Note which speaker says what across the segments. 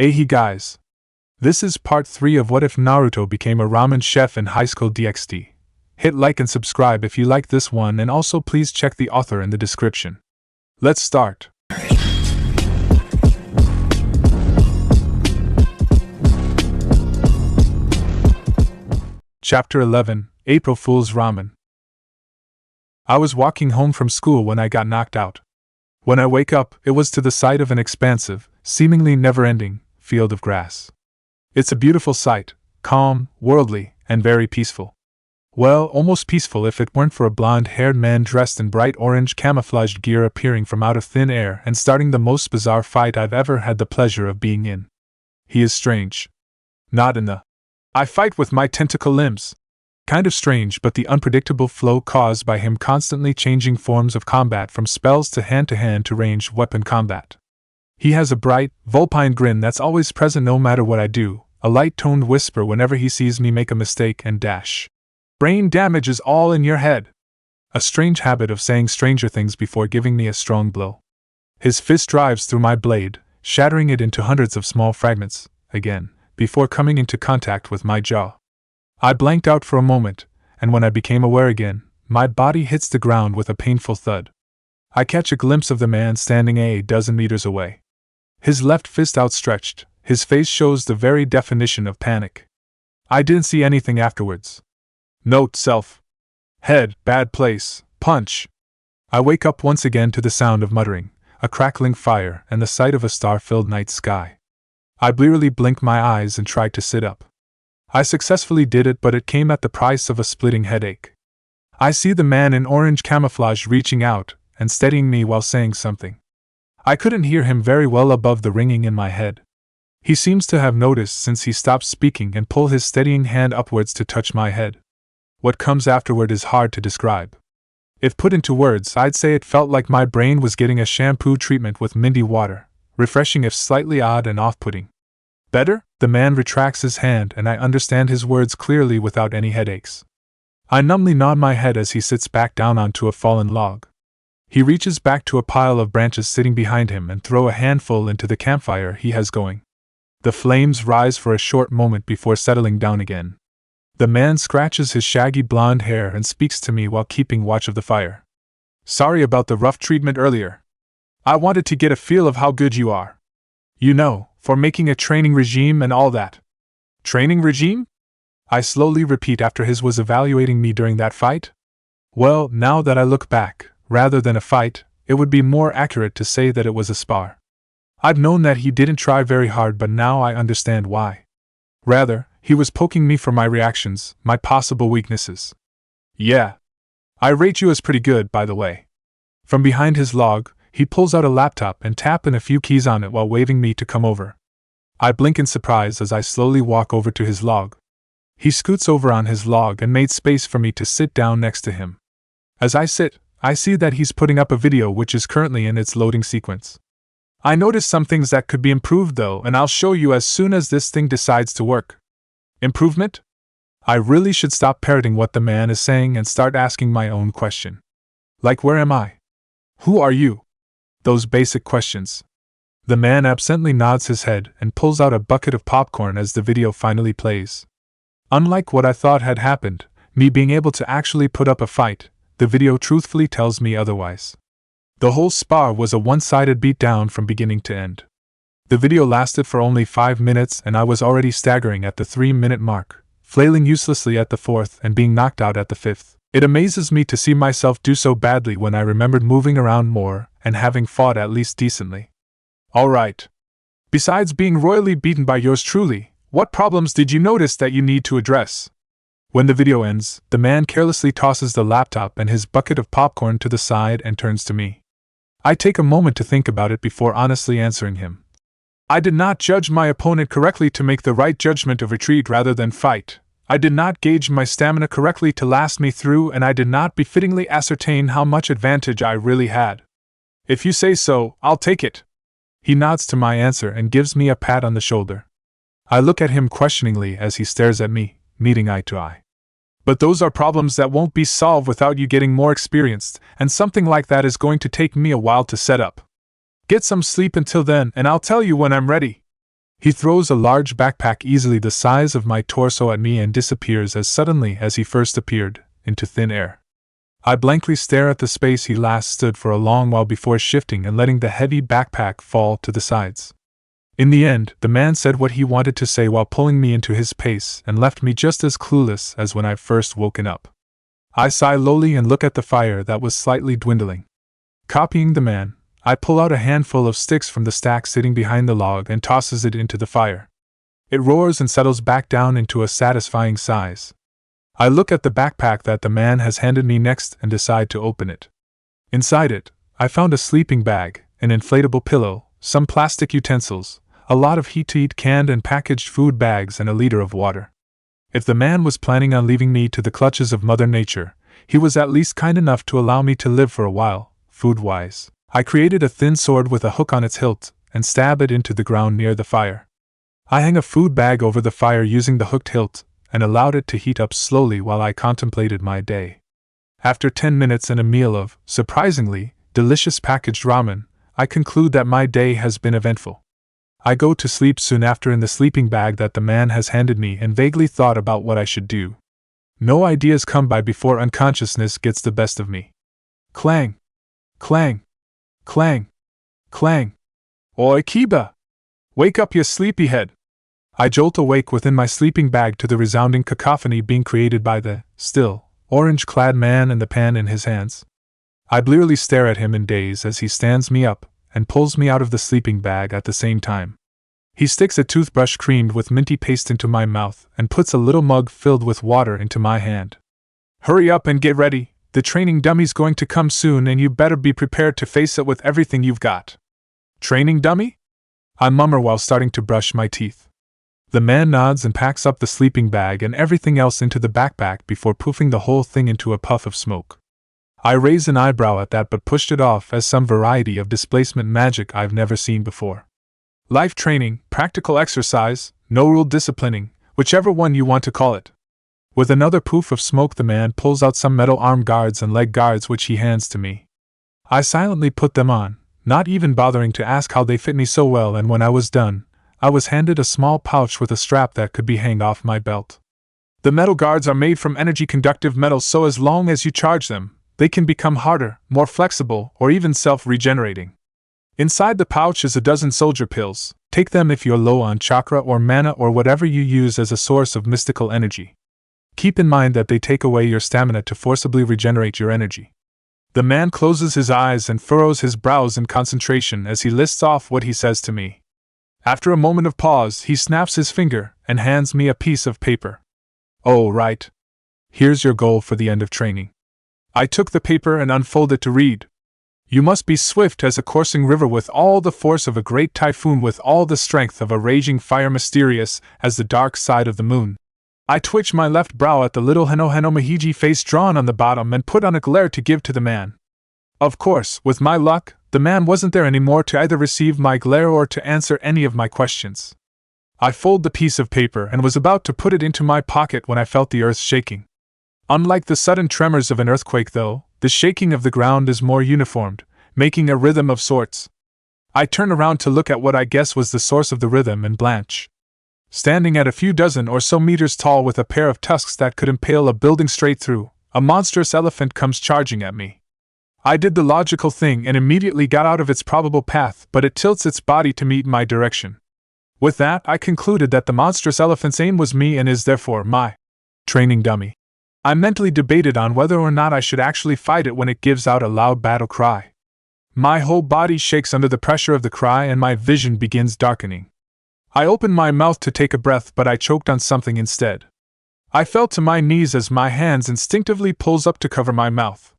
Speaker 1: Hey guys! This is part 3 of What If Naruto Became a Ramen Chef in High School DxD. Hit like and subscribe if you like this one, and also please check the author in the description. Let's start. Chapter 11, April Fool's Ramen. I was walking home from school when I got knocked out. When I wake up, it was to the sight of an expansive, seemingly never-ending, field of grass. It's a beautiful sight, calm, worldly, and very peaceful. Well, almost peaceful if it weren't for a blonde-haired man dressed in bright orange camouflaged gear appearing from out of thin air and starting the most bizarre fight I've ever had the pleasure of being in. He is strange. Not in the I fight with my tentacle limbs kind of strange, but the unpredictable flow caused by him constantly changing forms of combat from spells to hand to ranged weapon combat. He has a bright, vulpine grin that's always present no matter what I do, a light-toned whisper whenever he sees me make a mistake, and dash. Brain damage is all in your head. A strange habit of saying stranger things before giving me a strong blow. His fist drives through my blade, shattering it into hundreds of small fragments, again, before coming into contact with my jaw. I blanked out for a moment, and when I became aware again, my body hits the ground with a painful thud. I catch a glimpse of the man standing a dozen meters away. His left fist outstretched, his face shows the very definition of panic. I didn't see anything afterwards. Note self. Head, bad place, punch. I wake up once again to the sound of muttering, a crackling fire, and the sight of a star-filled night sky. I blearily blink my eyes and try to sit up. I successfully did it, but it came at the price of a splitting headache. I see the man in orange camouflage reaching out and steadying me while saying something. I couldn't hear him very well above the ringing in my head. He seems to have noticed since he stopped speaking and pulled his steadying hand upwards to touch my head. What comes afterward is hard to describe. If put into words, I'd say it felt like my brain was getting a shampoo treatment with minty water, refreshing if slightly odd and off-putting. Better? The man retracts his hand and I understand his words clearly without any headaches. I numbly nod my head as he sits back down onto a fallen log. He reaches back to a pile of branches sitting behind him and throws a handful into the campfire he has going. The flames rise for a short moment before settling down again. The man scratches his shaggy blonde hair and speaks to me while keeping watch of the fire. Sorry about the rough treatment earlier. I wanted to get a feel of how good you are. You know, for making a training regime and all that. Training regime? I slowly repeat after his was evaluating me during that fight. Well, now that I look back, rather than a fight, it would be more accurate to say that it was a spar. I've known that he didn't try very hard, but now I understand why. Rather, he was poking me for my reactions, my possible weaknesses. Yeah. I rate you as pretty good, by the way. From behind his log, he pulls out a laptop and taps in a few keys on it while waving me to come over. I blink in surprise as I slowly walk over to his log. He scoots over on his log and made space for me to sit down next to him. As I sit, I see that he's putting up a video which is currently in its loading sequence. I noticed some things that could be improved though, and I'll show you as soon as this thing decides to work. Improvement? I really should stop parroting what the man is saying and start asking my own question. Like, where am I? Who are you? Those basic questions. The man absently nods his head and pulls out a bucket of popcorn as the video finally plays. Unlike what I thought had happened, me being able to actually put up a fight, the video truthfully tells me otherwise. The whole spar was a one-sided beatdown from beginning to end. The video lasted for only 5 minutes and I was already staggering at the 3-minute mark, flailing uselessly at the 4th and being knocked out at the 5th. It amazes me to see myself do so badly when I remembered moving around more and having fought at least decently. Alright. Besides being royally beaten by yours truly, what problems did you notice that you need to address? When the video ends, the man carelessly tosses the laptop and his bucket of popcorn to the side and turns to me. I take a moment to think about it before honestly answering him. I did not judge my opponent correctly to make the right judgment of retreat rather than fight. I did not gauge my stamina correctly to last me through, and I did not befittingly ascertain how much advantage I really had. If you say so, I'll take it. He nods to my answer and gives me a pat on the shoulder. I look at him questioningly as he stares at me, meeting eye to eye. But those are problems that won't be solved without you getting more experienced, and something like that is going to take me a while to set up. Get some sleep until then, and I'll tell you when I'm ready. He throws a large backpack easily the size of my torso at me and disappears as suddenly as he first appeared, into thin air. I blankly stare at the space he last stood for a long while before shifting and letting the heavy backpack fall to the sides. In the end, the man said what he wanted to say while pulling me into his pace and left me just as clueless as when I first woken up. I sigh lowly and look at the fire that was slightly dwindling. Copying the man, I pull out a handful of sticks from the stack sitting behind the log and tosses it into the fire. It roars and settles back down into a satisfying size. I look at the backpack that the man has handed me next and decide to open it. Inside it, I found a sleeping bag, an inflatable pillow, some plastic utensils, a lot of heat-to-eat canned and packaged food bags and a liter of water. If the man was planning on leaving me to the clutches of Mother Nature, he was at least kind enough to allow me to live for a while, food-wise. I created a thin sword with a hook on its hilt and stab it into the ground near the fire. I hang a food bag over the fire using the hooked hilt and allowed it to heat up slowly while I contemplated my day. After 10 minutes and a meal of, surprisingly, delicious packaged ramen, I conclude that my day has been eventful. I go to sleep soon after in the sleeping bag that the man has handed me and vaguely thought about what I should do. No ideas come by before unconsciousness gets the best of me. Clang! Clang! Clang! Clang! Oi, Kiba! Wake up, you sleepyhead! I jolt awake within my sleeping bag to the resounding cacophony being created by the, still, orange-clad man and the pan in his hands. I blearily stare at him in daze as he stands me up and pulls me out of the sleeping bag at the same time. He sticks a toothbrush creamed with minty paste into my mouth and puts a little mug filled with water into my hand. Hurry up and get ready, the training dummy's going to come soon and you better be prepared to face it with everything you've got. Training dummy? I murmur while starting to brush my teeth. The man nods and packs up the sleeping bag and everything else into the backpack before poofing the whole thing into a puff of smoke. I raise an eyebrow at that but pushed it off as some variety of displacement magic I've never seen before. Life training, practical exercise, no-rule disciplining, whichever one you want to call it. With another poof of smoke the man pulls out some metal arm guards and leg guards which he hands to me. I silently put them on, not even bothering to ask how they fit me so well, and when I was done, I was handed a small pouch with a strap that could be hanged off my belt. The metal guards are made from energy-conductive metals, so as long as you charge them, they can become harder, more flexible, or even self-regenerating. Inside the pouch is a dozen soldier pills. Take them if you're low on chakra or mana or whatever you use as a source of mystical energy. Keep in mind that they take away your stamina to forcibly regenerate your energy. The man closes his eyes and furrows his brows in concentration as he lists off what he says to me. After a moment of pause, he snaps his finger and hands me a piece of paper. Oh, right. Here's your goal for the end of training. I took the paper and unfolded to read. You must be swift as a coursing river with all the force of a great typhoon, with all the strength of a raging fire, mysterious as the dark side of the moon. I twitch my left brow at the little Heno Mahiji face drawn on the bottom and put on a glare to give to the man. Of course, with my luck, the man wasn't there anymore to either receive my glare or to answer any of my questions. I fold the piece of paper and was about to put it into my pocket when I felt the earth shaking. Unlike the sudden tremors of an earthquake, though, the shaking of the ground is more uniformed, making a rhythm of sorts. I turn around to look at what I guess was the source of the rhythm and blanch. Standing at a few dozen or so meters tall with a pair of tusks that could impale a building straight through, a monstrous elephant comes charging at me. I did the logical thing and immediately got out of its probable path, but it tilts its body to meet my direction. With that, I concluded that the monstrous elephant's aim was me and is therefore my training dummy. I mentally debated on whether or not I should actually fight it when it gives out a loud battle cry. My whole body shakes under the pressure of the cry and my vision begins darkening. I opened my mouth to take a breath, but I choked on something instead. I fell to my knees as my hands instinctively pulls up to cover my mouth.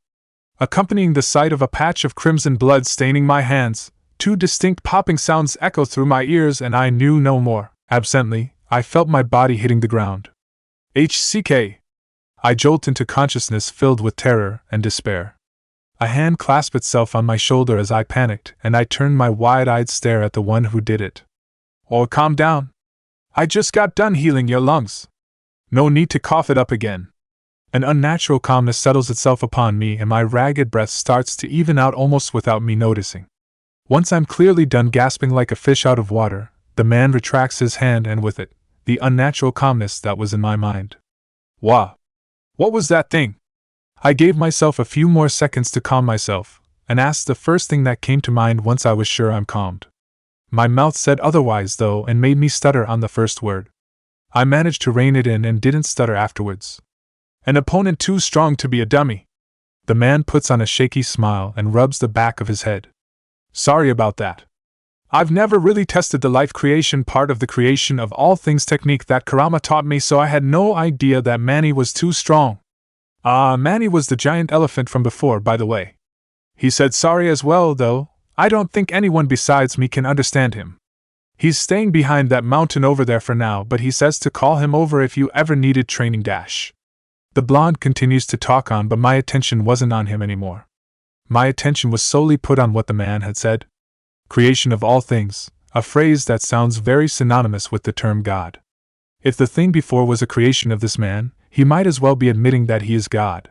Speaker 1: Accompanying the sight of a patch of crimson blood staining my hands, two distinct popping sounds echoed through my ears and I knew no more. Absently, I felt my body hitting the ground. HCK! I jolt into consciousness filled with terror and despair. A hand clasped itself on my shoulder as I panicked, and I turned my wide-eyed stare at the one who did it. Oh, calm down. I just got done healing your lungs. No need to cough it up again. An unnatural calmness settles itself upon me and my ragged breath starts to even out almost without me noticing. Once I'm clearly done gasping like a fish out of water, The man retracts his hand and with it, the unnatural calmness that was in my mind. Wah! What was that thing? I gave myself a few more seconds to calm myself, and asked the first thing that came to mind once I was sure I'm calmed. My mouth said otherwise though and made me stutter on the first word. I managed to rein it in and didn't stutter afterwards. An opponent too strong to be a dummy. The man puts on a shaky smile and rubs the back of his head. Sorry about that. I've never really tested the life creation part of the creation of all things technique that Kurama taught me, so I had no idea that Manny was too strong. Manny was the giant elephant from before, by the way. He said sorry as well, though. I don't think anyone besides me can understand him. He's staying behind that mountain over there for now, but he says to call him over if you ever needed training dash. The blonde continues to talk on, but my attention wasn't on him anymore. My attention was solely put on what the man had said. Creation of all things, a phrase that sounds very synonymous with the term God. If the thing before was a creation of this man, he might as well be admitting that he is God.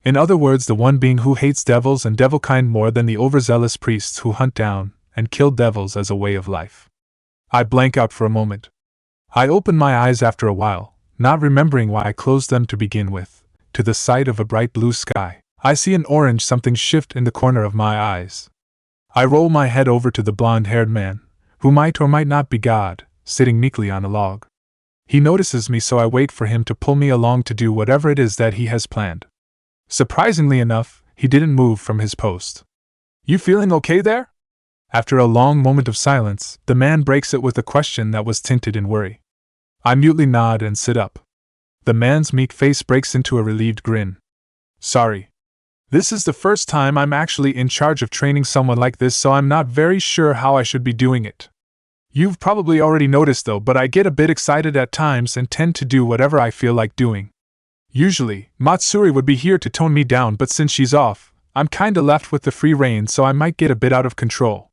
Speaker 1: In other words, the one being who hates devils and devilkind more than the overzealous priests who hunt down and kill devils as a way of life. I blank out for a moment. I open my eyes after a while, not remembering why I closed them to begin with. To the sight of a bright blue sky, I see an orange something shift in the corner of my eyes. I roll my head over to the blonde-haired man, who might or might not be God, sitting meekly on a log. He notices me, so I wait for him to pull me along to do whatever it is that he has planned. Surprisingly enough, he didn't move from his post. You feeling okay there? After a long moment of silence, the man breaks it with a question that was tinted in worry. I mutely nod and sit up. The man's meek face breaks into a relieved grin. Sorry. This is the first time I'm actually in charge of training someone like this, so I'm not very sure how I should be doing it. You've probably already noticed though, but I get a bit excited at times and tend to do whatever I feel like doing. Usually, Matsuri would be here to tone me down, but since she's off, I'm kinda left with the free rein, so I might get a bit out of control.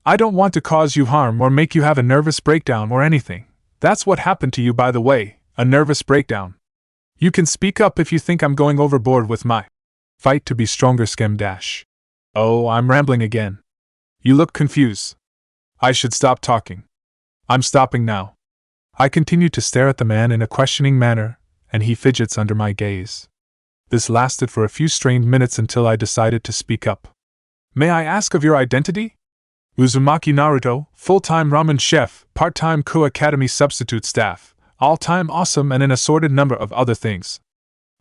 Speaker 1: I don't want to cause you harm or make you have a nervous breakdown or anything. That's what happened to you, by the way, a nervous breakdown. You can speak up if you think I'm going overboard with my fight to be stronger skem dash. Oh, I'm rambling again. You look confused. I should stop talking. I'm stopping now. I continue to stare at the man in a questioning manner, and he fidgets under my gaze. This lasted for a few strained minutes until I decided to speak up. May I ask of your identity? Uzumaki Naruto, full-time ramen chef, part-time Co-Academy substitute staff, all-time awesome, and an assorted number of other things.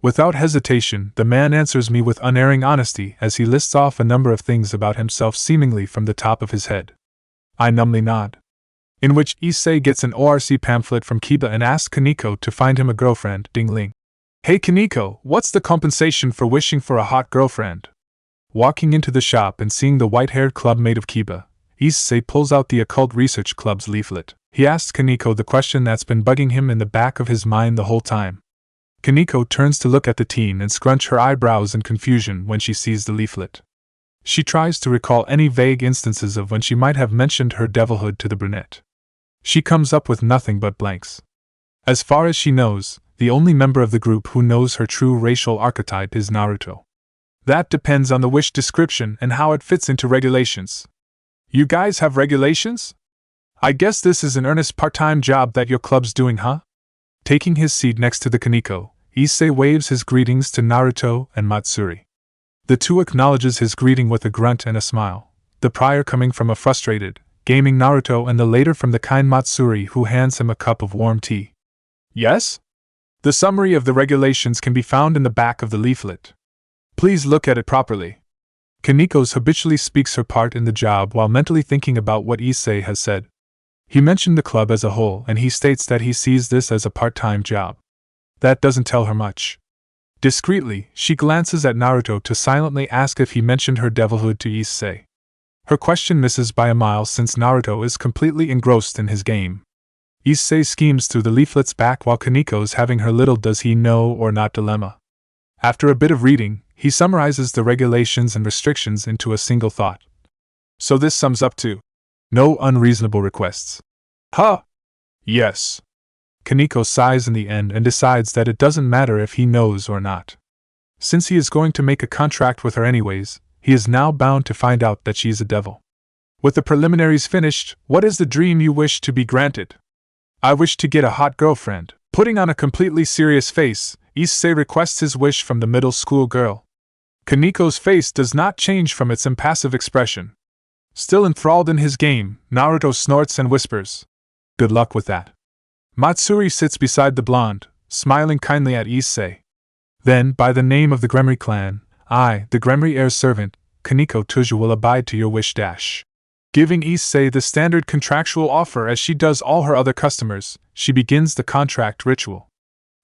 Speaker 1: Without hesitation, the man answers me with unerring honesty as he lists off a number of things about himself seemingly from the top of his head. I numbly nod. In which Issei gets an ORC pamphlet from Kiba and asks Kaneko to find him a girlfriend, ding-ling. Hey Kaneko, what's the compensation for wishing for a hot girlfriend? Walking into the shop and seeing the white-haired clubmate of Kiba, Issei pulls out the Occult Research Club's leaflet. He asks Kaneko the question that's been bugging him in the back of his mind the whole time. Kaneko turns to look at the teen and scrunch her eyebrows in confusion when she sees the leaflet. She tries to recall any vague instances of when she might have mentioned her devilhood to the brunette. She comes up with nothing but blanks. As far as she knows, the only member of the group who knows her true racial archetype is Naruto. That depends on the wish description and how it fits into regulations. You guys have regulations? I guess this is an earnest part-time job that your club's doing, huh? Taking his seat next to the Kaneko, Issei waves his greetings to Naruto and Matsuri. The two acknowledges his greeting with a grunt and a smile, the prior coming from a frustrated, gaming Naruto and the later from the kind Matsuri, who hands him a cup of warm tea. Yes? The summary of the regulations can be found in the back of the leaflet. Please look at it properly. Kaneko's habitually speaks her part in the job while mentally thinking about what Issei has said. He mentioned the club as a whole, and he states that he sees this as a part-time job. That doesn't tell her much. Discreetly, she glances at Naruto to silently ask if he mentioned her devilhood to Issei. Her question misses by a mile since Naruto is completely engrossed in his game. Issei schemes through the leaflet's back while Kaneko's having her little does he know or not dilemma. After a bit of reading, he summarizes the regulations and restrictions into a single thought. So this sums up to no unreasonable requests. Huh? Yes. Kaneko sighs in the end and decides that it doesn't matter if he knows or not. Since he is going to make a contract with her anyways, he is now bound to find out that she's a devil. With the preliminaries finished, what is the dream you wish to be granted? I wish to get a hot girlfriend. Putting on a completely serious face, Issei requests his wish from the middle school girl. Kaniko's face does not change from its impassive expression. Still enthralled in his game, Naruto snorts and whispers, "Good luck with that." Matsuri sits beside the blonde, smiling kindly at Issei. Then, by the name of the Gremry clan, I, the Gremry heir's servant, Kaniko Tuju, will abide to your wish. Giving Issei the standard contractual offer as she does all her other customers, she begins the contract ritual.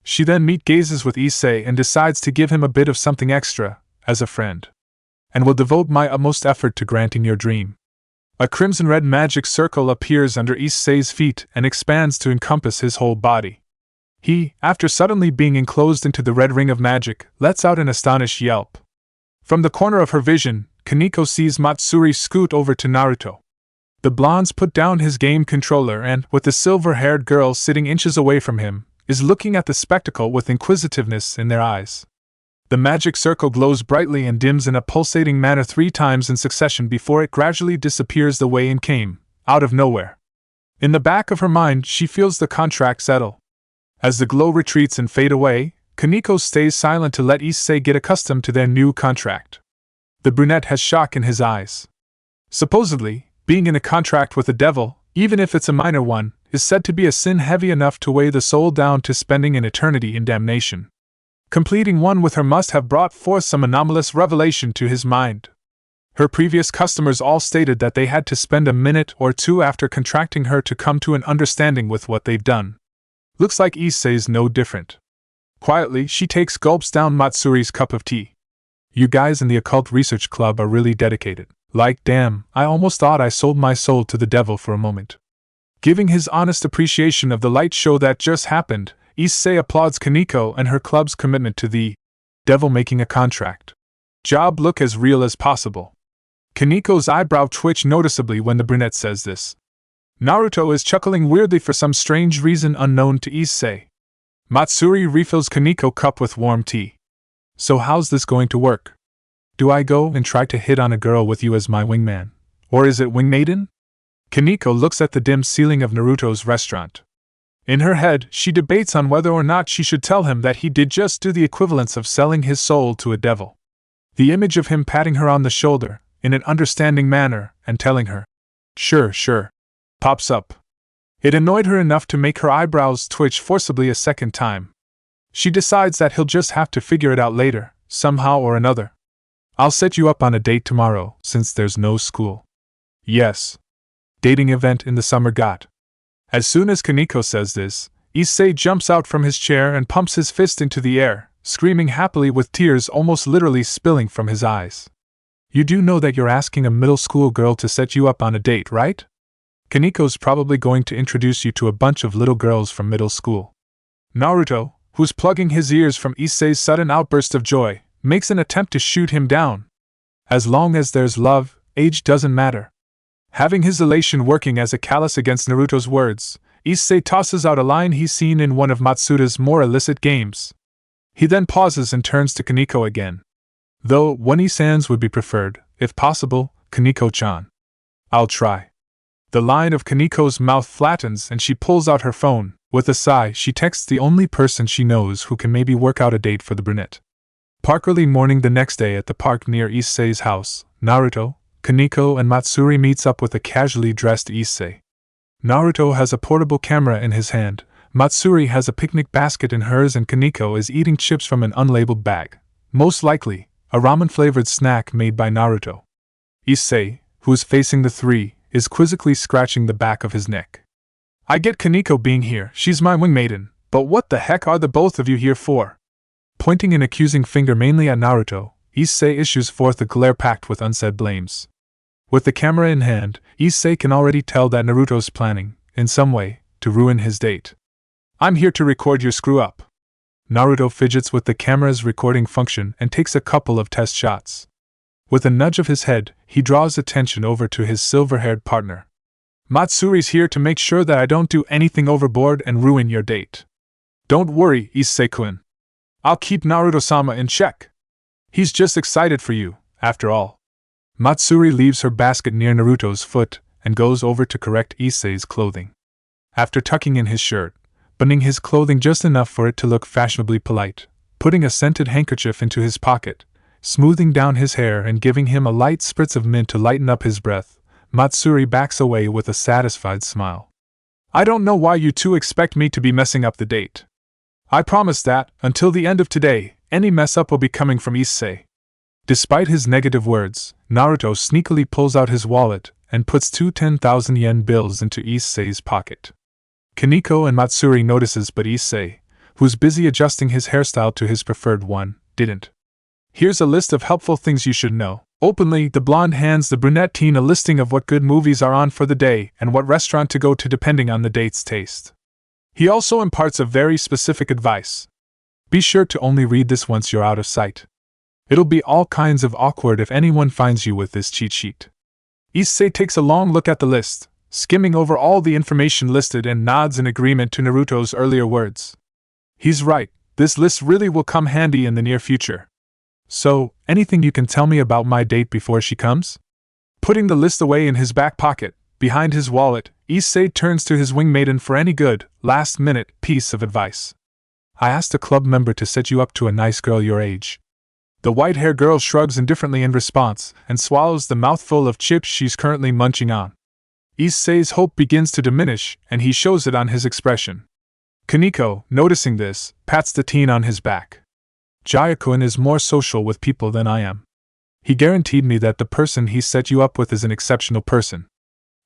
Speaker 1: She then gazes with Issei and decides to give him a bit of something extra, as a friend. And will devote my utmost effort to granting your dream. A crimson-red magic circle appears under Issei's feet and expands to encompass his whole body. He, after suddenly being enclosed into the red ring of magic, lets out an astonished yelp. From the corner of her vision, Kaniko sees Matsuri scoot over to Naruto. The blondes put down his game controller and, with the silver-haired girl sitting inches away from him, is looking at the spectacle with inquisitiveness in their eyes. The magic circle glows brightly and dims in a pulsating manner 3 times in succession before it gradually disappears the way it came, out of nowhere. In the back of her mind, she feels the contract settle. As the glow retreats and fade away, Kaniko stays silent to let Issei get accustomed to their new contract. The brunette has shock in his eyes. Supposedly, being in a contract with the devil, even if it's a minor one, is said to be a sin heavy enough to weigh the soul down to spending an eternity in damnation. Completing one with her must have brought forth some anomalous revelation to his mind. Her previous customers all stated that they had to spend a minute or two after contracting her to come to an understanding with what they've done. Looks like Issei's no different. Quietly, she takes gulps down Matsuri's cup of tea. You guys in the Occult Research Club are really dedicated. Like, damn, I almost thought I sold my soul to the devil for a moment. Giving his honest appreciation of the light show that just happened, Issei applauds Kaniko and her club's commitment to the devil making a contract. Job look as real as possible. Kaniko's eyebrow twitch noticeably when the brunette says this. Naruto is chuckling weirdly for some strange reason unknown to Issei. Matsuri refills Kaniko's cup with warm tea. So how's this going to work? Do I go and try to hit on a girl with you as my wingman? Or is it wingmaiden? Kaniko looks at the dim ceiling of Naruto's restaurant. In her head, she debates on whether or not she should tell him that he did just do the equivalence of selling his soul to a devil. The image of him patting her on the shoulder, in an understanding manner, and telling her, sure, pops up. It annoyed her enough to make her eyebrows twitch forcibly a second time. She decides that he'll just have to figure it out later, somehow or another. I'll set you up on a date tomorrow, since there's no school. Yes. Dating event in the summer got. As soon as Kaniko says this, Issei jumps out from his chair and pumps his fist into the air, screaming happily with tears almost literally spilling from his eyes. You do know that you're asking a middle school girl to set you up on a date, right? Kaniko's probably going to introduce you to a bunch of little girls from middle school. Naruto, who's plugging his ears from Issei's sudden outburst of joy, makes an attempt to shoot him down. As long as there's love, age doesn't matter. Having his elation working as a callus against Naruto's words, Issei tosses out a line he's seen in one of Matsuda's more illicit games. He then pauses and turns to Kaniko again. Though, one-sans would be preferred, if possible, Kaniko-chan. I'll try. The line of Kaniko's mouth flattens and she pulls out her phone. With a sigh, she texts the only person she knows who can maybe work out a date for the brunette. Early morning the next day at the park near Issei's house, Naruto, Kaniko and Matsuri meets up with a casually dressed Issei. Naruto has a portable camera in his hand, Matsuri has a picnic basket in hers and Kaniko is eating chips from an unlabeled bag. Most likely, a ramen-flavored snack made by Naruto. Issei, who is facing the three, is quizzically scratching the back of his neck. I get Kaniko being here, she's my wingmaiden, but what the heck are the both of you here for? Pointing an accusing finger mainly at Naruto, Issei issues forth a glare packed with unsaid blames. With the camera in hand, Issei can already tell that Naruto's planning, in some way, to ruin his date. I'm here to record your screw-up. Naruto fidgets with the camera's recording function and takes a couple of test shots. With a nudge of his head, he draws attention over to his silver-haired partner. Matsuri's here to make sure that I don't do anything overboard and ruin your date. Don't worry, Issei-kun. I'll keep Naruto-sama in check. He's just excited for you, after all. Matsuri leaves her basket near Naruto's foot and goes over to correct Issei's clothing. After tucking in his shirt, buttoning his clothing just enough for it to look fashionably polite, putting a scented handkerchief into his pocket, smoothing down his hair and giving him a light spritz of mint to lighten up his breath, Matsuri backs away with a satisfied smile. I don't know why you two expect me to be messing up the date. I promise that, until the end of today, any mess up will be coming from Issei. Despite his negative words, Naruto sneakily pulls out his wallet and puts 2 10,000 yen bills into Issei's pocket. Kaneko and Matsuri notices, but Issei, who's busy adjusting his hairstyle to his preferred one, didn't. Here's a list of helpful things you should know. Openly, the blonde hands the brunette teen a listing of what good movies are on for the day and what restaurant to go to depending on the date's taste. He also imparts a very specific advice. Be sure to only read this once you're out of sight. It'll be all kinds of awkward if anyone finds you with this cheat sheet. Issei takes a long look at the list, skimming over all the information listed and nods in agreement to Naruto's earlier words. He's right, this list really will come handy in the near future. So, anything you can tell me about my date before she comes? Putting the list away in his back pocket, behind his wallet, Issei turns to his wing maiden for any good, last-minute piece of advice. I asked a club member to set you up to a nice girl your age. The white-haired girl shrugs indifferently in response and swallows the mouthful of chips she's currently munching on. Issei's hope begins to diminish, and he shows it on his expression. Kaneko, noticing this, pats the teen on his back. Jaya-kun is more social with people than I am. He guaranteed me that the person he set you up with is an exceptional person.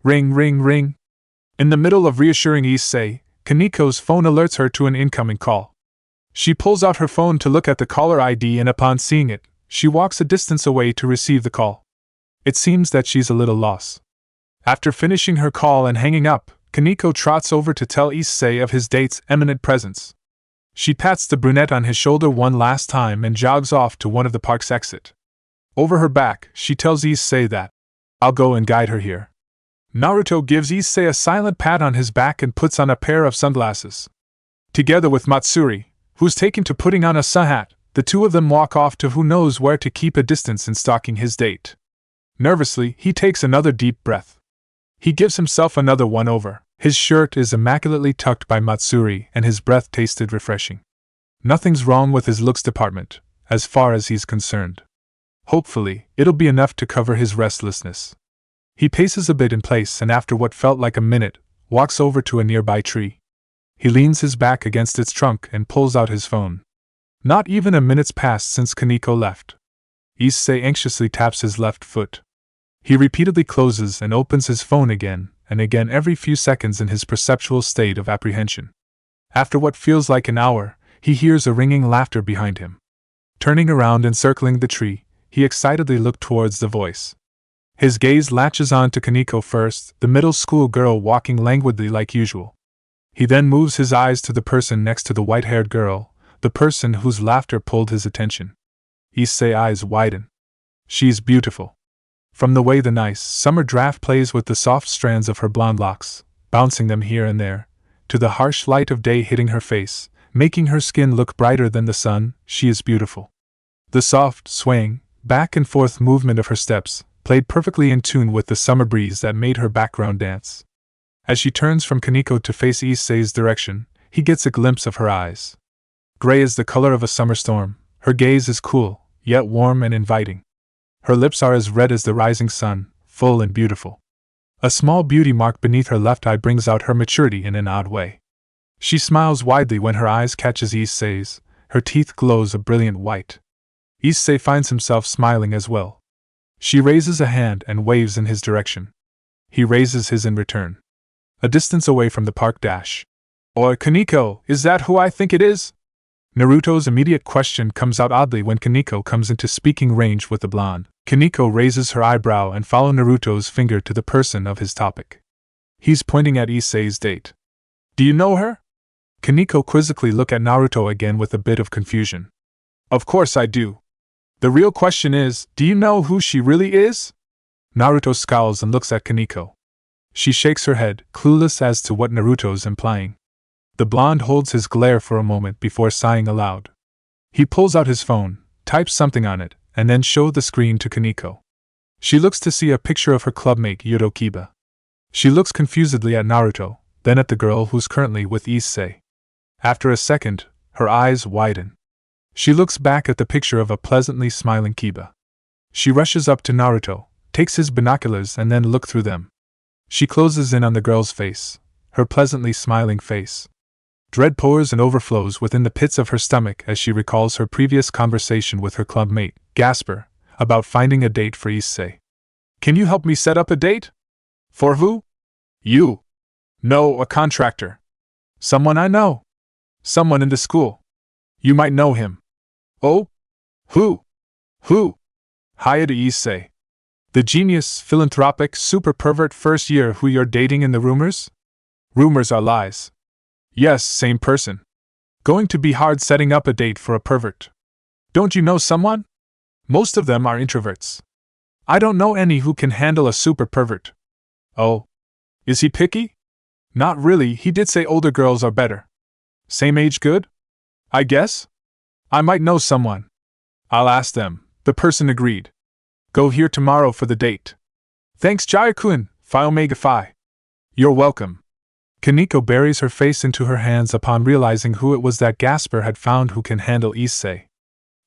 Speaker 1: Ring, ring, ring. In the middle of reassuring Issei, Kaneko's phone alerts her to an incoming call. She pulls out her phone to look at the caller ID, and upon seeing it, she walks a distance away to receive the call. It seems that she's a little lost. After finishing her call and hanging up, Kaneko trots over to tell Issei of his date's imminent presence. She pats the brunette on his shoulder one last time and jogs off to one of the park's exit. Over her back, she tells Issei that, I'll go and guide her here. Naruto gives Issei a silent pat on his back and puts on a pair of sunglasses. Together with Matsuri, who's taken to putting on a sun hat, the two of them walk off to who knows where to keep a distance in stalking his date. Nervously, he takes another deep breath. He gives himself another one over. His shirt is immaculately tucked by Matsuri and his breath tasted refreshing. Nothing's wrong with his looks department, as far as he's concerned. Hopefully, it'll be enough to cover his restlessness. He paces a bit in place and after what felt like a minute, walks over to a nearby tree. He leans his back against its trunk and pulls out his phone. Not even a minute's passed since Kaneko left. Issei anxiously taps his left foot. He repeatedly closes and opens his phone again and again every few seconds in his perceptual state of apprehension. After what feels like an hour, he hears a ringing laughter behind him. Turning around and circling the tree, he excitedly looked towards the voice. His gaze latches on to Kaneko first, the middle school girl walking languidly like usual. He then moves his eyes to the person next to the white-haired girl, the person whose laughter pulled his attention. Issei's eyes widen. She's beautiful. From the way the nice summer draft plays with the soft strands of her blonde locks, bouncing them here and there, to the harsh light of day hitting her face, making her skin look brighter than the sun, she is beautiful. The soft, swaying, back and forth movement of her steps played perfectly in tune with the summer breeze that made her background dance. As she turns from Kaneko to face Issei's direction, he gets a glimpse of her eyes. Gray is the color of a summer storm, her gaze is cool, yet warm and inviting. Her lips are as red as the rising sun, full and beautiful. A small beauty mark beneath her left eye brings out her maturity in an odd way. She smiles widely when her eyes catches Issei's, her teeth glows a brilliant white. Issei finds himself smiling as well. She raises a hand and waves in his direction. He raises his in return. A distance away from the park dash. Or Kaneko, is that who I think it is? Naruto's immediate question comes out oddly when Kaneko comes into speaking range with the blonde. Kaneko raises her eyebrow and follows Naruto's finger to the person of his topic. He's pointing at Issei's date. Do you know her? Kaneko quizzically looks at Naruto again with a bit of confusion. Of course I do. The real question is, do you know who she really is? Naruto scowls and looks at Kaneko. She shakes her head, clueless as to what Naruto's implying. The blonde holds his glare for a moment before sighing aloud. He pulls out his phone, types something on it, and then shows the screen to Kaneko. She looks to see a picture of her clubmate Kiba. She looks confusedly at Naruto, then at the girl who's currently with Issei. After a second, her eyes widen. She looks back at the picture of a pleasantly smiling Kiba. She rushes up to Naruto, takes his binoculars and then looks through them. She closes in on the girl's face, her pleasantly smiling face. Dread pours and overflows within the pits of her stomach as she recalls her previous conversation with her clubmate, Gasper, about finding a date for Issei. Can you help me set up a date? For who? You. No, a contractor. Someone I know. Someone in the school. You might know him. Oh? Who? Who? Hayate Issei. The genius, philanthropic, super pervert first year who you're dating in the rumors? Rumors are lies. Yes, same person. Going to be hard setting up a date for a pervert. Don't you know someone? Most of them are introverts. I don't know any who can handle a super pervert. Oh. Is he picky? Not really, he did say older girls are better. Same age good? I guess? I might know someone. I'll ask them, the person agreed. Go here tomorrow for the date. Thanks Jaya-kun, Phi Omega Phi. You're welcome. Kaneko buries her face into her hands upon realizing who it was that Gasper had found who can handle Issei.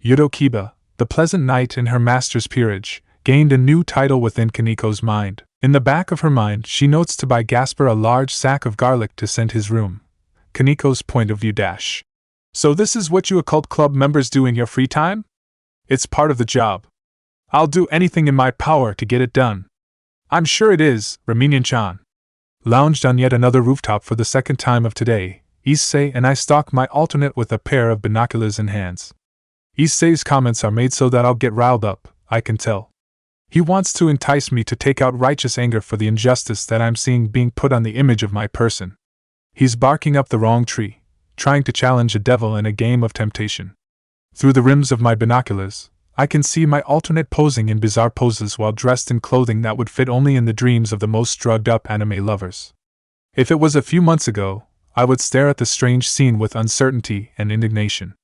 Speaker 1: Kiba, the pleasant knight in her master's peerage, gained a new title within Kaneko's mind. In the back of her mind, she notes to buy Gasper a large sack of garlic to scent his room. Kaneko's point of view dash. So this is what you occult club members do in your free time? It's part of the job. I'll do anything in my power to get it done. I'm sure it is, Raminian-chan. Lounged on yet another rooftop for the second time of today, Issei and I stalk my alternate with a pair of binoculars in hands. Issei's comments are made so that I'll get riled up, I can tell. He wants to entice me to take out righteous anger for the injustice that I'm seeing being put on the image of my person. He's barking up the wrong tree, trying to challenge a devil in a game of temptation. Through the rims of my binoculars, I can see my alternate posing in bizarre poses while dressed in clothing that would fit only in the dreams of the most drugged-up anime lovers. If it was a few months ago, I would stare at the strange scene with uncertainty and indignation.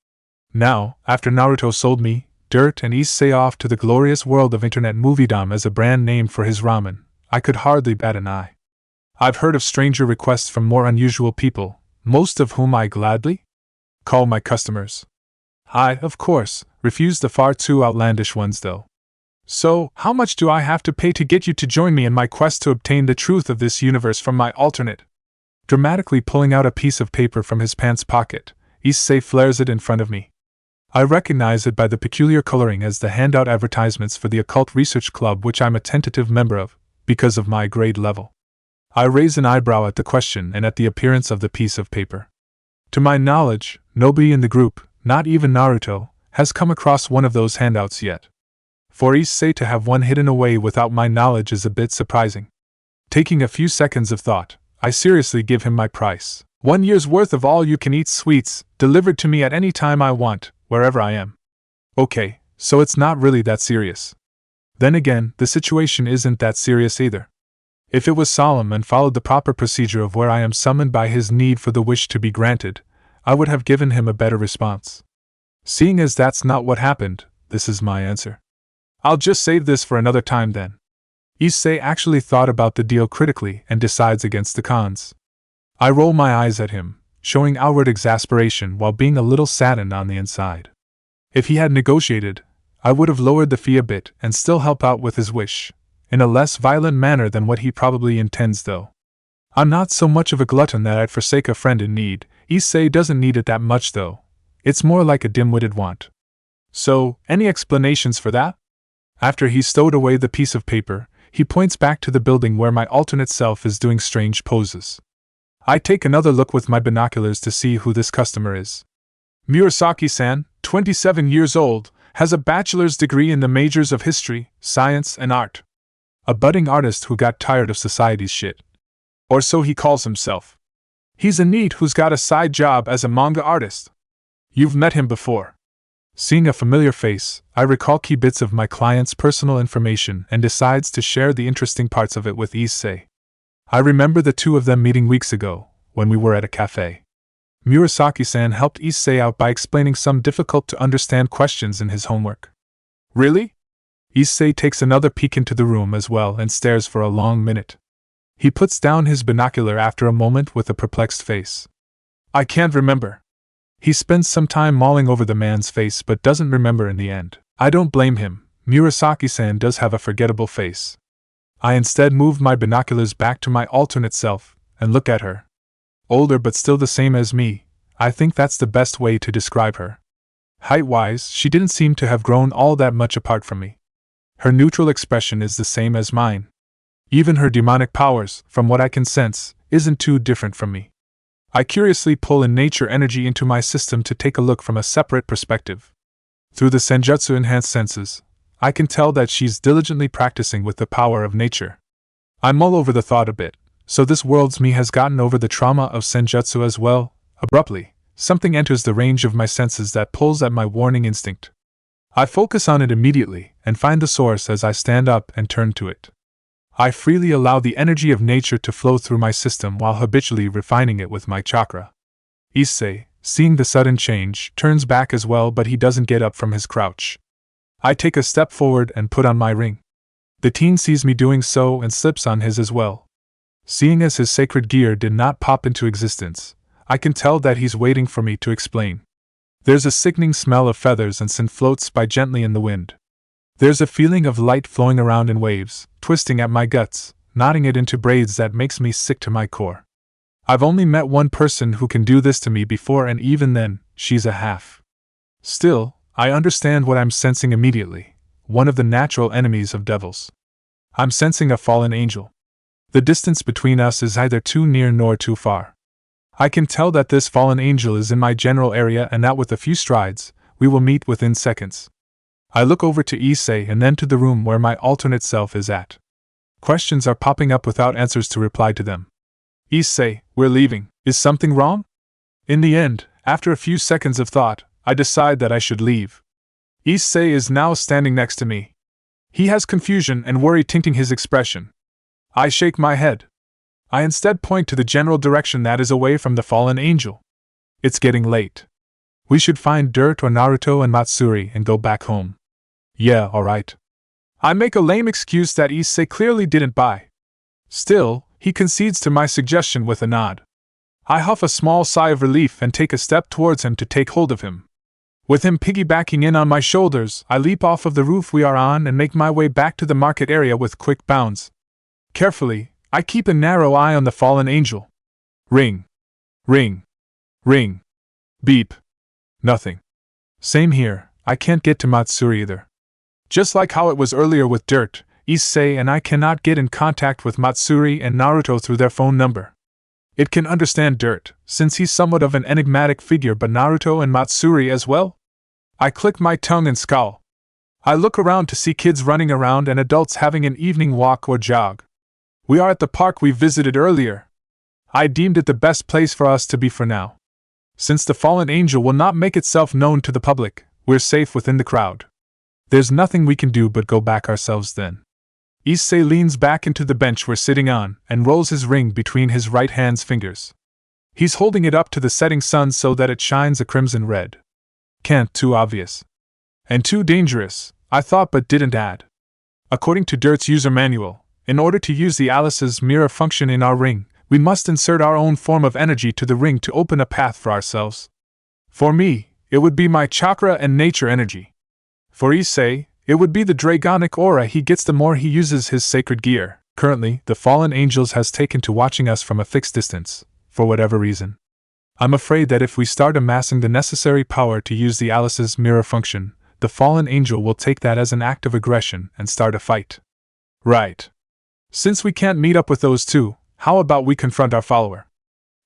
Speaker 1: Now, after Naruto sold me, Dirt and Issei off to the glorious world of internet moviedom as a brand name for his ramen, I could hardly bat an eye. I've heard of stranger requests from more unusual people, most of whom I gladly call my customers. I, of course, refuse the far too outlandish ones though. So, how much do I have to pay to get you to join me in my quest to obtain the truth of this universe from my alternate? Dramatically pulling out a piece of paper from his pants pocket, Issei flares it in front of me. I recognize it by the peculiar coloring as the handout advertisements for the Occult Research Club which I'm a tentative member of, because of my grade level. I raise an eyebrow at the question and at the appearance of the piece of paper. To my knowledge, nobody in the group, not even Naruto, has come across one of those handouts yet. For Issei to have one hidden away without my knowledge is a bit surprising. Taking a few seconds of thought, I seriously give him my price. 1 year's worth of all-you-can-eat sweets, delivered to me at any time I want, wherever I am. Okay, so it's not really that serious. Then again, the situation isn't that serious either. If it was solemn and followed the proper procedure of where I am summoned by his need for the wish to be granted, I would have given him a better response. Seeing as that's not what happened, this is my answer. I'll just save this for another time then. Issei actually thought about the deal critically and decides against the cons. I roll my eyes at him, showing outward exasperation while being a little saddened on the inside. If he had negotiated, I would have lowered the fee a bit and still help out with his wish, in a less violent manner than what he probably intends though. I'm not so much of a glutton that I'd forsake a friend in need. Issei doesn't need it that much though. It's more like a dim-witted want. So, any explanations for that? After he's stowed away the piece of paper, he points back to the building where my alternate self is doing strange poses. I take another look with my binoculars to see who this customer is. Murasaki-san, 27 years old, has a bachelor's degree in the majors of history, science, and art. A budding artist who got tired of society's shit. Or so he calls himself. He's a NEET who's got a side job as a manga artist. You've met him before. Seeing a familiar face, I recall key bits of my client's personal information and decides to share the interesting parts of it with Issei. I remember the two of them meeting weeks ago, when we were at a cafe. Murasaki-san helped Issei out by explaining some difficult-to-understand questions in his homework. Really? Issei takes another peek into the room as well and stares for a long minute. He puts down his binocular after a moment with a perplexed face. I can't remember. He spends some time mulling over the man's face but doesn't remember in the end. I don't blame him. Murasaki-san does have a forgettable face. I instead move my binoculars back to my alternate self and look at her. Older but still the same as me. I think that's the best way to describe her. Height-wise, she didn't seem to have grown all that much apart from me. Her neutral expression is the same as mine. Even her demonic powers, from what I can sense, isn't too different from me. I curiously pull in nature energy into my system to take a look from a separate perspective. Through the senjutsu-enhanced senses, I can tell that she's diligently practicing with the power of nature. I mull over the thought a bit. So this world's me has gotten over the trauma of senjutsu as well. Abruptly, something enters the range of my senses that pulls at my warning instinct. I focus on it immediately and find the source as I stand up and turn to it. I freely allow the energy of nature to flow through my system while habitually refining it with my chakra. Issei, seeing the sudden change, turns back as well, but he doesn't get up from his crouch. I take a step forward and put on my ring. The teen sees me doing so and slips on his as well. Seeing as his sacred gear did not pop into existence, I can tell that he's waiting for me to explain. There's a sickening smell of feathers and scent floats by gently in the wind. There's a feeling of light flowing around in waves, twisting at my guts, knotting it into braids that makes me sick to my core. I've only met one person who can do this to me before, and even then, she's a half. Still, I understand what I'm sensing immediately. One of the natural enemies of devils. I'm sensing a fallen angel. The distance between us is either too near nor too far. I can tell that this fallen angel is in my general area and that with a few strides, we will meet within seconds. I look over to Issei and then to the room where my alternate self is at. Questions are popping up without answers to reply to them. Issei, we're leaving. Is something wrong? In the end, after a few seconds of thought, I decide that I should leave. Issei is now standing next to me. He has confusion and worry tinting his expression. I shake my head. I instead point to the general direction that is away from the fallen angel. It's getting late. We should find Dirt or Naruto and Matsuri and go back home. Yeah, alright. I make a lame excuse that Issei clearly didn't buy. Still, he concedes to my suggestion with a nod. I huff a small sigh of relief and take a step towards him to take hold of him. With him piggybacking in on my shoulders, I leap off of the roof we are on and make my way back to the market area with quick bounds. Carefully, I keep a narrow eye on the fallen angel. Ring. Ring. Ring. Beep. Nothing. Same here, I can't get to Matsuri either. Just like how it was earlier with Dirt, Issei and I cannot get in contact with Matsuri and Naruto through their phone number. It can understand Dirt, since he's somewhat of an enigmatic figure, but Naruto and Matsuri as well? I click my tongue and scowl. I look around to see kids running around and adults having an evening walk or jog. We are at the park we visited earlier. I deemed it the best place for us to be for now. Since the fallen angel will not make itself known to the public, we're safe within the crowd. There's nothing we can do but go back ourselves then. Issei leans back into the bench we're sitting on and rolls his ring between his right hand's fingers. He's holding it up to the setting sun so that it shines a crimson red. Can't too obvious. And too dangerous, I thought but didn't add. According to Dirt's user manual, in order to use the Alice's mirror function in our ring, we must insert our own form of energy to the ring to open a path for ourselves. For me, it would be my chakra and nature energy. For Issei, it would be the dragonic aura he gets the more he uses his sacred gear. Currently, the fallen angels has taken to watching us from a fixed distance, for whatever reason. I'm afraid that if we start amassing the necessary power to use the Alice's mirror function, the fallen angel will take that as an act of aggression and start a fight. Right. Since we can't meet up with those two, how about we confront our follower?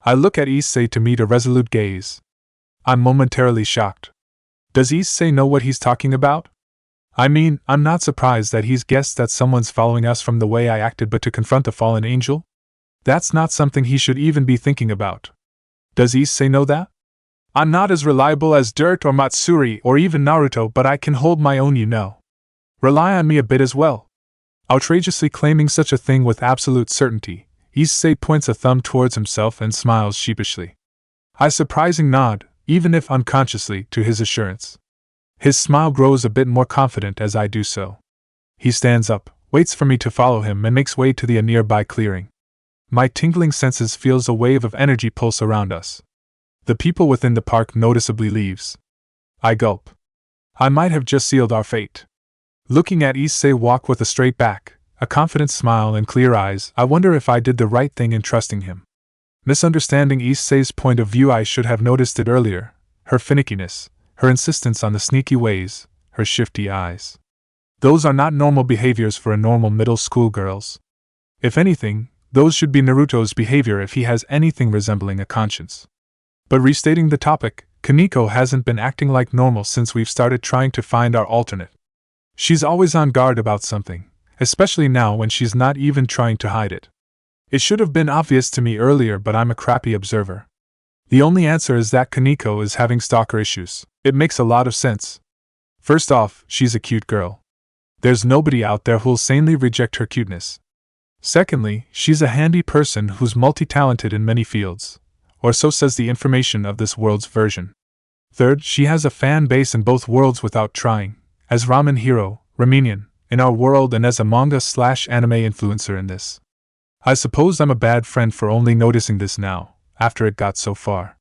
Speaker 1: I look at Issei to meet a resolute gaze. I'm momentarily shocked. Does Issei know what he's talking about? I mean, I'm not surprised that he's guessed that someone's following us from the way I acted, but to confront the fallen angel? That's not something he should even be thinking about. Does Issei know that? I'm not as reliable as Dirt or Matsuri or even Naruto, but I can hold my own, you know. Rely on me a bit as well. Outrageously claiming such a thing with absolute certainty, Issei points a thumb towards himself and smiles sheepishly. I surprising nod, even if unconsciously, to his assurance. His smile grows a bit more confident as I do so. He stands up, waits for me to follow him, and makes way to the nearby clearing. My tingling senses feels a wave of energy pulse around us. The people within the park noticeably leaves. I gulp. I might have just sealed our fate. Looking at Issei walk with a straight back, a confident smile and clear eyes, I wonder if I did the right thing in trusting him. Misunderstanding Issei's point of view, I should have noticed it earlier. Her finickiness, her insistence on the sneaky ways, her shifty eyes. Those are not normal behaviors for a normal middle school girl's. If anything, those should be Naruto's behavior if he has anything resembling a conscience. But restating the topic, Kaneko hasn't been acting like normal since we've started trying to find our alternate. She's always on guard about something, especially now when she's not even trying to hide it. It should have been obvious to me earlier, but I'm a crappy observer. The only answer is that Kaneko is having stalker issues. It makes a lot of sense. First off, she's a cute girl. There's nobody out there who'll sanely reject her cuteness. Secondly, she's a handy person who's multi-talented in many fields, or so says the information of this world's version. Third, she has a fan base in both worlds without trying, as ramen hero, Ramenian, in our world and as a manga/anime influencer in this. I suppose I'm a bad friend for only noticing this now, after it got so far.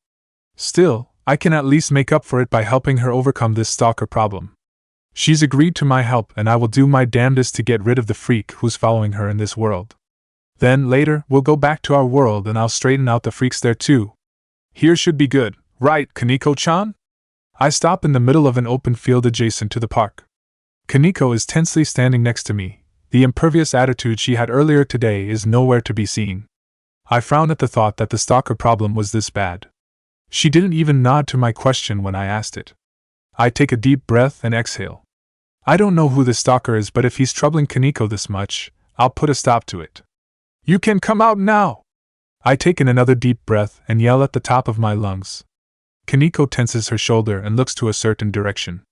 Speaker 1: Still, I can at least make up for it by helping her overcome this stalker problem. She's agreed to my help, and I will do my damnedest to get rid of the freak who's following her in this world. Then, later, we'll go back to our world and I'll straighten out the freaks there too. Here should be good, right, Kaneko-chan? I stop in the middle of an open field adjacent to the park. Kaneko is tensely standing next to me. The impervious attitude she had earlier today is nowhere to be seen. I frown at the thought that the stalker problem was this bad. She didn't even nod to my question when I asked it. I take a deep breath and exhale. I don't know who the stalker is, but if he's troubling Kaneko this much, I'll put a stop to it. You can come out now! I take in another deep breath and yell at the top of my lungs. Kaneko tenses her shoulder and looks to a certain direction.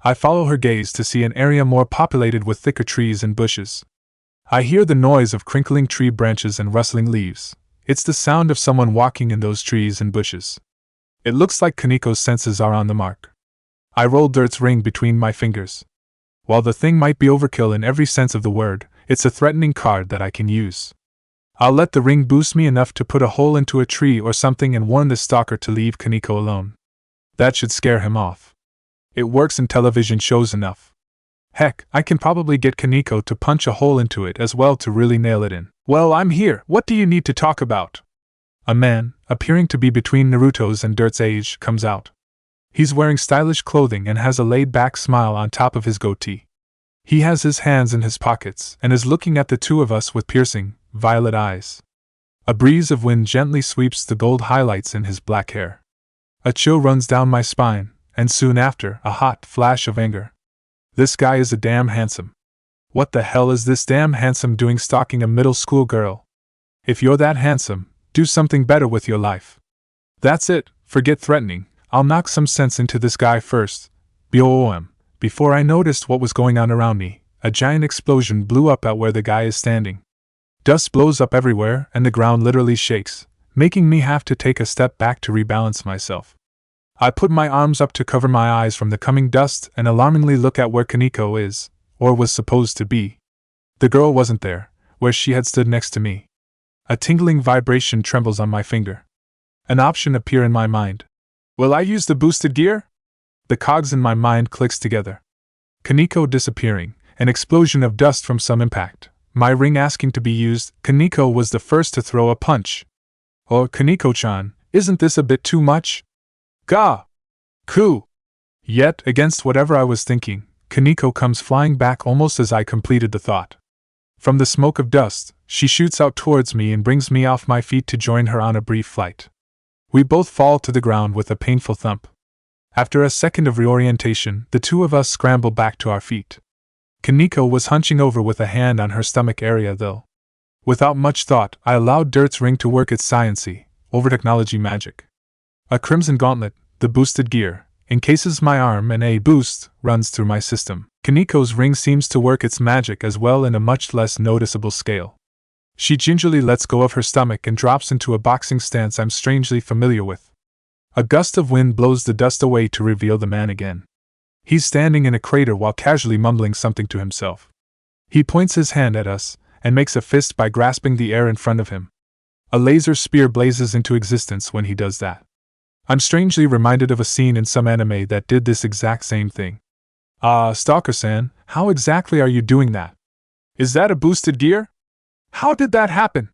Speaker 1: I follow her gaze to see an area more populated with thicker trees and bushes. I hear the noise of crinkling tree branches and rustling leaves. It's the sound of someone walking in those trees and bushes. It looks like Kaneko's senses are on the mark. I roll Dirt's ring between my fingers. While the thing might be overkill in every sense of the word, it's a threatening card that I can use. I'll let the ring boost me enough to put a hole into a tree or something and warn the stalker to leave Kaneko alone. That should scare him off. It works in television shows enough. Heck, I can probably get Kaneko to punch a hole into it as well to really nail it in. Well, I'm here. What do you need to talk about? A man, appearing to be between Naruto's and Dirt's age, comes out. He's wearing stylish clothing and has a laid-back smile on top of his goatee. He has his hands in his pockets and is looking at the two of us with piercing, violet eyes. A breeze of wind gently sweeps the gold highlights in his black hair. A chill runs down my spine, and soon after, a hot flash of anger. This guy is a damn handsome. What the hell is this damn handsome doing stalking a middle school girl? If you're that handsome, do something better with your life. That's it, forget threatening. I'll knock some sense into this guy first. BOOM. Before I noticed what was going on around me, a giant explosion blew up at where the guy is standing. Dust blows up everywhere and the ground literally shakes, making me have to take a step back to rebalance myself. I put my arms up to cover my eyes from the coming dust and alarmingly look at where Kaneko is, or was supposed to be. The girl wasn't there, where she had stood next to me. A tingling vibration trembles on my finger. An option appears in my mind. Will I use the boosted gear? The cogs in my mind clicks together. Kaneko disappearing, an explosion of dust from some impact, my ring asking to be used. Kaneko was the first to throw a punch. Oh, Kaneko-chan, isn't this a bit too much? Gah! Ku! Yet, against whatever I was thinking, Kaneko comes flying back almost as I completed the thought. From the smoke of dust, she shoots out towards me and brings me off my feet to join her on a brief flight. We both fall to the ground with a painful thump. After a second of reorientation, the two of us scramble back to our feet. Kaneko was hunching over with a hand on her stomach area though. Without much thought, I allowed Dirt's ring to work its sciency, over-technology magic. A crimson gauntlet, the boosted gear, encases my arm and a boost runs through my system. Kaneko's ring seems to work its magic as well in a much less noticeable scale. She gingerly lets go of her stomach and drops into a boxing stance I'm strangely familiar with. A gust of wind blows the dust away to reveal the man again. He's standing in a crater while casually mumbling something to himself. He points his hand at us, and makes a fist by grasping the air in front of him. A laser spear blazes into existence when he does that. I'm strangely reminded of a scene in some anime that did this exact same thing. Stalker-san, how exactly are you doing that? Is that a boosted gear? How did that happen?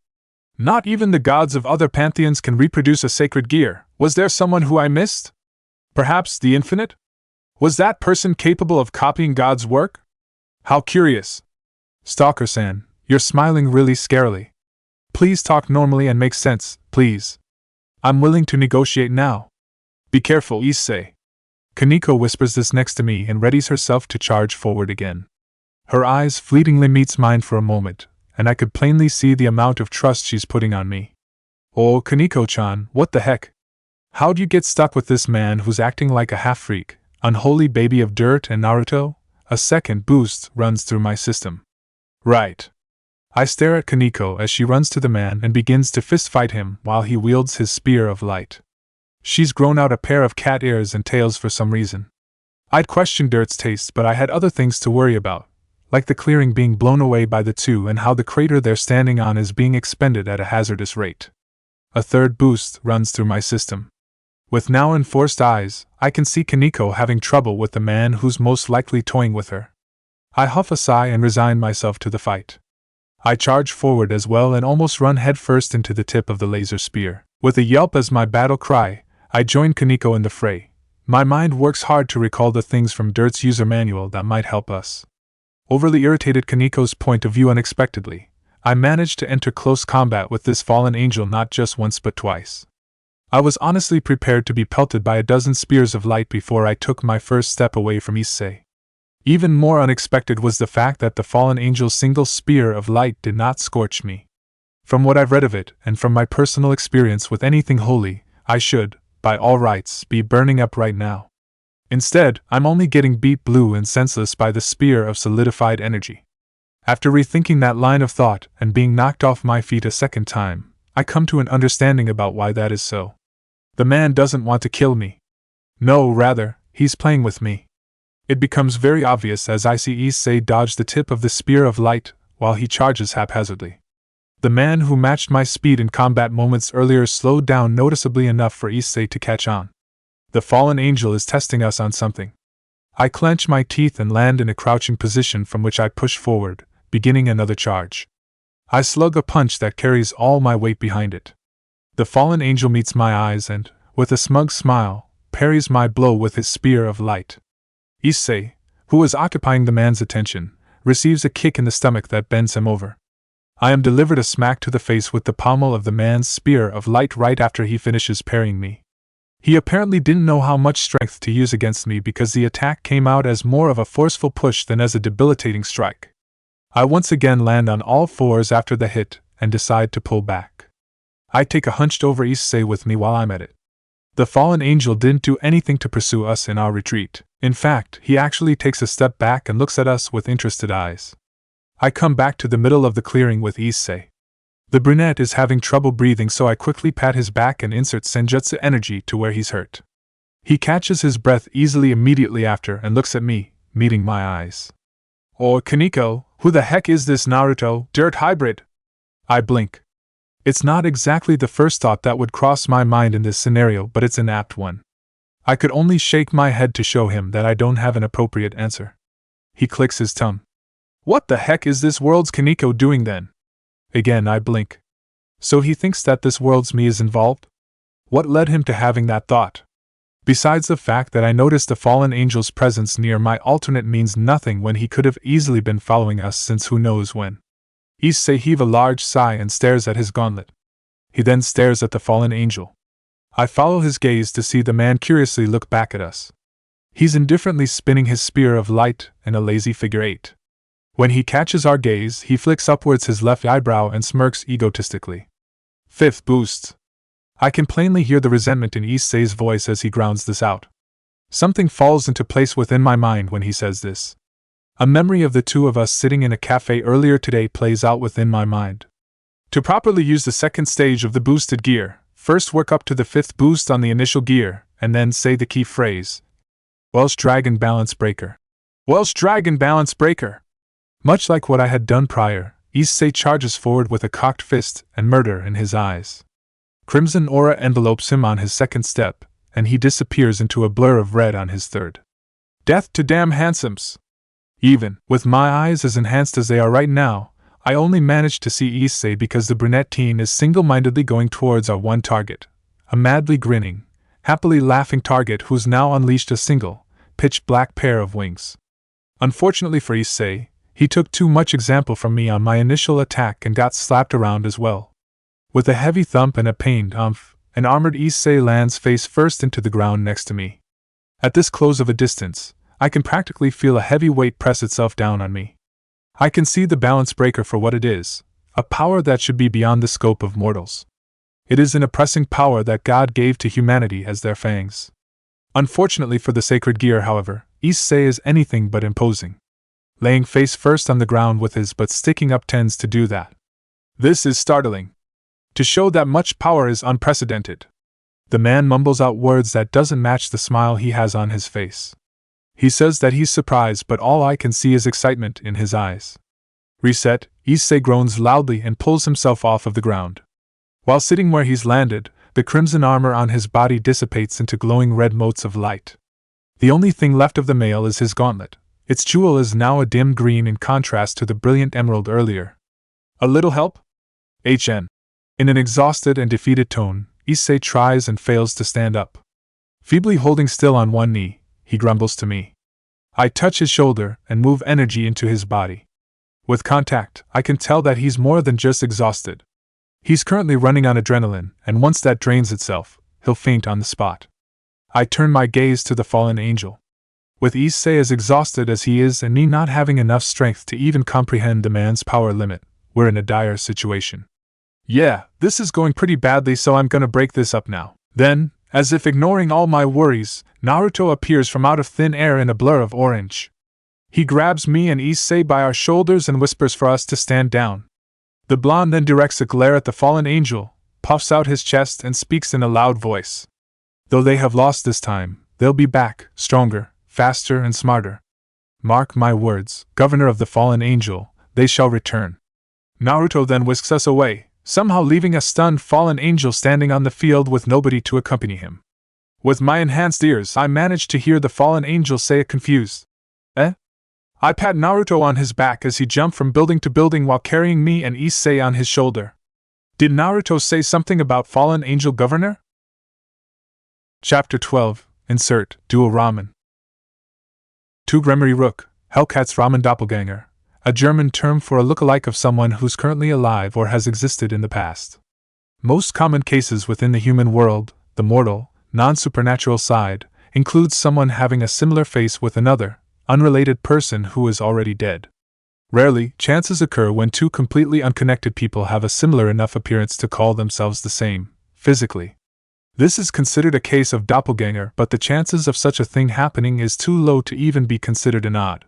Speaker 1: Not even the gods of other pantheons can reproduce a sacred gear. Was there someone who I missed? Perhaps the infinite? Was that person capable of copying God's work? How curious. Stalker-san, you're smiling really scarily. Please talk normally and make sense, please. I'm willing to negotiate now. Be careful, Issei. Kaneko whispers this next to me and readies herself to charge forward again. Her eyes fleetingly meets mine for a moment, and I could plainly see the amount of trust she's putting on me. Oh, Kaneko-chan, what the heck? How'd you get stuck with this man who's acting like a half-freak, unholy baby of dirt and Naruto? A second boost runs through my system. Right. I stare at Kaneko as she runs to the man and begins to fist-fight him while he wields his spear of light. She's grown out a pair of cat ears and tails for some reason. I'd questioned Dirt's taste, but I had other things to worry about, like the clearing being blown away by the two and how the crater they're standing on is being expended at a hazardous rate. A third boost runs through my system. With now enforced eyes, I can see Kaneko having trouble with the man who's most likely toying with her. I huff a sigh and resign myself to the fight. I charge forward as well and almost run headfirst into the tip of the laser spear. With a yelp as my battle cry, I join Kaneko in the fray. My mind works hard to recall the things from Dirt's user manual that might help us. Overly irritated Kaneko's point of view unexpectedly, I managed to enter close combat with this fallen angel not just once but twice. I was honestly prepared to be pelted by a dozen spears of light before I took my first step away from Issei. Even more unexpected was the fact that the fallen angel's single spear of light did not scorch me. From what I've read of it, and from my personal experience with anything holy, I should, by all rights, be burning up right now. Instead, I'm only getting beat blue and senseless by the spear of solidified energy. After rethinking that line of thought and being knocked off my feet a second time, I come to an understanding about why that is so. The man doesn't want to kill me. No, rather, he's playing with me. It becomes very obvious as I see Issei dodge the tip of the spear of light while he charges haphazardly. The man who matched my speed in combat moments earlier slowed down noticeably enough for Issei to catch on. The fallen angel is testing us on something. I clench my teeth and land in a crouching position from which I push forward, beginning another charge. I slug a punch that carries all my weight behind it. The fallen angel meets my eyes and, with a smug smile, parries my blow with his spear of light. Issei, who is occupying the man's attention, receives a kick in the stomach that bends him over. I am delivered a smack to the face with the pommel of the man's spear of light right after he finishes parrying me. He apparently didn't know how much strength to use against me because the attack came out as more of a forceful push than as a debilitating strike. I once again land on all fours after the hit and decide to pull back. I take a hunched-over Issei with me while I'm at it. The fallen angel didn't do anything to pursue us in our retreat. In fact, he actually takes a step back and looks at us with interested eyes. I come back to the middle of the clearing with Issei. The brunette is having trouble breathing, so I quickly pat his back and insert senjutsu energy to where he's hurt. He catches his breath easily immediately after and looks at me, meeting my eyes. Oh, Kaneko, who the heck is this Naruto dirt hybrid? I blink. It's not exactly the first thought that would cross my mind in this scenario, but it's an apt one. I could only shake my head to show him that I don't have an appropriate answer. He clicks his tongue. What the heck is this world's Kaneko doing then? Again I blink. So he thinks that this world's me is involved? What led him to having that thought? Besides the fact that I noticed the fallen angel's presence near my alternate means nothing when he could have easily been following us since who knows when. Issei heaves a large sigh and stares at his gauntlet. He then stares at the fallen angel. I follow his gaze to see the man curiously look back at us. He's indifferently spinning his spear of light in a lazy figure eight. When he catches our gaze, he flicks upwards his left eyebrow and smirks egotistically. Fifth boost. I can plainly hear the resentment in Issei's voice as he grounds this out. Something falls into place within my mind when he says this. A memory of the two of us sitting in a cafe earlier today plays out within my mind. To properly use the second stage of the boosted gear, first work up to the fifth boost on the initial gear, and then say the key phrase. Welsh Dragon Balance Breaker. Welsh Dragon Balance Breaker. Much like what I had done prior, Issei charges forward with a cocked fist and murder in his eyes. Crimson aura envelopes him on his second step, and he disappears into a blur of red on his third. Death to damn handsomes! Even with my eyes as enhanced as they are right now, I only managed to see Issei because the brunette teen is single-mindedly going towards our one target, a madly grinning, happily laughing target who's now unleashed a single, pitch-black pair of wings. Unfortunately for Issei, he took too much example from me on my initial attack and got slapped around as well. With a heavy thump and a pained umph, an armored Issei lands face first into the ground next to me. At this close of a distance, I can practically feel a heavy weight press itself down on me. I can see the balance breaker for what it is, a power that should be beyond the scope of mortals. It is an oppressing power that God gave to humanity as their fangs. Unfortunately for the sacred gear, however, Issei is anything but imposing. Laying face first on the ground with his butt sticking up tends to do that. This is startling. To show that much power is unprecedented. The man mumbles out words that doesn't match the smile he has on his face. He says that he's surprised, but all I can see is excitement in his eyes. Reset, Issei groans loudly and pulls himself off of the ground. While sitting where he's landed, the crimson armor on his body dissipates into glowing red motes of light. The only thing left of the male is his gauntlet. Its jewel is now a dim green in contrast to the brilliant emerald earlier. A little help? HN. In an exhausted and defeated tone, Issei tries and fails to stand up. Feebly holding still on one knee, he grumbles to me. I touch his shoulder and move energy into his body. With contact, I can tell that he's more than just exhausted. He's currently running on adrenaline, and once that drains itself, he'll faint on the spot. I turn my gaze to the fallen angel. With Issei as exhausted as he is and me not having enough strength to even comprehend the man's power limit, we're in a dire situation. Yeah, this is going pretty badly, so I'm gonna break this up now. Then, as if ignoring all my worries, Naruto appears from out of thin air in a blur of orange. He grabs me and Issei by our shoulders and whispers for us to stand down. The blonde then directs a glare at the fallen angel, puffs out his chest and speaks in a loud voice. Though they have lost this time, they'll be back, stronger, faster and smarter. Mark my words, Governor of the Fallen Angel, they shall return. Naruto then whisks us away, somehow leaving a stunned fallen angel standing on the field with nobody to accompany him. With my enhanced ears, I managed to hear the fallen angel say a confused, "Eh?" I pat Naruto on his back as he jumped from building to building while carrying me and Issei on his shoulder. Did Naruto say something about fallen angel governor? Chapter 12, Insert, Dual Ramen. Tugremary Rook, Hellcat's ramen doppelganger, a German term for a look-alike of someone who's currently alive or has existed in the past. Most common cases within the human world, the mortal, non-supernatural side, includes someone having a similar face with another, unrelated person who is already dead. Rarely, chances occur when two completely unconnected people have a similar enough appearance to call themselves the same, physically. This is considered a case of doppelganger, but the chances of such a thing happening is too low to even be considered an odd.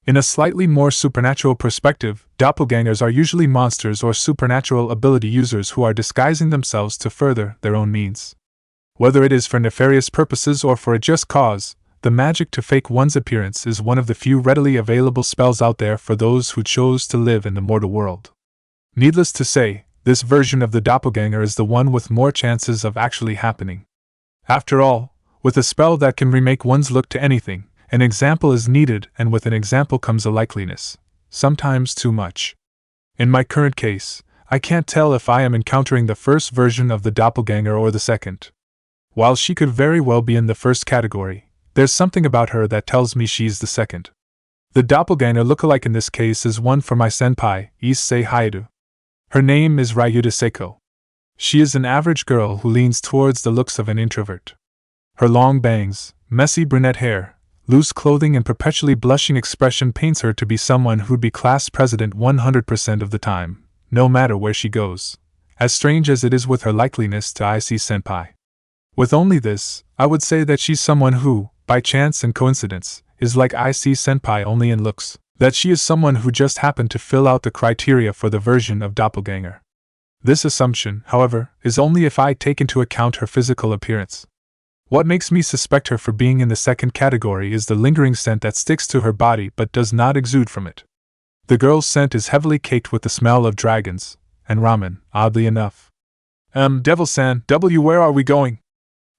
Speaker 1: In a slightly more supernatural perspective, doppelgangers are usually monsters or supernatural ability users who are disguising themselves to further their own means. Whether it is for nefarious purposes or for a just cause, the magic to fake one's appearance is one of the few readily available spells out there for those who chose to live in the mortal world. Needless to say, this version of the doppelganger is the one with more chances of actually happening. After all, with a spell that can remake one's look to anything, an example is needed, and with an example comes a likeliness, sometimes too much. In my current case, I can't tell if I am encountering the first version of the doppelganger or the second. While she could very well be in the first category, there's something about her that tells me she's the second. The doppelganger lookalike in this case is one for my senpai, Issei Hayato. Her name is Ryuta Seiko. She is an average girl who leans towards the looks of an introvert. Her long bangs, messy brunette hair, loose clothing and perpetually blushing expression paints her to be someone who'd be class president 100% of the time, no matter where she goes, as strange as it is with her likeliness to IC senpai. With only this, I would say that she's someone who, by chance and coincidence, is like IC senpai only in looks, that she is someone who just happened to fill out the criteria for the version of doppelganger. This assumption, however, is only if I take into account her physical appearance. What makes me suspect her for being in the second category is the lingering scent that sticks to her body but does not exude from it. The girl's scent is heavily caked with the smell of dragons and ramen, oddly enough. Devil-san, where are we going?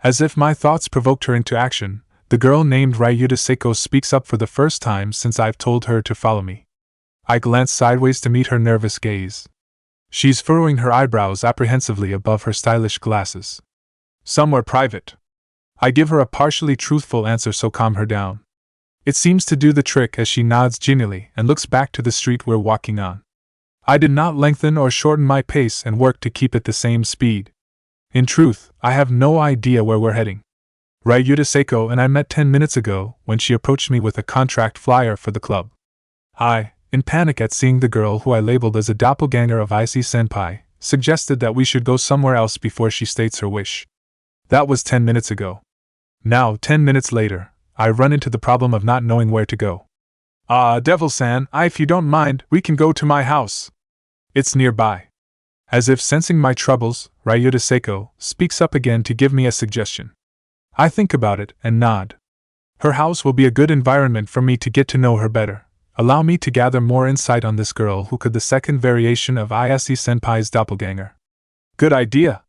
Speaker 1: As if my thoughts provoked her into action, the girl named Ryuta Seiko speaks up for the first time since I've told her to follow me. I glance sideways to meet her nervous gaze. She's furrowing her eyebrows apprehensively above her stylish glasses. Somewhere private. I give her a partially truthful answer so calm her down. It seems to do the trick as she nods genially and looks back to the street we're walking on. I did not lengthen or shorten my pace and work to keep at the same speed. In truth, I have no idea where we're heading. Ryuta Seiko and I met 10 minutes ago when she approached me with a contract flyer for the club. I, in panic at seeing the girl who I labeled as a doppelganger of Icy-senpai, suggested that we should go somewhere else before she states her wish. That was 10 minutes ago. Now, 10 minutes later, I run into the problem of not knowing where to go. Devil-san, if you don't mind, we can go to my house. It's nearby. As if sensing my troubles, Ryuta Seiko speaks up again to give me a suggestion. I think about it and nod. Her house will be a good environment for me to get to know her better. Allow me to gather more insight on this girl who could the second variation of Ayase-senpai's doppelganger. Good idea.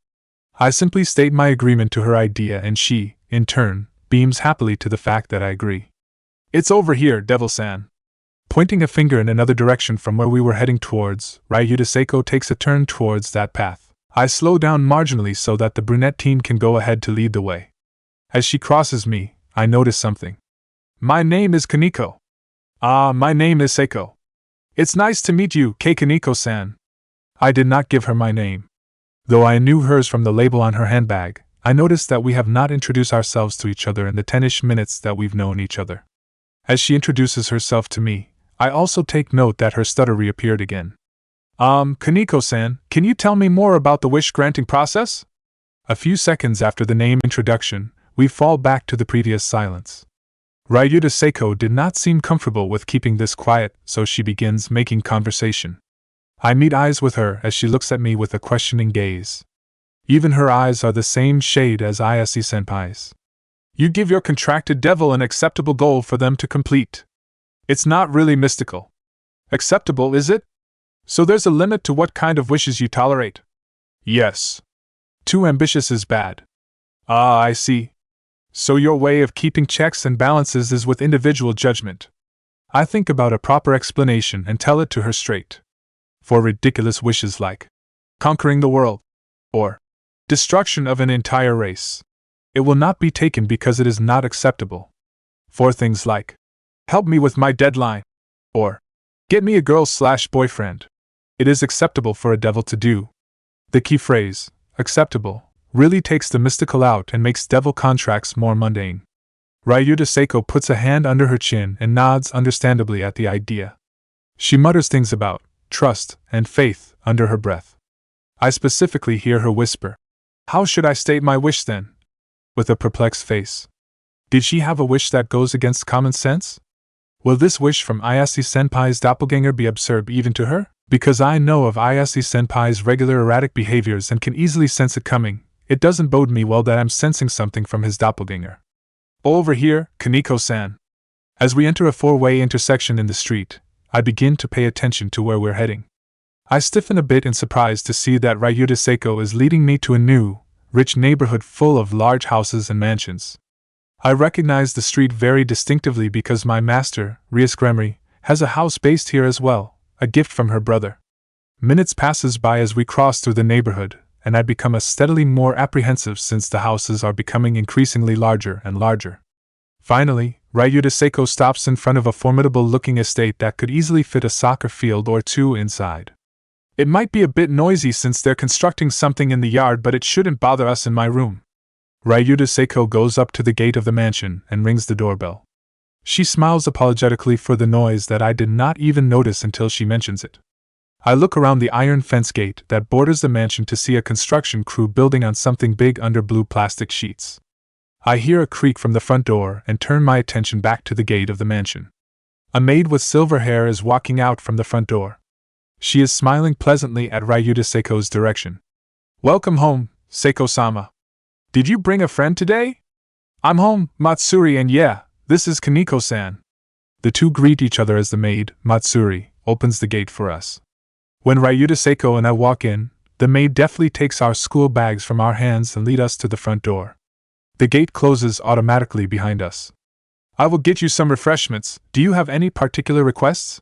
Speaker 1: I simply state my agreement to her idea and she, in turn, beams happily to the fact that I agree. It's over here, Devil-san. Pointing a finger in another direction from where we were heading towards, Ryuta Seiko takes a turn towards that path. I slow down marginally so that the brunette teen can go ahead to lead the way. As she crosses me, I notice something. My name is Kaneko. My name is Seiko. It's nice to meet you, Kaneko-san. I did not give her my name. Though I knew hers from the label on her handbag, I noticed that we have not introduced ourselves to each other in the 10-ish minutes that we've known each other. As she introduces herself to me, I also take note that her stutter reappeared again. Kaneko-san, can you tell me more about the wish-granting process? A few seconds after the name introduction, we fall back to the previous silence. Ryuta Seiko did not seem comfortable with keeping this quiet, so she begins making conversation. I meet eyes with her as she looks at me with a questioning gaze. Even her eyes are the same shade as Ayase-senpai's. You give your contracted devil an acceptable goal for them to complete. It's not really mystical. Acceptable, is it? So there's a limit to what kind of wishes you tolerate? Yes. Too ambitious is bad. I see. So your way of keeping checks and balances is with individual judgment. I think about a proper explanation and tell it to her straight. For ridiculous wishes like conquering the world or destruction of an entire race, it will not be taken because it is not acceptable. For things like help me with my deadline or get me a girl/boyfriend, it is acceptable for a devil to do. The key phrase, acceptable, really takes the mystical out and makes devil contracts more mundane. Ryuta Seiko puts a hand under her chin and nods understandably at the idea. She mutters things about trust and faith under her breath. I specifically hear her whisper, "How should I state my wish then?" with a perplexed face. Did she have a wish that goes against common sense? Will this wish from Ayase-senpai's doppelganger be absurd even to her? Because I know of Ayase-senpai's regular erratic behaviors and can easily sense it coming, it doesn't bode me well that I'm sensing something from his doppelganger. Over here, Kaneko-san. As we enter a four-way intersection in the street, I begin to pay attention to where we're heading. I stiffen a bit in surprise to see that Ryuta Seiko is leading me to a new, rich neighborhood full of large houses and mansions. I recognize the street very distinctively because my master, Rias Gremry, has a house based here as well, a gift from her brother. Minutes passes by as we cross through the neighborhood, and I become steadily more apprehensive since the houses are becoming increasingly larger and larger. Finally, Ryuta Seiko stops in front of a formidable-looking estate that could easily fit a soccer field or two inside. It might be a bit noisy since they're constructing something in the yard, but it shouldn't bother us in my room. Ryuta Seiko goes up to the gate of the mansion and rings the doorbell. She smiles apologetically for the noise that I did not even notice until she mentions it. I look around the iron fence gate that borders the mansion to see a construction crew building on something big under blue plastic sheets. I hear a creak from the front door and turn my attention back to the gate of the mansion. A maid with silver hair is walking out from the front door. She is smiling pleasantly at Ryuta Seiko's direction. "Welcome home, Seiko-sama. Did you bring a friend today?" "I'm home, Matsuri, and yeah, this is Kaneko-san." The two greet each other as the maid, Matsuri, opens the gate for us. When Ryuta Seiko and I walk in, the maid deftly takes our school bags from our hands and leads us to the front door. The gate closes automatically behind us. I will get you some refreshments. Do you have any particular requests?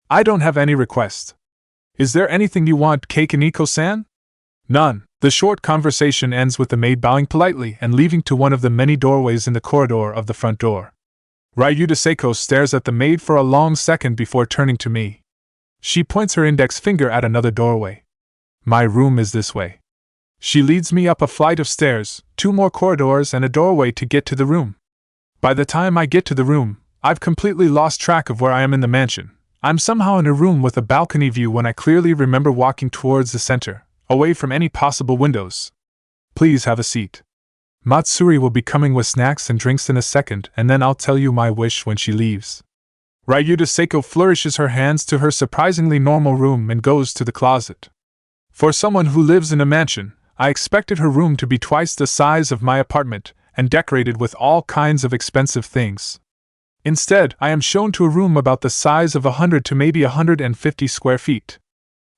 Speaker 1: I don't have any requests. Is there anything you want, Keikaniko-san? None. The short conversation ends with the maid bowing politely and leaving to one of the many doorways in the corridor of the front door. Ryuta Seiko stares at the maid for a long second before turning to me. She points her index finger at another doorway. My room is this way. She leads me up a flight of stairs, 2 more corridors and a doorway to get to the room. By the time I get to the room, I've completely lost track of where I am in the mansion. I'm somehow in a room with a balcony view when I clearly remember walking towards the center, away from any possible windows. Please have a seat. Matsuri will be coming with snacks and drinks in a second, and then I'll tell you my wish when she leaves. Ryuta Seiko flourishes her hands to her surprisingly normal room and goes to the closet. For someone who lives in a mansion, I expected her room to be twice the size of my apartment, and decorated with all kinds of expensive things. Instead, I am shown to a room about the size of 100 to maybe 150 square feet.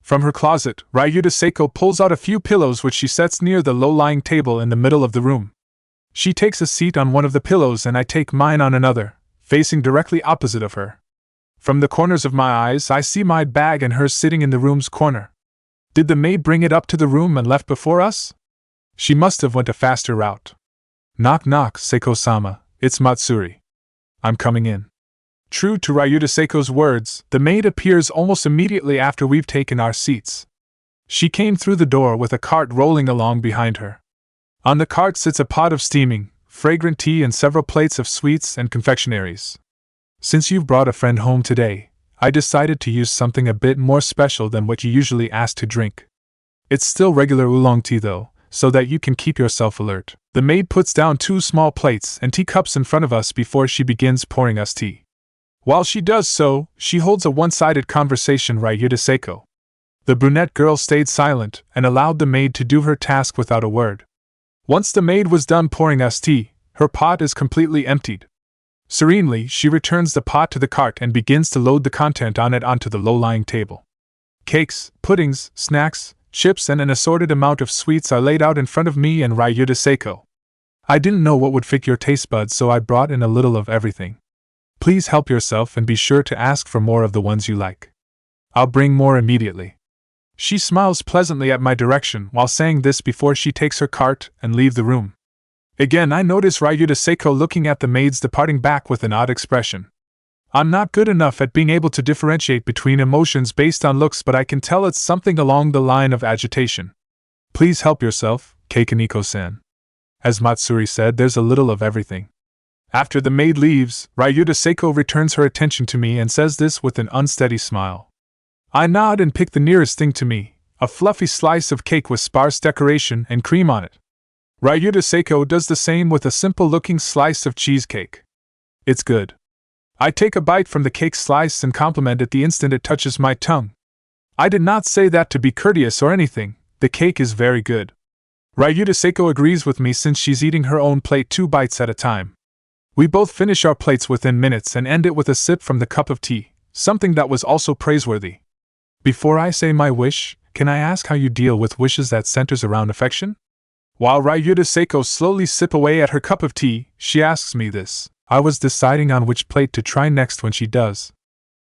Speaker 1: From her closet, Ryuta Seiko pulls out a few pillows which she sets near the low-lying table in the middle of the room. She takes a seat on one of the pillows and I take mine on another, facing directly opposite of her. From the corners of my eyes, I see my bag and hers sitting in the room's corner. Did the maid bring it up to the room and left before us? She must have went a faster route. Knock knock, Seiko-sama, it's Matsuri. I'm coming in. True to Ryuta Seiko's words, the maid appears almost immediately after we've taken our seats. She came through the door with a cart rolling along behind her. On the cart sits a pot of steaming, fragrant tea and several plates of sweets and confectionaries. Since you've brought a friend home today, I decided to use something a bit more special than what you usually ask to drink. It's still regular oolong tea though, so that you can keep yourself alert. The maid puts down 2 small plates and teacups in front of us before she begins pouring us tea. While she does so, she holds a one-sided conversation with Ryuta Seiko. The brunette girl stayed silent and allowed the maid to do her task without a word. Once the maid was done pouring us tea, her pot is completely emptied. Serenely, she returns the pot to the cart and begins to load the content on it onto the low-lying table. Cakes, puddings, snacks, chips and an assorted amount of sweets are laid out in front of me and Ryuta Seiko. I didn't know what would fit your taste buds, so I brought in a little of everything. Please help yourself and be sure to ask for more of the ones you like. I'll bring more immediately. She smiles pleasantly at my direction while saying this before she takes her cart and leaves the room. Again, I notice Ryuta Seiko looking at the maids departing back with an odd expression. I'm not good enough at being able to differentiate between emotions based on looks, but I can tell it's something along the line of agitation. Please help yourself, Keikaniko-san. As Matsuri said, there's a little of everything. After the maid leaves, Ryuta Seiko returns her attention to me and says this with an unsteady smile. I nod and pick the nearest thing to me, a fluffy slice of cake with sparse decoration and cream on it. Ryuta Seiko does the same with a simple-looking slice of cheesecake. It's good. I take a bite from the cake slice and compliment it the instant it touches my tongue. I did not say that to be courteous or anything, the cake is very good. Ryuta Seiko agrees with me since she's eating her own plate 2 bites at a time. We both finish our plates within minutes and end it with a sip from the cup of tea, something that was also praiseworthy. Before I say my wish, can I ask how you deal with wishes that centers around affection? While Ryuta Seiko slowly sips away at her cup of tea, she asks me this. I was deciding on which plate to try next when she does.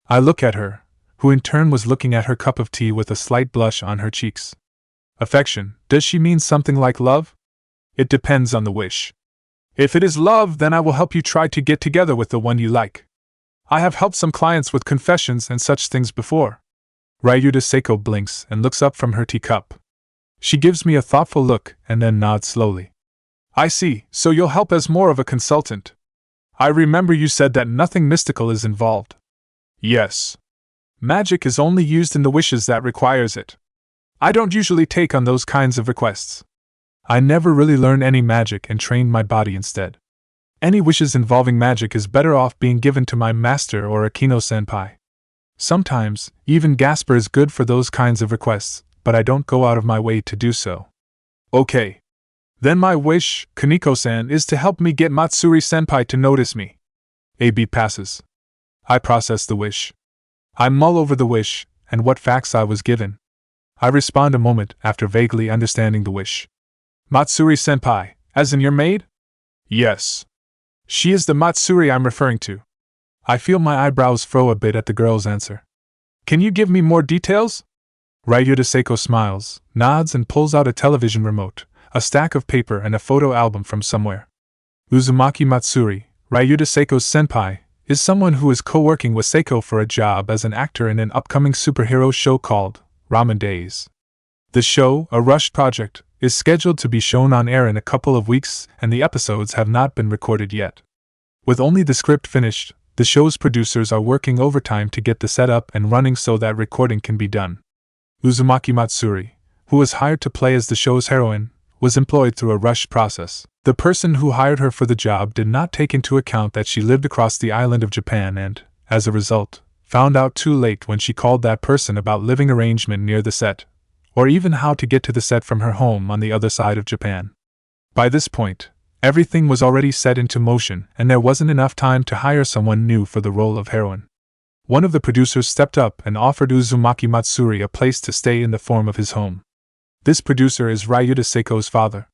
Speaker 1: I look at her, who in turn was looking at her cup of tea with a slight blush on her cheeks. Affection, does she mean something like love? It depends on the wish. If it is love, then I will help you try to get together with the one you like. I have helped some clients with confessions and such things before. Ryuta Seiko blinks and looks up from her teacup. She gives me a thoughtful look and then nods slowly. I see, so you'll help as more of a consultant. I remember you said that nothing mystical is involved. Yes. Magic is only used in the wishes that requires it. I don't usually take on those kinds of requests. I never really learned any magic and trained my body instead. Any wishes involving magic is better off being given to my master or Akino-senpai. Sometimes, even Gasper is good for those kinds of requests, but I don't go out of my way to do so. Okay. Then my wish, Kaneko-san, is to help me get Matsuri-senpai to notice me. AB passes. I process the wish. I mull over the wish, and what facts I was given. I respond a moment after vaguely understanding the wish. Matsuri-senpai, as in your maid? Yes. She is the Matsuri I'm referring to. I feel my eyebrows furrow a bit at the girl's answer. Can you give me more details? Ryuta Seiko smiles, nods and pulls out a television remote, a stack of paper and a photo album from somewhere. Uzumaki Matsuri, Ryuta Seiko's senpai, is someone who is co-working with Seiko for a job as an actor in an upcoming superhero show called Ramen Days. The show, a rushed project, is scheduled to be shown on air in a couple of weeks, and the episodes have not been recorded yet. With only the script finished, the show's producers are working overtime to get the set up and running so that recording can be done. Uzumaki Matsuri, who was hired to play as the show's heroine, was employed through a rushed process. The person who hired her for the job did not take into account that she lived across the island of Japan and, as a result, found out too late when she called that person about living arrangement near the set, or even how to get to the set from her home on the other side of Japan. By this point, everything was already set into motion and there wasn't enough time to hire someone new for the role of heroine. One of the producers stepped up and offered Uzumaki Matsuri a place to stay in the form of his home. This producer is Ryuta Seiko's father.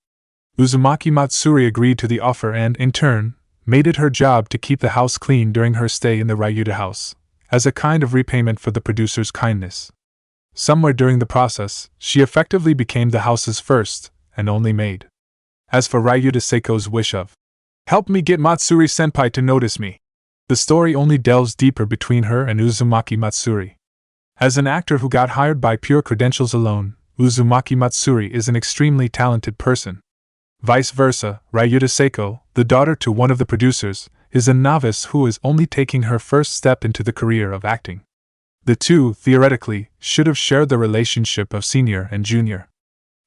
Speaker 1: Uzumaki Matsuri agreed to the offer and, in turn, made it her job to keep the house clean during her stay in the Ryuta house, as a kind of repayment for the producer's kindness. Somewhere during the process, she effectively became the house's first and only maid. As for Ryuta Seiko's wish of, "Help me get Matsuri-senpai to notice me," the story only delves deeper between her and Uzumaki Matsuri. As an actor who got hired by pure credentials alone, Uzumaki Matsuri is an extremely talented person. Vice versa, Ryuta Seiko, the daughter to one of the producers, is a novice who is only taking her first step into the career of acting. The two, theoretically, should have shared the relationship of senior and junior.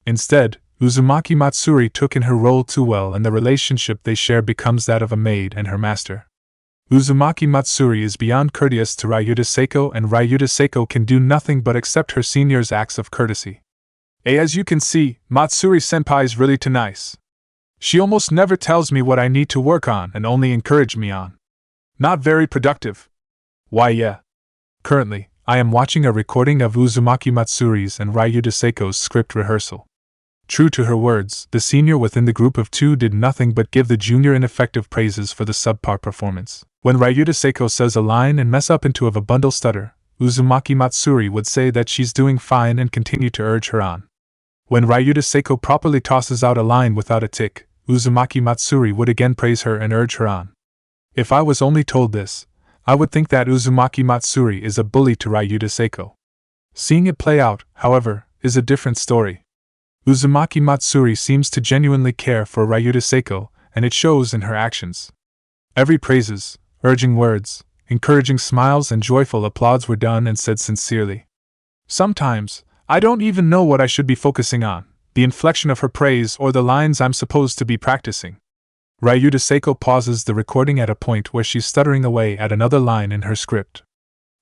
Speaker 1: Instead, Uzumaki Matsuri took in her role too well and the relationship they share becomes that of a maid and her master. Uzumaki Matsuri is beyond courteous to Ryuta Seiko and Ryuta Seiko can do nothing but accept her senior's acts of courtesy. As you can see, Matsuri-senpai's really too nice. She almost never tells me what I need to work on and only encourage me on. Not very productive. Why yeah. Currently, I am watching a recording of Uzumaki Matsuri's and Ryuta Seiko's script rehearsal. True to her words, the senior within the group of two did nothing but give the junior ineffective praises for the subpar performance. When Ryuta Seiko says a line and mess up into a bundle stutter, Uzumaki Matsuri would say that she's doing fine and continue to urge her on. When Ryuta Seiko properly tosses out a line without a tick, Uzumaki Matsuri would again praise her and urge her on. If I was only told this, I would think that Uzumaki Matsuri is a bully to Ryuta Seiko. Seeing it play out, however, is a different story. Uzumaki Matsuri seems to genuinely care for Ryuta Seiko, and it shows in her actions. Every praises, urging words, encouraging smiles and joyful applauds were done and said sincerely. Sometimes, I don't even know what I should be focusing on, the inflection of her praise or the lines I'm supposed to be practicing. Ryuta Seiko pauses the recording at a point where she's stuttering away at another line in her script.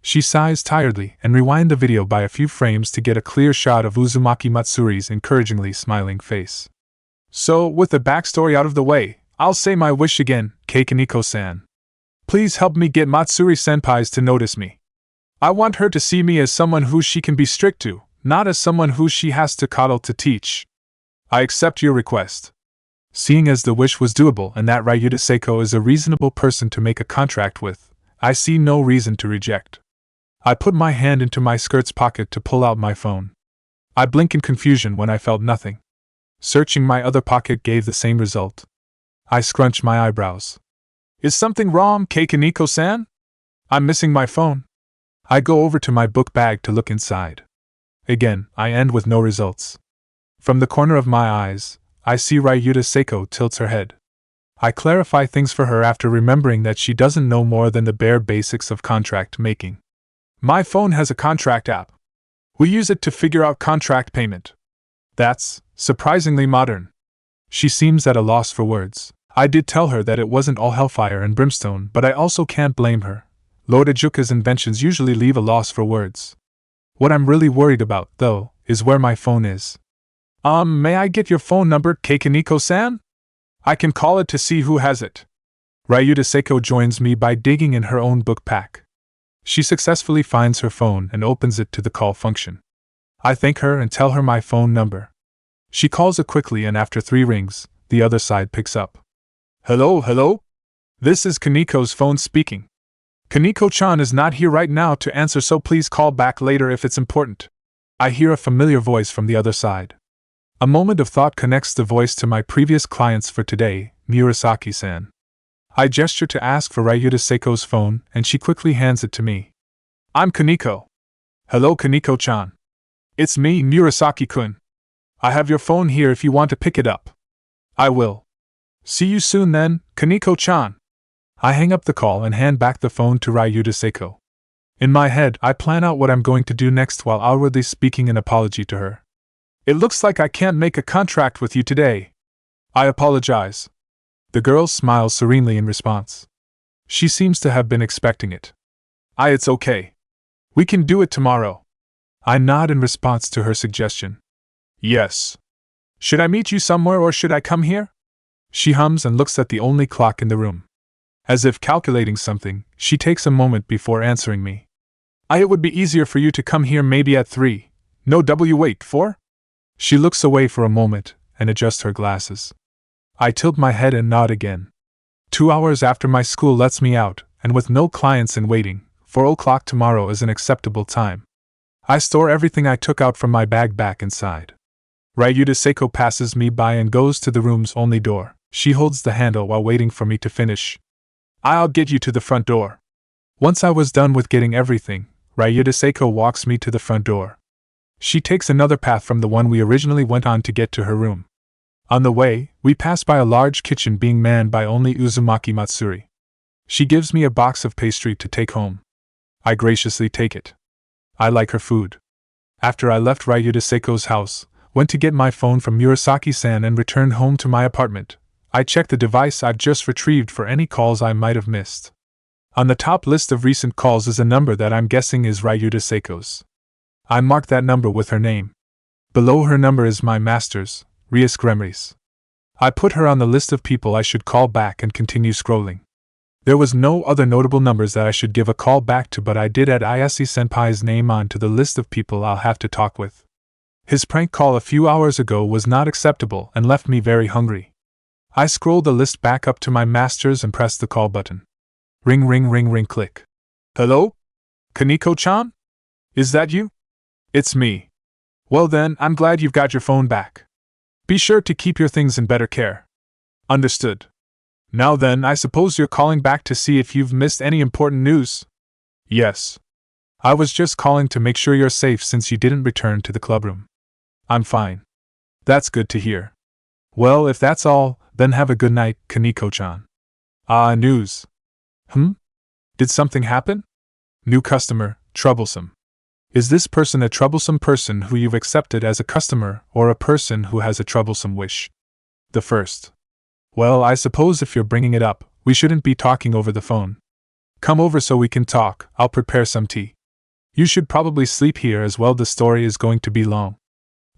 Speaker 1: She sighs tiredly and rewind the video by a few frames to get a clear shot of Uzumaki Matsuri's encouragingly smiling face. So, with the backstory out of the way, I'll say my wish again, Keikaniko-san. Please help me get Matsuri-senpai to notice me. I want her to see me as someone who she can be strict to, not as someone who she has to coddle to teach. I accept your request. Seeing as the wish was doable and that Ryuta Seiko is a reasonable person to make a contract with, I see no reason to reject. I put my hand into my skirt's pocket to pull out my phone. I blink in confusion when I felt nothing. Searching my other pocket gave the same result. I scrunch my eyebrows. Is something wrong, Keikaniko-san? I'm missing my phone. I go over to my book bag to look inside. Again, I end with no results. From the corner of my eyes, I see Ryuta Seiko tilts her head. I clarify things for her after remembering that she doesn't know more than the bare basics of contract making. My phone has a contract app. We use it to figure out contract payment. That's surprisingly modern. She seems at a loss for words. I did tell her that it wasn't all hellfire and brimstone, but I also can't blame her. Lord Ajuka's inventions usually leave a loss for words. What I'm really worried about, though, is where my phone is. May I get your phone number, Keikaniko-san? I can call it to see who has it. Ryuta Seiko joins me by digging in her own book pack. She successfully finds her phone and opens it to the call function. I thank her and tell her my phone number. She calls it quickly, and after 3 rings, the other side picks up. Hello, hello? This is Kaniko's phone speaking. Kaniko-chan is not here right now to answer, so please call back later if it's important. I hear a familiar voice from the other side. A moment of thought connects the voice to my previous clients for today, Murasaki-san. I gesture to ask for Ryuta Seiko's phone, and she quickly hands it to me. I'm Kaniko. Hello, Kaniko-chan. It's me, Murasaki-kun. I have your phone here if you want to pick it up. I will. See you soon then, Kaniko-chan. I hang up the call and hand back the phone to Ryuta Seiko. In my head, I plan out what I'm going to do next while outwardly speaking an apology to her. It looks like I can't make a contract with you today. I apologize. The girl smiles serenely in response. She seems to have been expecting it. It's okay. We can do it tomorrow. I nod in response to her suggestion. Yes. Should I meet you somewhere or should I come here? She hums and looks at the only clock in the room. As if calculating something, she takes a moment before answering me. It would be easier for you to come here maybe at 3. No wait, 4? She looks away for a moment and adjusts her glasses. I tilt my head and nod again. 2 hours after my school lets me out, and with no clients in waiting, 4 o'clock tomorrow is an acceptable time. I store everything I took out from my bag back inside. Ryuta Seiko passes me by and goes to the room's only door. She holds the handle while waiting for me to finish. I'll get you to the front door. Once I was done with getting everything, Ryuta Seiko walks me to the front door. She takes another path from the one we originally went on to get to her room. On the way, we pass by a large kitchen being manned by only Uzumaki Matsuri. She gives me a box of pastry to take home. I graciously take it. I like her food. After I left Ryuta Seiko's house, went to get my phone from Murasaki-san and returned home to my apartment, I checked the device I've just retrieved for any calls I might have missed. On the top list of recent calls is a number that I'm guessing is Ryuta Seiko's. I marked that number with her name. Below her number is my master's, Rias Gremries. I put her on the list of people I should call back and continue scrolling. There was no other notable numbers that I should give a call back to, but I did add Ayase-senpai's name onto the list of people I'll have to talk with. His prank call a few hours ago was not acceptable and left me very hungry. I scrolled the list back up to my master's and pressed the call button. Ring ring ring ring click. Hello? Kaniko-chan? Is that you? It's me. Well then, I'm glad you've got your phone back. Be sure to keep your things in better care. Understood. Now then, I suppose you're calling back to see if you've missed any important news? Yes. I was just calling to make sure you're safe since you didn't return to the clubroom. I'm fine. That's good to hear. Well, if that's all, then have a good night, Kaniko-chan. News. Did something happen? New customer, troublesome. Is this person a troublesome person who you've accepted as a customer, or a person who has a troublesome wish? The first. Well, I suppose if you're bringing it up, we shouldn't be talking over the phone. Come over so we can talk, I'll prepare some tea. You should probably sleep here as well, the story is going to be long.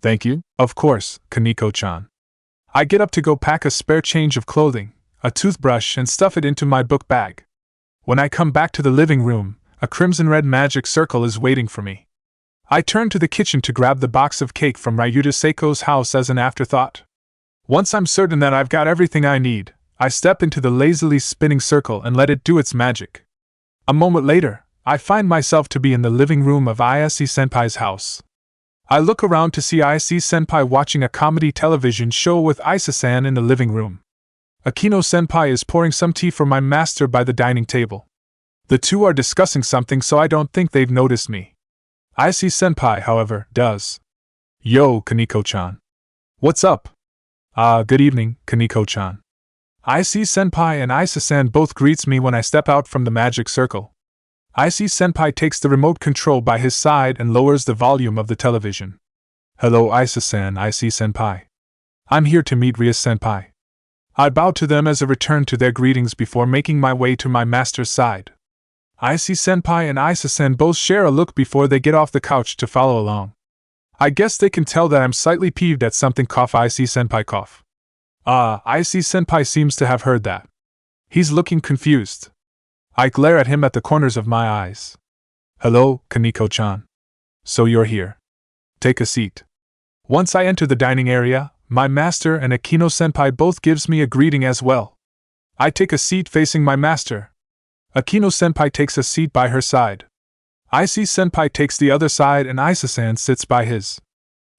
Speaker 1: Thank you, of course, Kaniko-chan. I get up to go pack a spare change of clothing, a toothbrush, and stuff it into my book bag. When I come back to the living room, a crimson red magic circle is waiting for me. I turn to the kitchen to grab the box of cake from Ryuta Seiko's house as an afterthought. Once I'm certain that I've got everything I need, I step into the lazily spinning circle and let it do its magic. A moment later, I find myself to be in the living room of Ayase-senpai's house. I look around to see Ayase-senpai watching a comedy television show with Isa-san in the living room. Akino-senpai is pouring some tea for my master by the dining table. The two are discussing something, so I don't think they've noticed me. Ayase-senpai, however, does. Yo, Kaniko-chan. What's up? Good evening, Kaniko-chan. Ayase-senpai and Isa-san both greets me when I step out from the magic circle. Ayase-senpai takes the remote control by his side and lowers the volume of the television. Hello, Isa-san, Ayase-senpai. I'm here to meet Rias-senpai. I bow to them as a return to their greetings before making my way to my master's side. Ayase-senpai and Isa-san both share a look before they get off the couch to follow along. I guess they can tell that I'm slightly peeved at something. Ayase-senpai cough. Ayase-senpai seems to have heard that. He's looking confused. I glare at him at the corners of my eyes. Hello, Kaneko-chan. So you're here. Take a seat. Once I enter the dining area, my master and Akino-senpai both gives me a greeting as well. I take a seat facing my master. Akino-senpai takes a seat by her side. Ise-senpai takes the other side and Isa-san sits by his.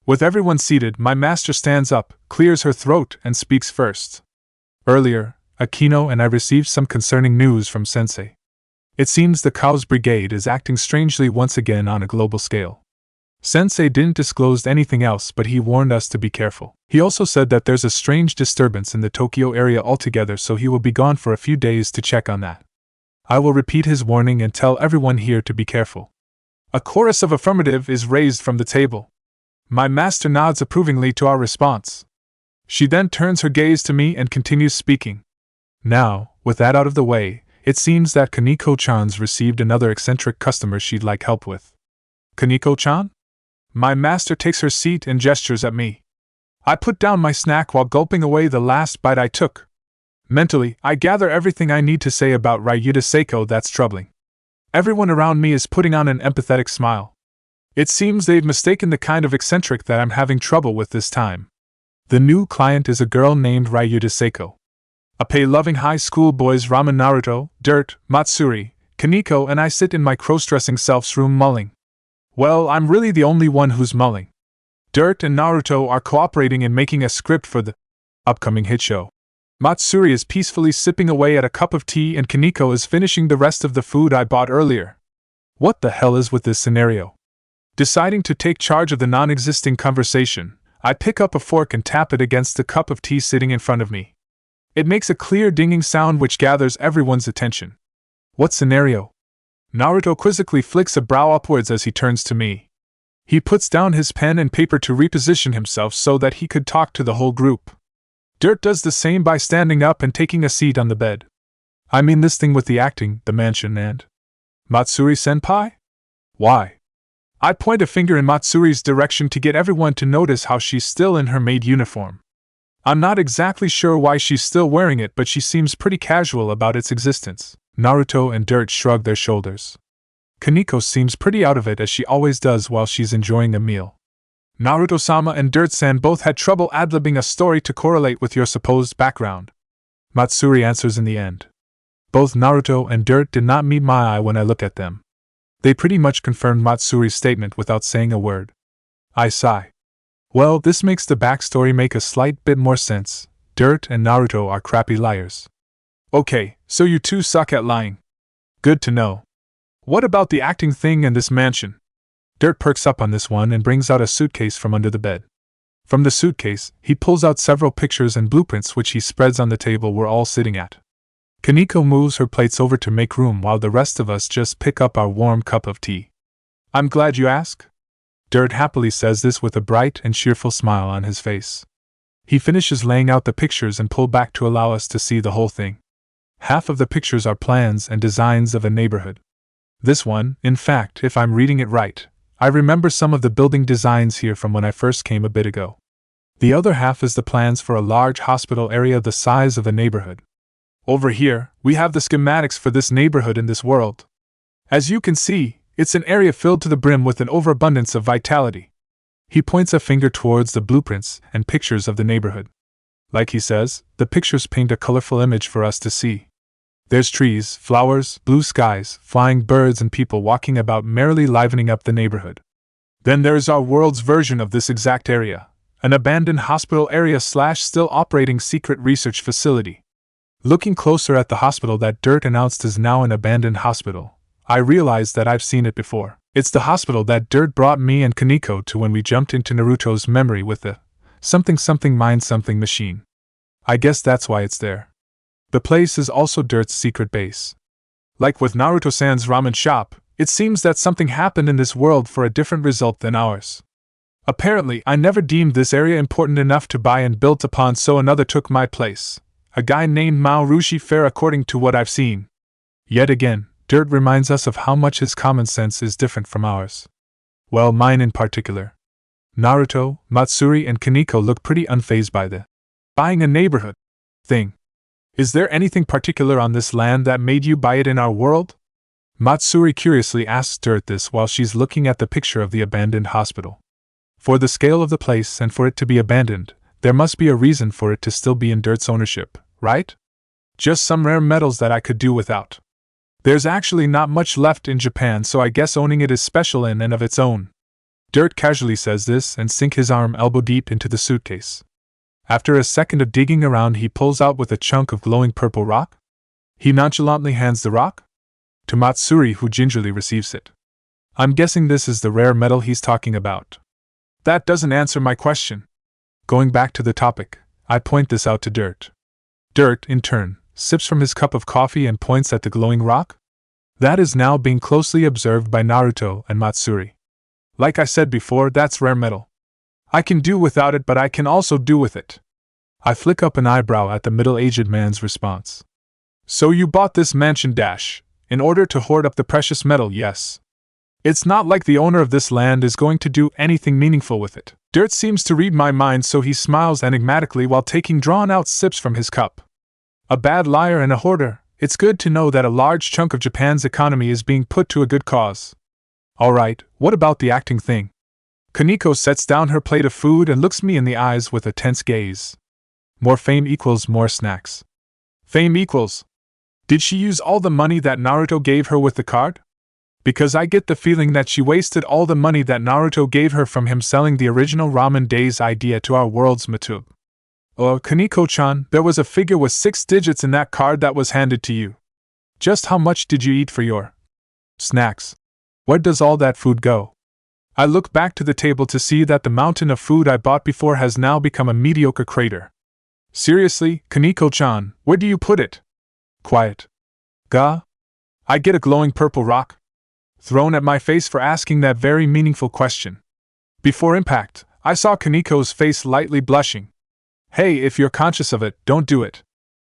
Speaker 1: With everyone seated, my master stands up, clears her throat, and speaks first. Earlier, Akino and I received some concerning news from Sensei. It seems the Chaos Brigade is acting strangely once again on a global scale. Sensei didn't disclose anything else, but he warned us to be careful. He also said that there's a strange disturbance in the Tokyo area altogether, so he will be gone for a few days to check on that. I will repeat his warning and tell everyone here to be careful. A chorus of affirmative is raised from the table. My master nods approvingly to our response. She then turns her gaze to me and continues speaking. Now, with that out of the way, it seems that Kaneko-chan's received another eccentric customer she'd like help with. Kaneko-chan? My master takes her seat and gestures at me. I put down my snack while gulping away the last bite I took. Mentally, I gather everything I need to say about Ryuta Seiko that's troubling. Everyone around me is putting on an empathetic smile. It seems they've mistaken the kind of eccentric that I'm having trouble with this time. The new client is a girl named Ryuta Seiko. Oppai-loving high school boys Ramen Naruto, Dirt, Matsuri, Kaneko and I sit in my cross-dressing self's room mulling. Well, I'm really the only one who's mulling. Dirt and Naruto are cooperating in making a script for the upcoming hit show. Matsuri is peacefully sipping away at a cup of tea and Kaneko is finishing the rest of the food I bought earlier. What the hell is with this scenario? Deciding to take charge of the non-existing conversation, I pick up a fork and tap it against the cup of tea sitting in front of me. It makes a clear dinging sound which gathers everyone's attention. What scenario? Naruto quizzically flicks a brow upwards as he turns to me. He puts down his pen and paper to reposition himself so that he could talk to the whole group. Dirt does the same by standing up and taking a seat on the bed. I mean this thing with the acting, the mansion and… Matsuri-senpai? Why? I point a finger in Matsuri's direction to get everyone to notice how she's still in her maid uniform. I'm not exactly sure why she's still wearing it, but she seems pretty casual about its existence. Naruto and Dirt shrug their shoulders. Kaneko seems pretty out of it as she always does while she's enjoying a meal. Naruto-sama and Dirt-san both had trouble ad-libbing a story to correlate with your supposed background. Matsuri answers in the end. Both Naruto and Dirt did not meet my eye when I looked at them. They pretty much confirmed Matsuri's statement without saying a word. I sigh. Well, this makes the backstory make a slight bit more sense. Dirt and Naruto are crappy liars. Okay, so you two suck at lying. Good to know. What about the acting thing and this mansion? Dirt perks up on this one and brings out a suitcase from under the bed. From the suitcase, he pulls out several pictures and blueprints which he spreads on the table we're all sitting at. Kaneko moves her plates over to make room while the rest of us just pick up our warm cup of tea. I'm glad you ask. Dirt happily says this with a bright and cheerful smile on his face. He finishes laying out the pictures and pulls back to allow us to see the whole thing. Half of the pictures are plans and designs of a neighborhood. This one, in fact, if I'm reading it right, I remember some of the building designs here from when I first came a bit ago. The other half is the plans for a large hospital area the size of a neighborhood. Over here, we have the schematics for this neighborhood in this world. As you can see, it's an area filled to the brim with an overabundance of vitality. He points a finger towards the blueprints and pictures of the neighborhood. Like he says, the pictures paint a colorful image for us to see. There's trees, flowers, blue skies, flying birds and people walking about merrily livening up the neighborhood. Then there's our world's version of this exact area, an abandoned hospital area / still operating secret research facility. Looking closer at the hospital that Dirt announced is now an abandoned hospital, I realized that I've seen it before. It's the hospital that Dirt brought me and Kaneko to when we jumped into Naruto's memory with the something mind something machine. I guess that's why it's there. The place is also Dirt's secret base. Like with Naruto-san's ramen shop, it seems that something happened in this world for a different result than ours. Apparently, I never deemed this area important enough to buy and built upon, so another took my place. A guy named Mao Rushi Fair, according to what I've seen. Yet again, Dirt reminds us of how much his common sense is different from ours. Well, mine in particular. Naruto, Matsuri, and Kaneko look pretty unfazed by the buying a neighborhood thing. Is there anything particular on this land that made you buy it in our world? Matsuri curiously asks Dirt this while she's looking at the picture of the abandoned hospital. For the scale of the place and for it to be abandoned, there must be a reason for it to still be in Dirt's ownership, right? Just some rare metals that I could do without. There's actually not much left in Japan, so I guess owning it is special in and of its own. Dirt casually says this and sinks his arm elbow deep into the suitcase. After a second of digging around, he pulls out with a chunk of glowing purple rock. He nonchalantly hands the rock to Matsuri, who gingerly receives it. I'm guessing this is the rare metal he's talking about. That doesn't answer my question. Going back to the topic, I point this out to Dirt. Dirt, in turn, sips from his cup of coffee and points at the glowing rock. That is now being closely observed by Naruto and Matsuri. Like I said before, that's rare metal. I can do without it, but I can also do with it. I flick up an eyebrow at the middle-aged man's response. So you bought this mansion in order to hoard up the precious metal, yes? It's not like the owner of this land is going to do anything meaningful with it. Dirt seems to read my mind, so he smiles enigmatically while taking drawn-out sips from his cup. A bad liar and a hoarder, it's good to know that a large chunk of Japan's economy is being put to a good cause. Alright, what about the acting thing? Kaneko sets down her plate of food and looks me in the eyes with a tense gaze. More fame equals more snacks. Fame equals. Did she use all the money that Naruto gave her with the card? Because I get the feeling that she wasted all the money that Naruto gave her from him selling the original Ramen Days idea to our world's Matub. Oh, Kaneko-chan, there was a figure with 6 digits in that card that was handed to you. Just how much did you eat for your snacks? Where does all that food go? I look back to the table to see that the mountain of food I bought before has now become a mediocre crater. Seriously, Kaneko-chan, where do you put it? Quiet. Gah? I get a glowing purple rock thrown at my face for asking that very meaningful question. Before impact, I saw Kaneko's face lightly blushing. Hey, if you're conscious of it, don't do it.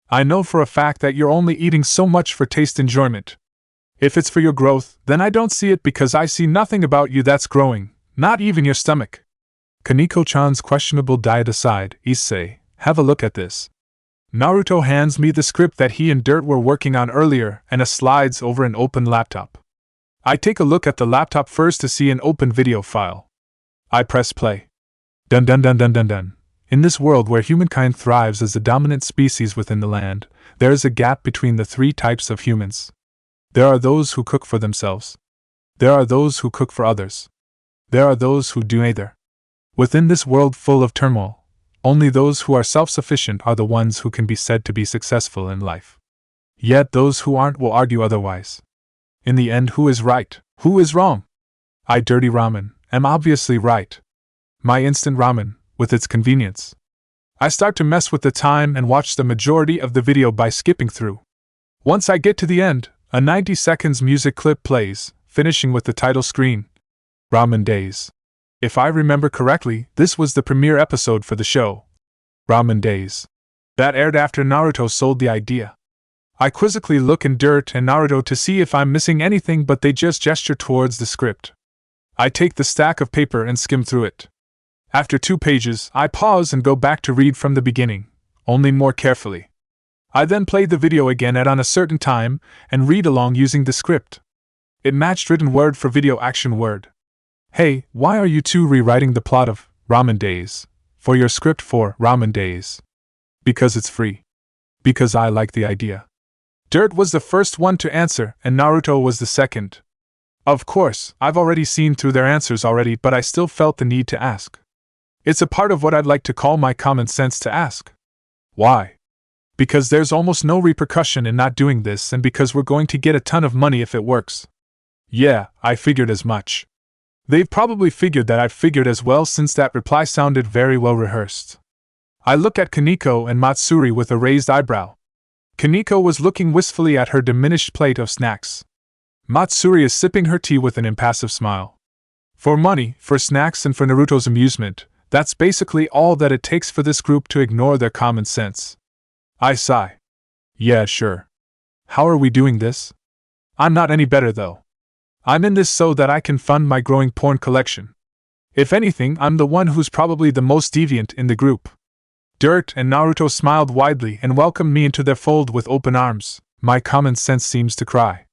Speaker 1: I know for a fact that you're only eating so much for taste enjoyment. If it's for your growth, then I don't see it because I see nothing about you that's growing, not even your stomach. Kaneko-chan's questionable diet aside, Issei, have a look at this. Naruto hands me the script that he and Dirt were working on earlier and slides over an open laptop. I take a look at the laptop first to see an open video file. I press play. Dun dun dun dun dun dun. In this world where humankind thrives as the dominant species within the land, there is a gap between the 3 types of humans. There are those who cook for themselves. There are those who cook for others. There are those who do neither. Within this world full of turmoil, only those who are self-sufficient are the ones who can be said to be successful in life. Yet those who aren't will argue otherwise. In the end, who is right? Who is wrong? I, Dirty Ramen, am obviously right. My instant ramen, with its convenience. I start to mess with the time and watch the majority of the video by skipping through. Once I get to the end, a 90 seconds music clip plays, finishing with the title screen. Ramen Days. If I remember correctly, this was the premiere episode for the show. Ramen Days. That aired after Naruto sold the idea. I quizzically look in Dirt and Naruto to see if I'm missing anything, but they just gesture towards the script. I take the stack of paper and skim through it. After 2 pages, I pause and go back to read from the beginning, only more carefully. I then play the video again at a certain time and read along using the script. It matched written word for video action word. Hey, why are you 2 rewriting the plot of Ramen Days for your script for Ramen Days? Because it's free. Because I like the idea. Dirt was the first one to answer and Naruto was the second. Of course, I've already seen through their answers already, but I still felt the need to ask. It's a part of what I'd like to call my common sense to ask. Why? Because there's almost no repercussion in not doing this and because we're going to get a ton of money if it works. Yeah, I figured as much. They've probably figured that I've figured as well since that reply sounded very well rehearsed. I look at Kaneko and Matsuri with a raised eyebrow. Kaneko was looking wistfully at her diminished plate of snacks. Matsuri is sipping her tea with an impassive smile. For money, for snacks, and for Naruto's amusement, that's basically all that it takes for this group to ignore their common sense. I sigh. Yeah, sure. How are we doing this? I'm not any better though. I'm in this so that I can fund my growing porn collection. If anything, I'm the one who's probably the most deviant in the group. Dirt and Naruto smiled widely and welcomed me into their fold with open arms. My common sense seems to cry.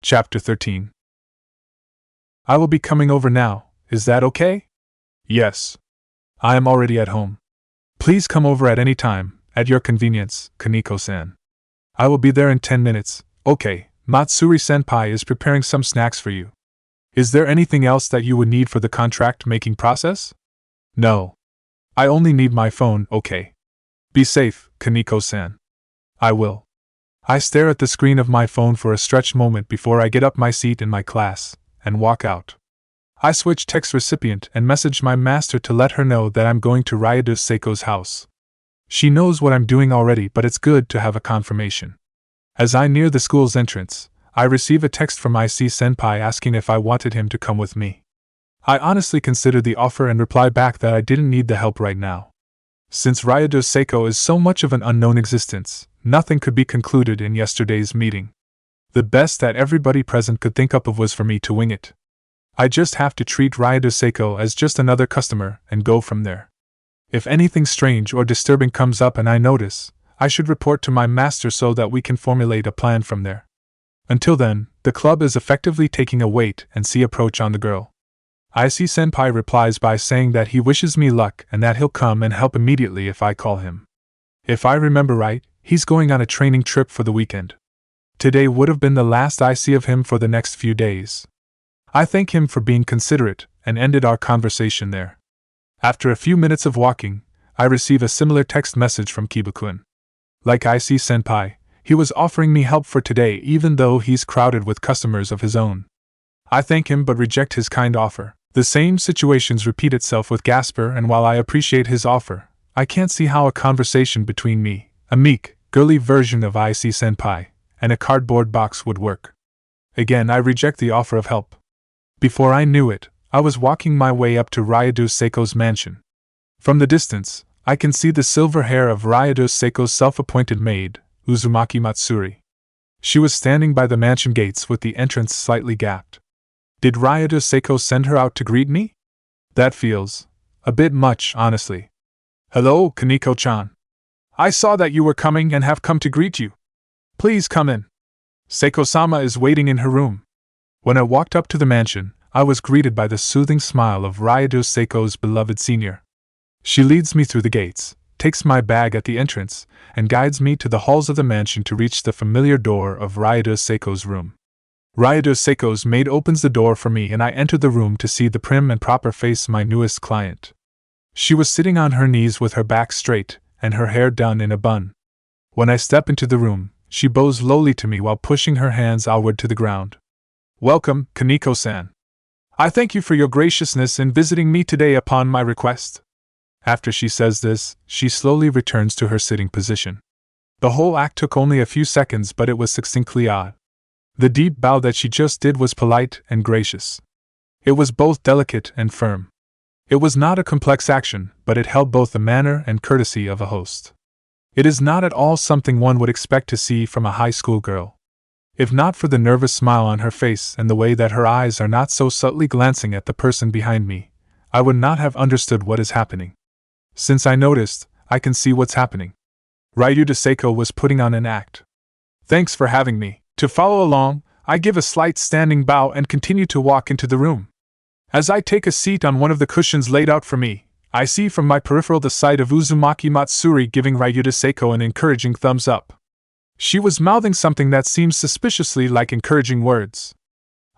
Speaker 1: Chapter 13. I will be coming over now, is that okay? Yes. I am already at home. Please come over at any time, at your convenience, Kaneko-san. I will be there in 10 minutes, okay. Matsuri-senpai is preparing some snacks for you. Is there anything else that you would need for the contract-making process? No. I only need my phone, okay. Be safe, Kaneko-san. I will. I stare at the screen of my phone for a stretched moment before I get up my seat in my class and walk out. I switch text recipient and message my master to let her know that I'm going to Ryudo Seiko's house. She knows what I'm doing already, but it's good to have a confirmation. As I near the school's entrance, I receive a text from IC-senpai asking if I wanted him to come with me. I honestly considered the offer and reply back that I didn't need the help right now. Since Ryudo Seiko is so much of an unknown existence, nothing could be concluded in yesterday's meeting. The best that everybody present could think up of was for me to wing it. I just have to treat Ryudo Seiko as just another customer and go from there. If anything strange or disturbing comes up and I notice, I should report to my master so that we can formulate a plan from there. Until then, the club is effectively taking a wait-and-see approach on the girl. IC-senpai replies by saying that he wishes me luck and that he'll come and help immediately if I call him. If I remember right, he's going on a training trip for the weekend. Today would have been the last I see of him for the next few days. I thank him for being considerate and ended our conversation there. After a few minutes of walking, I receive a similar text message from Kiba-kun. Like IC-senpai, he was offering me help for today even though he's crowded with customers of his own. I thank him but reject his kind offer. The same situations repeat itself with Gasper, and while I appreciate his offer, I can't see how a conversation between me, a meek, girly version of IC-senpai, and a cardboard box would work. Again I reject the offer of help. Before I knew it, I was walking my way up to Ryudo Seiko's mansion. From the distance, I can see the silver hair of Ryudo Seiko's self-appointed maid, Uzumaki Matsuri. She was standing by the mansion gates with the entrance slightly gapped. Did Ryudo Seiko send her out to greet me? That feels a bit much, honestly. Hello, Kaneko-chan. I saw that you were coming and have come to greet you. Please come in. Seiko-sama is waiting in her room. When I walked up to the mansion, I was greeted by the soothing smile of Ryudo Seiko's beloved senior. She leads me through the gates, takes my bag at the entrance, and guides me to the halls of the mansion to reach the familiar door of Ryudo Seiko's room. Ryudo Seiko's maid opens the door for me and I enter the room to see the prim and proper face of my newest client. She was sitting on her knees with her back straight and her hair done in a bun. When I step into the room, she bows lowly to me while pushing her hands outward to the ground. Welcome, Kaneko-san. I thank you for your graciousness in visiting me today upon my request. After she says this, she slowly returns to her sitting position. The whole act took only a few seconds, but it was succinctly odd. The deep bow that she just did was polite and gracious. It was both delicate and firm. It was not a complex action, but it held both the manner and courtesy of a host. It is not at all something one would expect to see from a high school girl. If not for the nervous smile on her face and the way that her eyes are not so subtly glancing at the person behind me, I would not have understood what is happening. Since I noticed, I can see what's happening. Ryudo Seiko was putting on an act. Thanks for having me. To follow along, I give a slight standing bow and continue to walk into the room. As I take a seat on one of the cushions laid out for me, I see from my peripheral the sight of Uzumaki Matsuri giving Ryudo Seiko an encouraging thumbs up. She was mouthing something that seems suspiciously like encouraging words.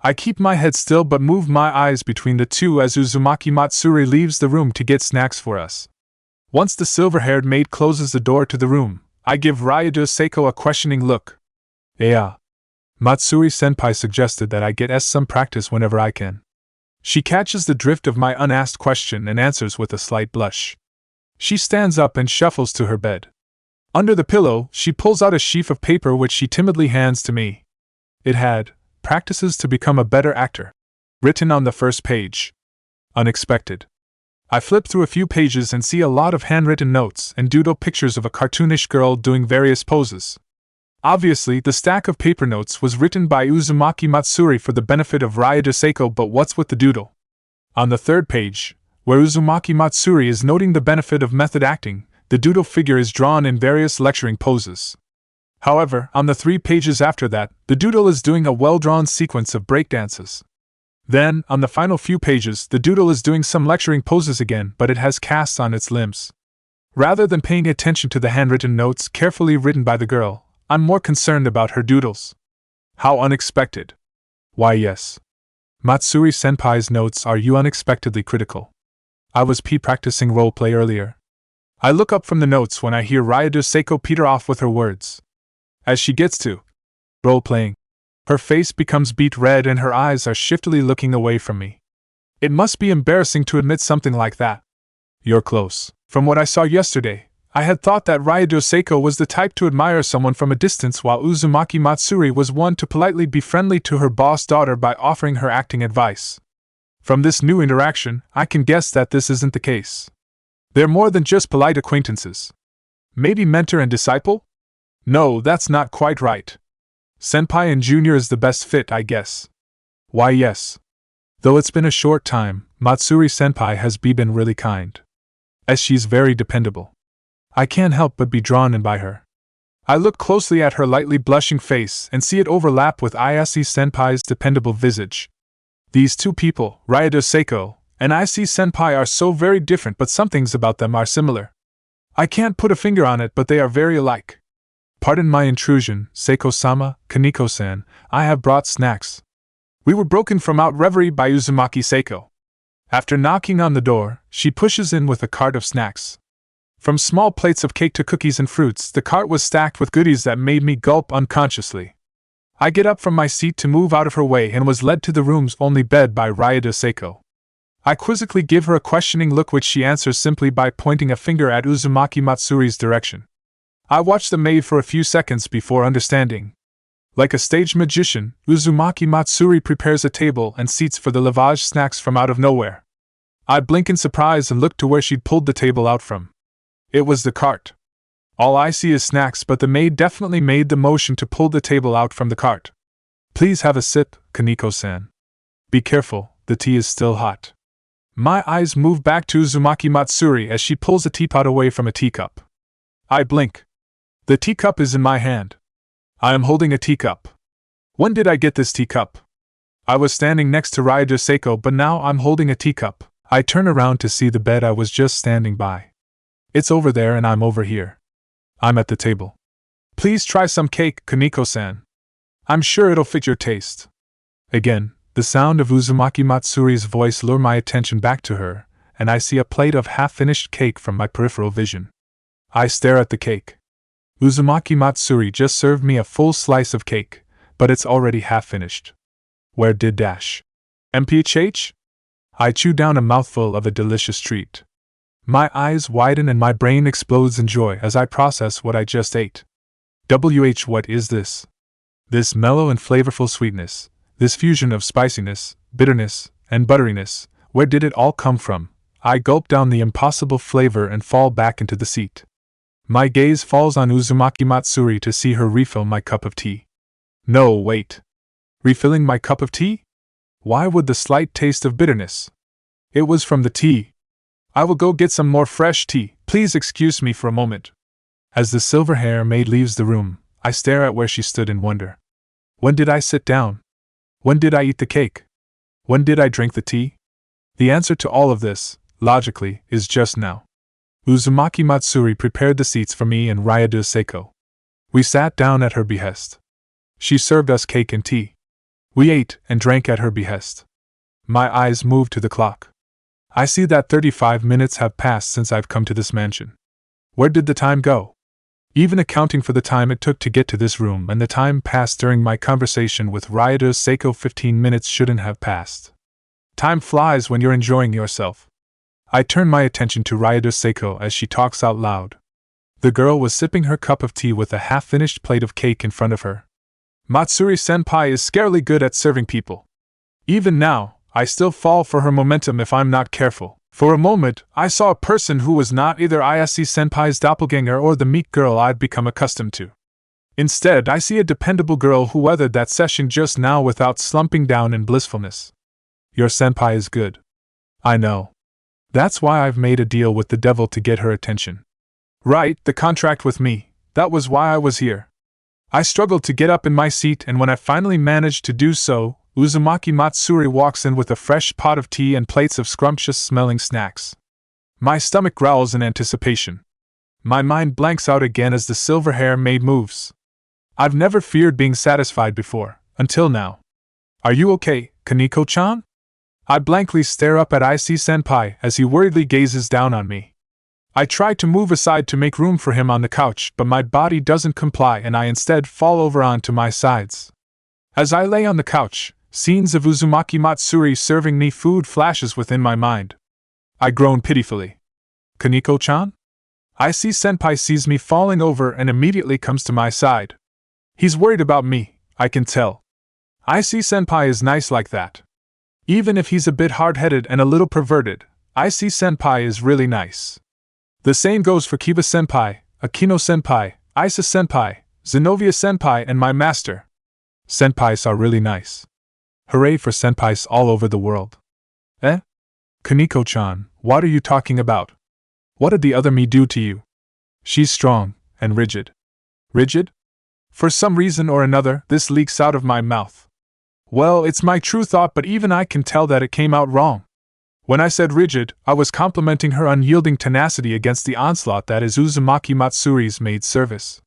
Speaker 1: I keep my head still but move my eyes between the two as Uzumaki Matsuri leaves the room to get snacks for us. Once the silver-haired maid closes the door to the room, I give Ryudo Seiko a questioning look. Yeah. Matsuri-senpai suggested that I get some practice whenever I can. She catches the drift of my unasked question and answers with a slight blush. She stands up and shuffles to her bed. Under the pillow, she pulls out a sheaf of paper which she timidly hands to me. It had, "Practices to become a better actor," written on the first page. Unexpected. I flip through a few pages and see a lot of handwritten notes and doodle pictures of a cartoonish girl doing various poses. Obviously, the stack of paper notes was written by Uzumaki Matsuri for the benefit of Ryudo Seiko, but what's with the doodle? On the third page, where Uzumaki Matsuri is noting the benefit of method acting, the doodle figure is drawn in various lecturing poses. However, on the 3 pages after that, the doodle is doing a well-drawn sequence of breakdances. Then, on the final few pages, the doodle is doing some lecturing poses again, but it has casts on its limbs. Rather than paying attention to the handwritten notes carefully written by the girl, I'm more concerned about her doodles. How unexpected. Why yes. Matsuri-senpai's notes are unexpectedly critical. I was practicing roleplay earlier. I look up from the notes when I hear Ryudo Seiko peter off with her words. As she gets to role-playing, her face becomes beet red and her eyes are shiftily looking away from me. It must be embarrassing to admit something like that. You're close. From what I saw yesterday, I had thought that Ryudo Seiko was the type to admire someone from a distance, while Uzumaki Matsuri was one to politely be friendly to her boss daughter by offering her acting advice. From this new interaction, I can guess that this isn't the case. They're more than just polite acquaintances. Maybe mentor and disciple? No, that's not quite right. Senpai and junior is the best fit, I guess. Why yes. Though it's been a short time, Matsuri-senpai has been really kind. As she's very dependable. I can't help but be drawn in by her. I look closely at her lightly blushing face and see it overlap with Ayase-senpai's dependable visage. These two people, Ryudo Seiko and Ayase-senpai, are so very different, but some things about them are similar. I can't put a finger on it, but they are very alike. Pardon my intrusion, Seiko-sama, Kaneko-san, I have brought snacks. We were broken from out reverie by Uzumaki Seiko. After knocking on the door, she pushes in with a cart of snacks. From small plates of cake to cookies and fruits, the cart was stacked with goodies that made me gulp unconsciously. I get up from my seat to move out of her way and was led to the room's only bed by Ryudo Seiko. I quizzically give her a questioning look, which she answers simply by pointing a finger at Uzumaki Matsuri's direction. I watch the maid for a few seconds before understanding. Like a stage magician, Uzumaki Matsuri prepares a table and seats for the lavage snacks from out of nowhere. I blink in surprise and look to where she'd pulled the table out from. It was the cart. All I see is snacks, but the maid definitely made the motion to pull the table out from the cart. Please have a sip, Kaneko-san. Be careful, the tea is still hot. My eyes move back to Uzumaki Matsuri as she pulls a teapot away from a teacup. I blink. The teacup is in my hand. I am holding a teacup. When did I get this teacup? I was standing next to Ryudo Seiko, but now I'm holding a teacup. I turn around to see the bed I was just standing by. It's over there and I'm over here. I'm at the table. Please try some cake, Kaneko-san. I'm sure it'll fit your taste. Again, the sound of Uzumaki Matsuri's voice lure my attention back to her, and I see a plate of half-finished cake from my peripheral vision. I stare at the cake. Uzumaki Matsuri just served me a full slice of cake, but it's already half-finished. Where did MPH? I chew down a mouthful of a delicious treat. My eyes widen and my brain explodes in joy as I process what I just ate. What is this? This mellow and flavorful sweetness, this fusion of spiciness, bitterness, and butteriness, where did it all come from? I gulp down the impossible flavor and fall back into the seat. My gaze falls on Uzumaki Matsuri to see her refill my cup of tea. No, wait. Refilling my cup of tea? Why would the slight taste of bitterness? It was from the tea. I will go get some more fresh tea. Please excuse me for a moment. As the silver-haired maid leaves the room, I stare at where she stood in wonder. When did I sit down? When did I eat the cake? When did I drink the tea? The answer to all of this, logically, is just now. Uzumaki Matsuri prepared the seats for me and Ryudo Seiko. We sat down at her behest. She served us cake and tea. We ate and drank at her behest. My eyes move to the clock. I see that 35 minutes have passed since I've come to this mansion. Where did the time go? Even accounting for the time it took to get to this room and the time passed during my conversation with Ryudo Seiko, 15 minutes shouldn't have passed. Time flies when you're enjoying yourself. I turn my attention to Ryudo Seiko as she talks out loud. The girl was sipping her cup of tea with a half-finished plate of cake in front of her. Matsuri-senpai is scarily good at serving people. Even now, I still fall for her momentum if I'm not careful. For a moment, I saw a person who was not either Ayase-senpai's doppelganger or the meek girl I'd become accustomed to. Instead, I see a dependable girl who weathered that session just now without slumping down in blissfulness. Your senpai is good. I know. That's why I've made a deal with the devil to get her attention. Right, the contract with me. That was why I was here. I struggled to get up in my seat, and when I finally managed to do so, Uzumaki Matsuri walks in with a fresh pot of tea and plates of scrumptious-smelling snacks. My stomach growls in anticipation. My mind blanks out again as the silver hair maid moves. I've never feared being satisfied before, until now. Are you okay, Kaneko-chan? I blankly stare up at IC-senpai as he worriedly gazes down on me. I try to move aside to make room for him on the couch, but my body doesn't comply and I instead fall over onto my sides. As I lay on the couch, scenes of Uzumaki Matsuri serving me food flashes within my mind. I groan pitifully. Kaneko-chan? IC-senpai sees me falling over and immediately comes to my side. He's worried about me, I can tell. IC-senpai is nice like that. Even if he's a bit hard-headed and a little perverted, IC-senpai is really nice. The same goes for Kiba-senpai, Akino-senpai, Isa-senpai, Zenobia-senpai, and my master. Senpais are really nice. Hooray for senpais all over the world. Eh? Kaneko-chan, what are you talking about? What did the other me do to you? She's strong and rigid. Rigid? For some reason or another, this leaks out of my mouth. Well, it's my true thought, but even I can tell that it came out wrong. When I said rigid, I was complimenting her unyielding tenacity against the onslaught that is Uzumaki Matsuri's maid service.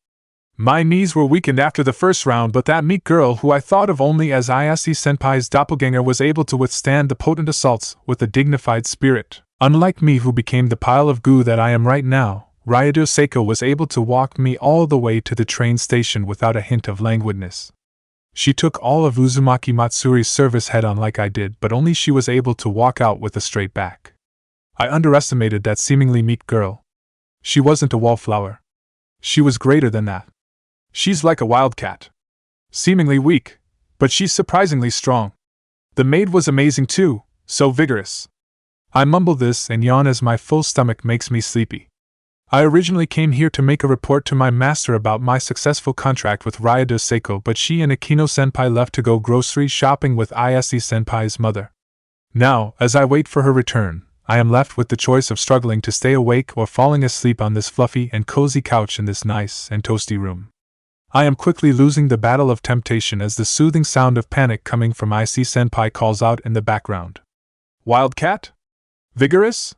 Speaker 1: My knees were weakened after the first round, but that meek girl who I thought of only as Ayase-senpai's doppelganger was able to withstand the potent assaults with a dignified spirit. Unlike me, who became the pile of goo that I am right now, Ryado Seiko was able to walk me all the way to the train station without a hint of languidness. She took all of Uzumaki Matsuri's service head-on like I did, but only she was able to walk out with a straight back. I underestimated that seemingly meek girl. She wasn't a wallflower. She was greater than that. She's like a wildcat. Seemingly weak, but she's surprisingly strong. The maid was amazing too, so vigorous. I mumble this and yawn as my full stomach makes me sleepy. I originally came here to make a report to my master about my successful contract with Ryado Seiko, but she and Akino-senpai left to go grocery shopping with Ayase-senpai's mother. Now, as I wait for her return, I am left with the choice of struggling to stay awake or falling asleep on this fluffy and cozy couch in this nice and toasty room. I am quickly losing the battle of temptation as the soothing sound of panic coming from IC-senpai calls out in the background. Wildcat? Vigorous?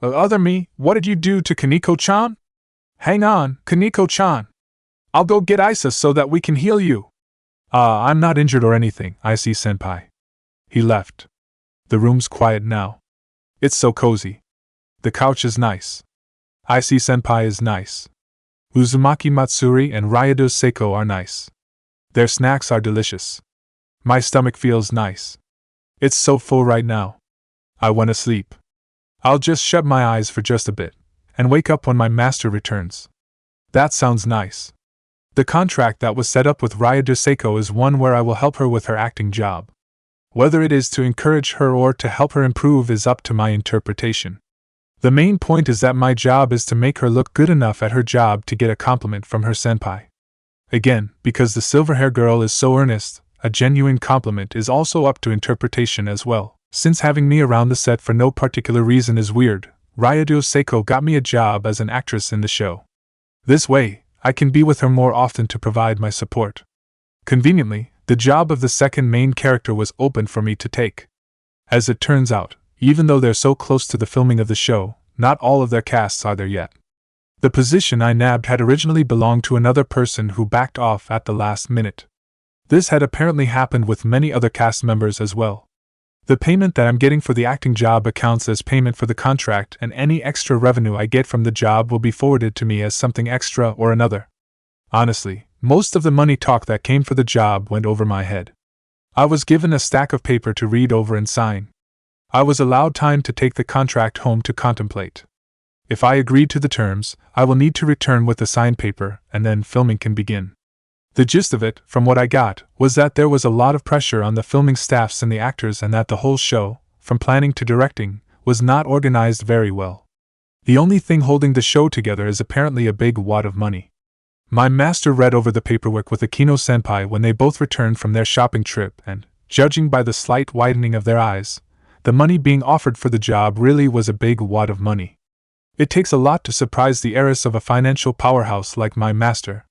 Speaker 1: Other me, what did you do to Kaneko-chan? Hang on, Kaneko-chan. I'll go get Isa so that we can heal you. I'm not injured or anything, IC-senpai. He left. The room's quiet now. It's so cozy. The couch is nice. IC-senpai is nice. Uzumaki Matsuri and Ryado Seiko are nice. Their snacks are delicious. My stomach feels nice. It's so full right now. I want to sleep. I'll just shut my eyes for just a bit, and wake up when my master returns. That sounds nice. The contract that was set up with Ryado Seiko is one where I will help her with her acting job. Whether it is to encourage her or to help her improve is up to my interpretation. The main point is that my job is to make her look good enough at her job to get a compliment from her senpai. Again, because the silver-hair girl is so earnest, a genuine compliment is also up to interpretation as well. Since having me around the set for no particular reason is weird, Ryado Seiko got me a job as an actress in the show. This way, I can be with her more often to provide my support. Conveniently, the job of the second main character was open for me to take. As it turns out, even though they're so close to the filming of the show, not all of their casts are there yet. The position I nabbed had originally belonged to another person who backed off at the last minute. This had apparently happened with many other cast members as well. The payment that I'm getting for the acting job accounts as payment for the contract, and any extra revenue I get from the job will be forwarded to me as something extra or another. Honestly, most of the money talk that came for the job went over my head. I was given a stack of paper to read over and sign. I was allowed time to take the contract home to contemplate. If I agreed to the terms, I will need to return with the signed paper, and then filming can begin. The gist of it, from what I got, was that there was a lot of pressure on the filming staffs and the actors, and that the whole show, from planning to directing, was not organized very well. The only thing holding the show together is apparently a big wad of money. My master read over the paperwork with Akino-senpai when they both returned from their shopping trip, and, judging by the slight widening of their eyes, the money being offered for the job really was a big wad of money. It takes a lot to surprise the heiress of a financial powerhouse like my master.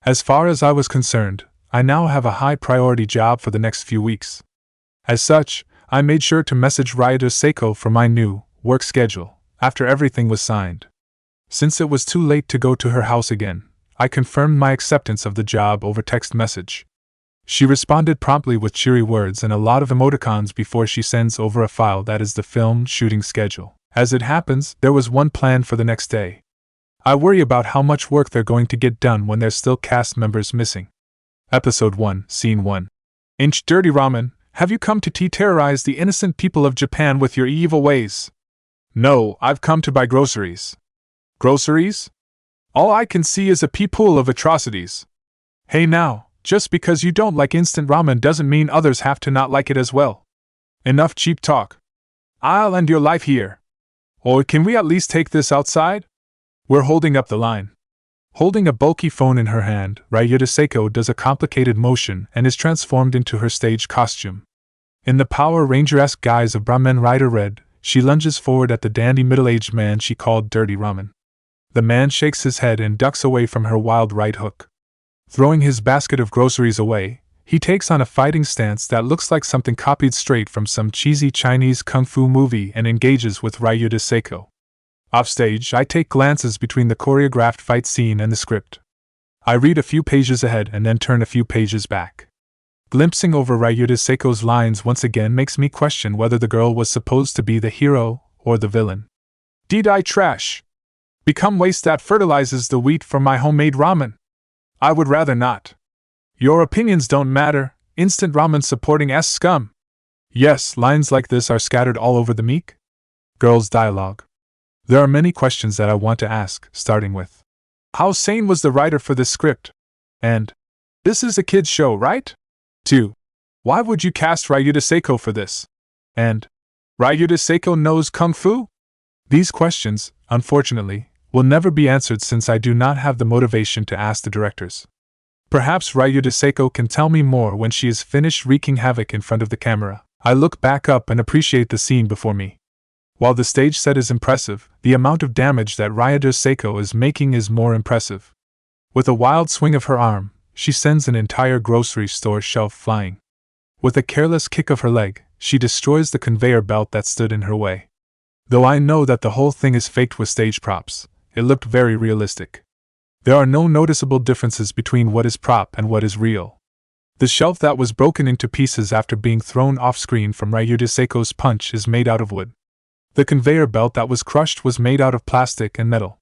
Speaker 1: As far as I was concerned, I now have a high-priority job for the next few weeks. As such, I made sure to message Ryudo Seiko for my new work schedule after everything was signed. Since it was too late to go to her house again, I confirmed my acceptance of the job over text message. She responded promptly with cheery words and a lot of emoticons before she sends over a file that is the film shooting schedule. As it happens, there was one plan for the next day. I worry about how much work they're going to get done when there's still cast members missing. Episode 1, Scene 1. Dirty Ramen, have you come to terrorize the innocent people of Japan with your evil ways? No, I've come to buy groceries. Groceries? All I can see is a pea-pool of atrocities. Hey now, just because you don't like instant ramen doesn't mean others have to not like it as well. Enough cheap talk. I'll end your life here. Or can we at least take this outside? We're holding up the line. Holding a bulky phone in her hand, Ryudo Seiko does a complicated motion and is transformed into her stage costume. In the Power Ranger-esque guise of Ramen Rider Red, she lunges forward at the dandy middle-aged man she called Dirty Ramen. The man shakes his head and ducks away from her wild right hook. Throwing his basket of groceries away, he takes on a fighting stance that looks like something copied straight from some cheesy Chinese kung fu movie and engages with Ryudo Seiko. Offstage, I take glances between the choreographed fight scene and the script. I read a few pages ahead and then turn a few pages back. Glimpsing over Ryudo Seiko's lines once again makes me question whether the girl was supposed to be the hero or the villain. Did I trash? Become waste that fertilizes the wheat for my homemade ramen? I would rather not. Your opinions don't matter, instant ramen supporting ass scum. Yes, lines like this are scattered all over the meek girl's dialogue. There are many questions that I want to ask, starting with, how sane was the writer for this script? And, this is a kid's show, right? 2. Why would you cast Ryudo Seiko for this? And, Ryudo Seiko knows kung fu? These questions, unfortunately, will never be answered since I do not have the motivation to ask the directors. Perhaps Ryudo Seiko can tell me more when she is finished wreaking havoc in front of the camera. I look back up and appreciate the scene before me. While the stage set is impressive, the amount of damage that Ryudo Seiko is making is more impressive. With a wild swing of her arm, she sends an entire grocery store shelf flying. With a careless kick of her leg, she destroys the conveyor belt that stood in her way. Though I know that the whole thing is faked with stage props, it looked very realistic. There are no noticeable differences between what is prop and what is real. The shelf that was broken into pieces after being thrown off-screen from Ryudo Seiko's punch is made out of wood. The conveyor belt that was crushed was made out of plastic and metal.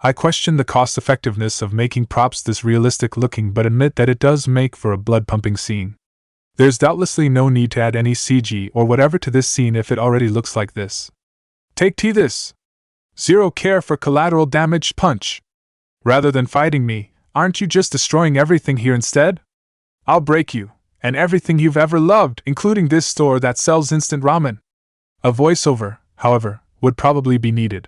Speaker 1: I question the cost-effectiveness of making props this realistic-looking but admit that it does make for a blood-pumping scene. There's doubtlessly no need to add any CG or whatever to this scene if it already looks like this. Take this. Zero care for collateral damage punch. Rather than fighting me, aren't you just destroying everything here instead? I'll break you, and everything you've ever loved, including this store that sells instant ramen. A voiceover, however, would probably be needed.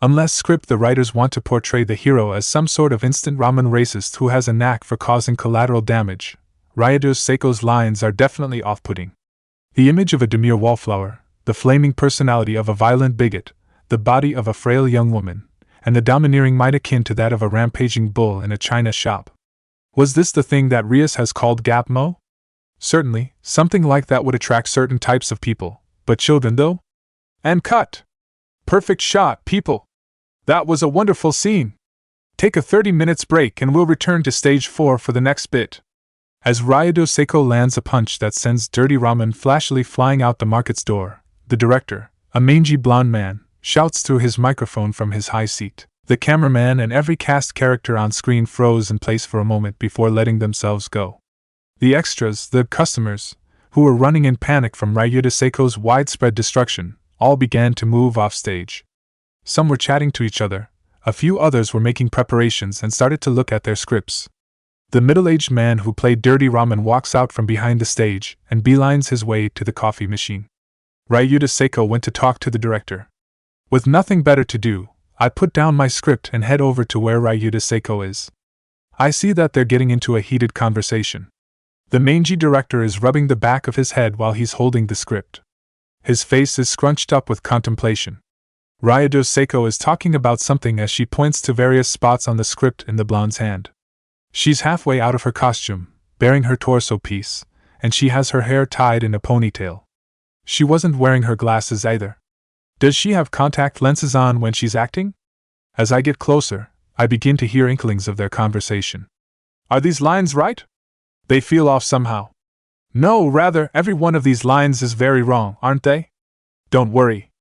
Speaker 1: Unless script the writers want to portray the hero as some sort of instant ramen racist who has a knack for causing collateral damage, Ryudo Seiko's lines are definitely off-putting. The image of a demure wallflower, the flaming personality of a violent bigot, the body of a frail young woman, and the domineering might akin to that of a rampaging bull in a china shop. Was this the thing that Rias has called gap mo? Certainly, something like that would attract certain types of people, but children though? And cut! Perfect shot, people! That was a wonderful scene! Take a 30 minutes break and we'll return to stage 4 for the next bit. As Ryudo Seiko lands a punch that sends Dirty Ramen flashily flying out the market's door, the director, a mangy blonde man, shouts through his microphone from his high seat. The cameraman and every cast character on screen froze in place for a moment before letting themselves go. The extras, the customers, who were running in panic from Ryudo Seiko's widespread destruction, all began to move off stage. Some were chatting to each other, a few others were making preparations and started to look at their scripts. The middle-aged man who played Dirty Ramen walks out from behind the stage and beelines his way to the coffee machine. Ryudo Seiko went to talk to the director. With nothing better to do, I put down my script and head over to where Ryudo Seiko is. I see that they're getting into a heated conversation. The mangy director is rubbing the back of his head while he's holding the script. His face is scrunched up with contemplation. Ryudo Seiko is talking about something as she points to various spots on the script in the blonde's hand. She's halfway out of her costume, bearing her torso piece, and she has her hair tied in a ponytail. She wasn't wearing her glasses either. Does she have contact lenses on when she's acting? As I get closer, I begin to hear inklings of their conversation. Are these lines right? They feel off somehow. No, rather, every one of these lines is very wrong, aren't they? Don't worry.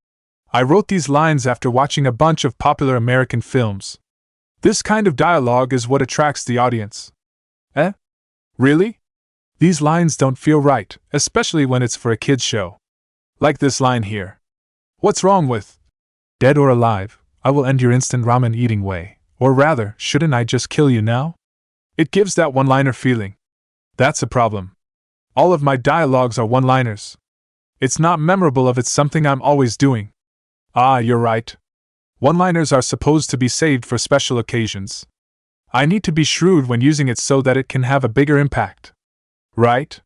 Speaker 1: I wrote these lines after watching a bunch of popular American films. This kind of dialogue is what attracts the audience. Eh? Really? These lines don't feel right, especially when it's for a kids' show. Like this line here. What's wrong with? Dead or alive, I will end your instant ramen eating way. Or rather, shouldn't I just kill you now? It gives that one-liner feeling. That's a problem. All of my dialogues are one-liners. It's not memorable if it's something I'm always doing. Ah, you're right. One-liners are supposed to be saved for special occasions. I need to be shrewd when using it so that it can have a bigger impact. Right?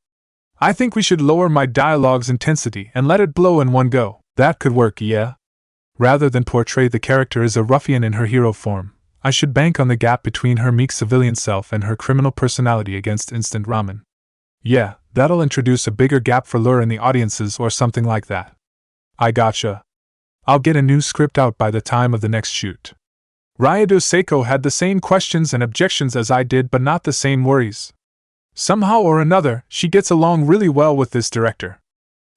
Speaker 1: I think we should lower my dialogue's intensity and let it blow in one go. That could work, yeah? Rather than portray the character as a ruffian in her hero form, I should bank on the gap between her meek civilian self and her criminal personality against instant ramen. Yeah, that'll introduce a bigger gap for lure in the audiences or something like that. I gotcha. I'll get a new script out by the time of the next shoot. Ryado Seiko had the same questions and objections as I did, but not the same worries. Somehow or another, she gets along really well with this director.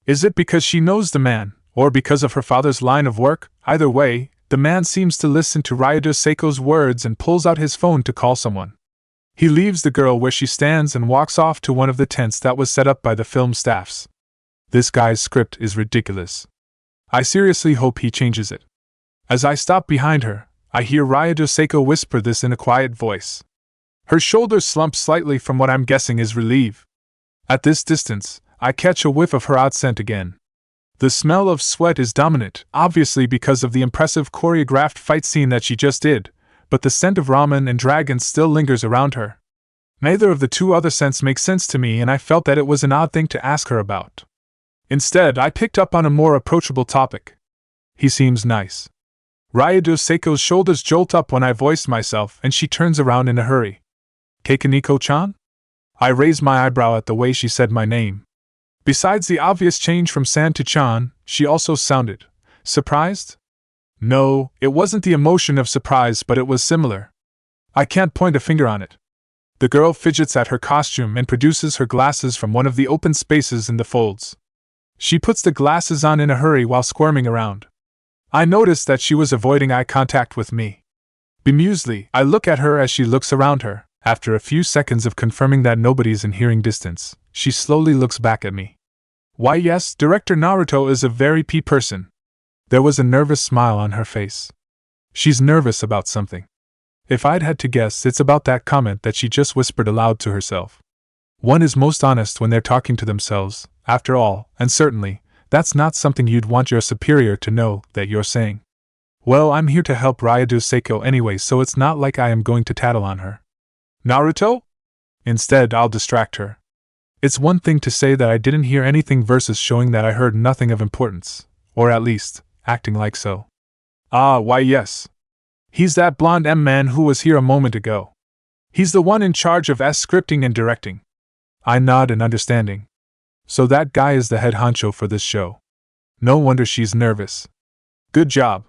Speaker 1: Is it because she knows the man, or because of her father's line of work? Either way, the man seems to listen to Ryado Seiko's words and pulls out his phone to call someone. He leaves the girl where she stands and walks off to one of the tents that was set up by the film staffs. This guy's script is ridiculous. I seriously hope he changes it. As I stop behind her, I hear Ryado Seiko whisper this in a quiet voice. Her shoulders slump slightly from what I'm guessing is relief. At this distance, I catch a whiff of her oud scent again. The smell of sweat is dominant, obviously because of the impressive choreographed fight scene that she just did, but the scent of ramen and dragon still lingers around her. Neither of the two other scents makes sense to me, and I felt that it was an odd thing to ask her about. Instead, I picked up on a more approachable topic. He seems nice. Ryado Seiko's shoulders jolt up when I voice myself, and she turns around in a hurry. Keikaniko-chan? I raise my eyebrow at the way she said my name. Besides the obvious change from san to chan, she also sounded surprised? No, it wasn't the emotion of surprise, but it was similar. I can't point a finger on it. The girl fidgets at her costume and produces her glasses from one of the open spaces in the folds. She puts the glasses on in a hurry while squirming around. I noticed that she was avoiding eye contact with me. Bemusedly, I look at her as she looks around her. After a few seconds of confirming that nobody's in hearing distance, she slowly looks back at me. Why yes, Director Naruto is a very person. There was a nervous smile on her face. She's nervous about something. If I'd had to guess, it's about that comment that she just whispered aloud to herself. One is most honest when they're talking to themselves, after all, and certainly, that's not something you'd want your superior to know that you're saying. Well, I'm here to help Ryado Seiko anyway, so it's not like I am going to tattle on her. Naruto? Instead, I'll distract her. It's one thing to say that I didn't hear anything versus showing that I heard nothing of importance, or at least, acting like so. Ah, why yes. He's that blonde M-man who was here a moment ago. He's the one in charge of scripting and directing. I nod in understanding. So that guy is the head honcho for this show. No wonder she's nervous. Good job.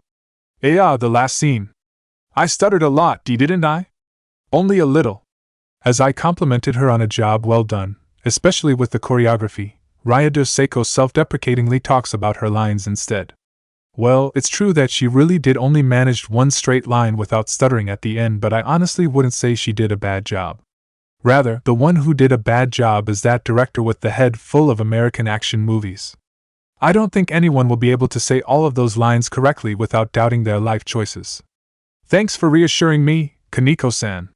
Speaker 1: The last scene. I stuttered a lot, didn't I? Only a little. As I complimented her on a job well done, especially with the choreography, Ryado Seiko self-deprecatingly talks about her lines instead. Well, it's true that she really did only manage one straight line without stuttering at the end, but I honestly wouldn't say she did a bad job. Rather, the one who did a bad job is that director with the head full of American action movies. I don't think anyone will be able to say all of those lines correctly without doubting their life choices. Thanks for reassuring me, Kaneko-san.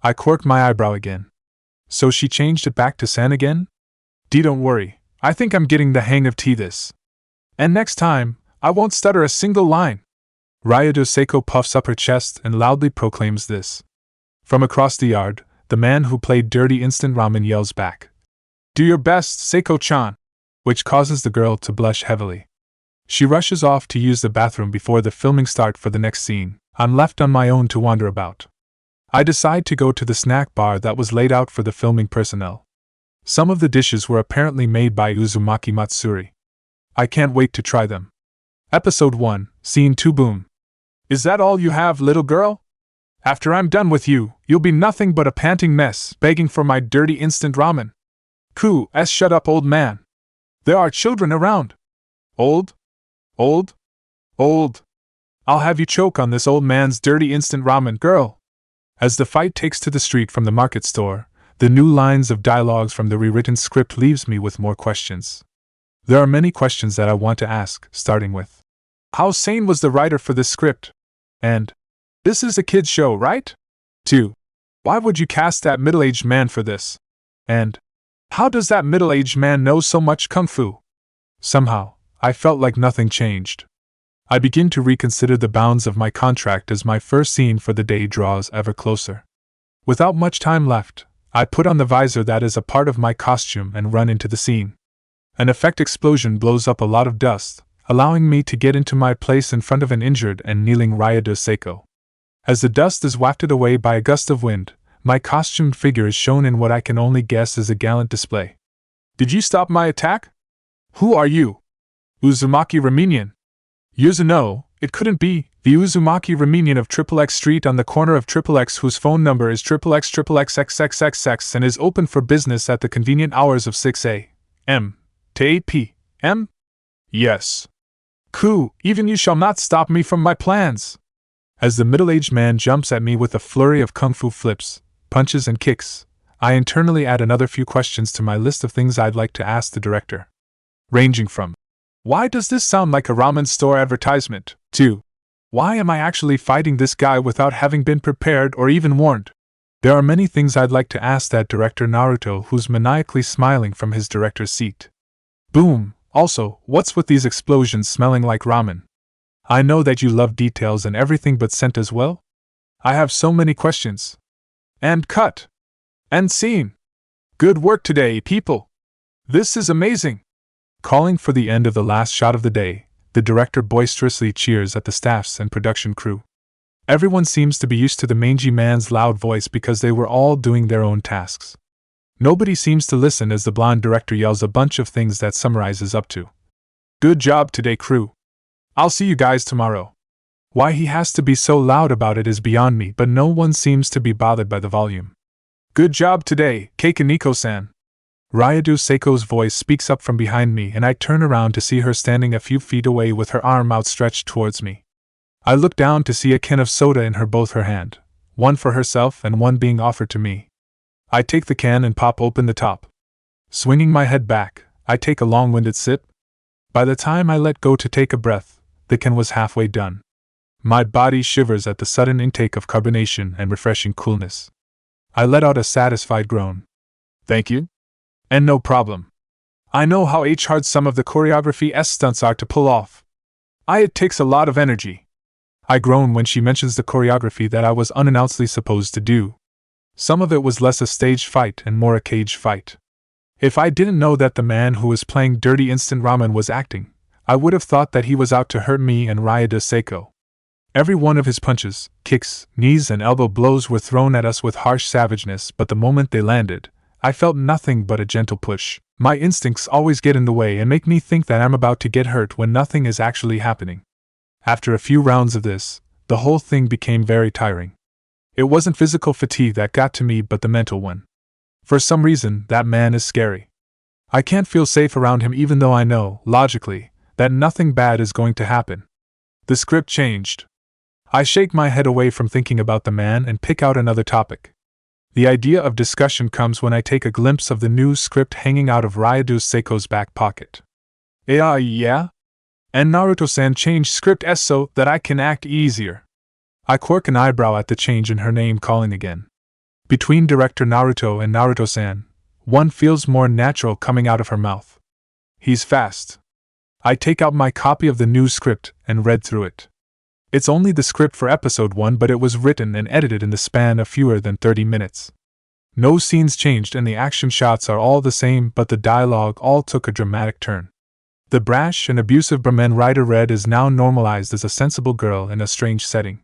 Speaker 1: I quirked my eyebrow again. So she changed it back to san again? Don't worry, I think I'm getting the hang of this. And next time, I won't stutter a single line. Ryado Seiko puffs up her chest and loudly proclaims this. From across the yard, the man who played dirty instant ramen yells back. Do your best, Seiko-chan, which causes the girl to blush heavily. She rushes off to use the bathroom before the filming start for the next scene. I'm left on my own to wander about. I decide to go to the snack bar that was laid out for the filming personnel. Some of the dishes were apparently made by Uzumaki Matsuri. I can't wait to try them. Episode 1, Scene 2 Boom. Is that all you have, little girl? After I'm done with you, you'll be nothing but a panting mess, begging for my dirty instant ramen. Shut up, old man. There are children around. Old? Old? Old. I'll have you choke on this old man's dirty instant ramen, girl. As the fight takes to the street from the market store, the new lines of dialogues from the rewritten script leaves me with more questions. There are many questions that I want to ask, starting with, how sane was the writer for this script? And, this is a kid's show, right? 2. Why would you cast that middle-aged man for this? And, how does that middle-aged man know so much kung fu? Somehow, I felt like nothing changed. I begin to reconsider the bounds of my contract as my first scene for the day draws ever closer. Without much time left, I put on the visor that is a part of my costume and run into the scene. An effect explosion blows up a lot of dust, allowing me to get into my place in front of an injured and kneeling Ryado Seiko. As the dust is wafted away by a gust of wind, my costumed figure is shown in what I can only guess is a gallant display. Did you stop my attack? Who are you? Uzumaki Ramenian. No, it couldn't be, the Uzumaki Ramenian of XXX Street on the corner of XXX whose phone number is XXXXXXXXX and is open for business at the convenient hours of 6 a.m. to 8 p.m.? Yes. Even you shall not stop me from my plans. As the middle-aged man jumps at me with a flurry of kung fu flips, punches and kicks, I internally add another few questions to my list of things I'd like to ask the director. Ranging from, why does this sound like a ramen store advertisement? To, why am I actually fighting this guy without having been prepared or even warned? There are many things I'd like to ask that director Naruto, who's maniacally smiling from his director's seat. Boom! Also, what's with these explosions smelling like ramen? I know that you love details and everything but scent as well. I have so many questions. And cut. And scene. Good work today, people. This is amazing. Calling for the end of the last shot of the day, the director boisterously cheers at the staffs and production crew. Everyone seems to be used to the mangy man's loud voice because they were all doing their own tasks. Nobody seems to listen as the blonde director yells a bunch of things that summarizes up to, good job today, crew. I'll see you guys tomorrow. Why he has to be so loud about it is beyond me, but no one seems to be bothered by the volume. Good job today, Keikaniko-san. Ryado Seiko's voice speaks up from behind me and I turn around to see her standing a few feet away with her arm outstretched towards me. I look down to see a can of soda in both her hand, one for herself and one being offered to me. I take the can and pop open the top. Swinging my head back, I take a long-winded sip. By the time I let go to take a breath, the can was halfway done. My body shivers at the sudden intake of carbonation and refreshing coolness. I let out a satisfied groan. Thank you? And no problem. I know how hard some of the choreography stunts are to pull off. It takes a lot of energy. I groan when she mentions the choreography that I was unannouncedly supposed to do. Some of it was less a staged fight and more a cage fight. If I didn't know that the man who was playing dirty instant ramen was acting, I would have thought that he was out to hurt me and Ryado Seiko. Every one of his punches, kicks, knees and elbow blows were thrown at us with harsh savageness, but the moment they landed, I felt nothing but a gentle push. My instincts always get in the way and make me think that I'm about to get hurt when nothing is actually happening. After a few rounds of this, the whole thing became very tiring. It wasn't physical fatigue that got to me but the mental one. For some reason, that man is scary. I can't feel safe around him even though I know, logically, that nothing bad is going to happen. The script changed. I shake my head away from thinking about the man and pick out another topic. The idea of discussion comes when I take a glimpse of the new script hanging out of Ryado Seiko's back pocket. Yeah? And Naruto-san changed script so that I can act easier. I quirk an eyebrow at the change in her name calling again. Between director Naruto and Naruto-san, one feels more natural coming out of her mouth. He's fast. I take out my copy of the new script and read through it. It's only the script for episode 1, but it was written and edited in the span of fewer than 30 minutes. No scenes changed and the action shots are all the same, but the dialogue all took a dramatic turn. The brash and abusive Brahman writer Red is now normalized as a sensible girl in a strange setting.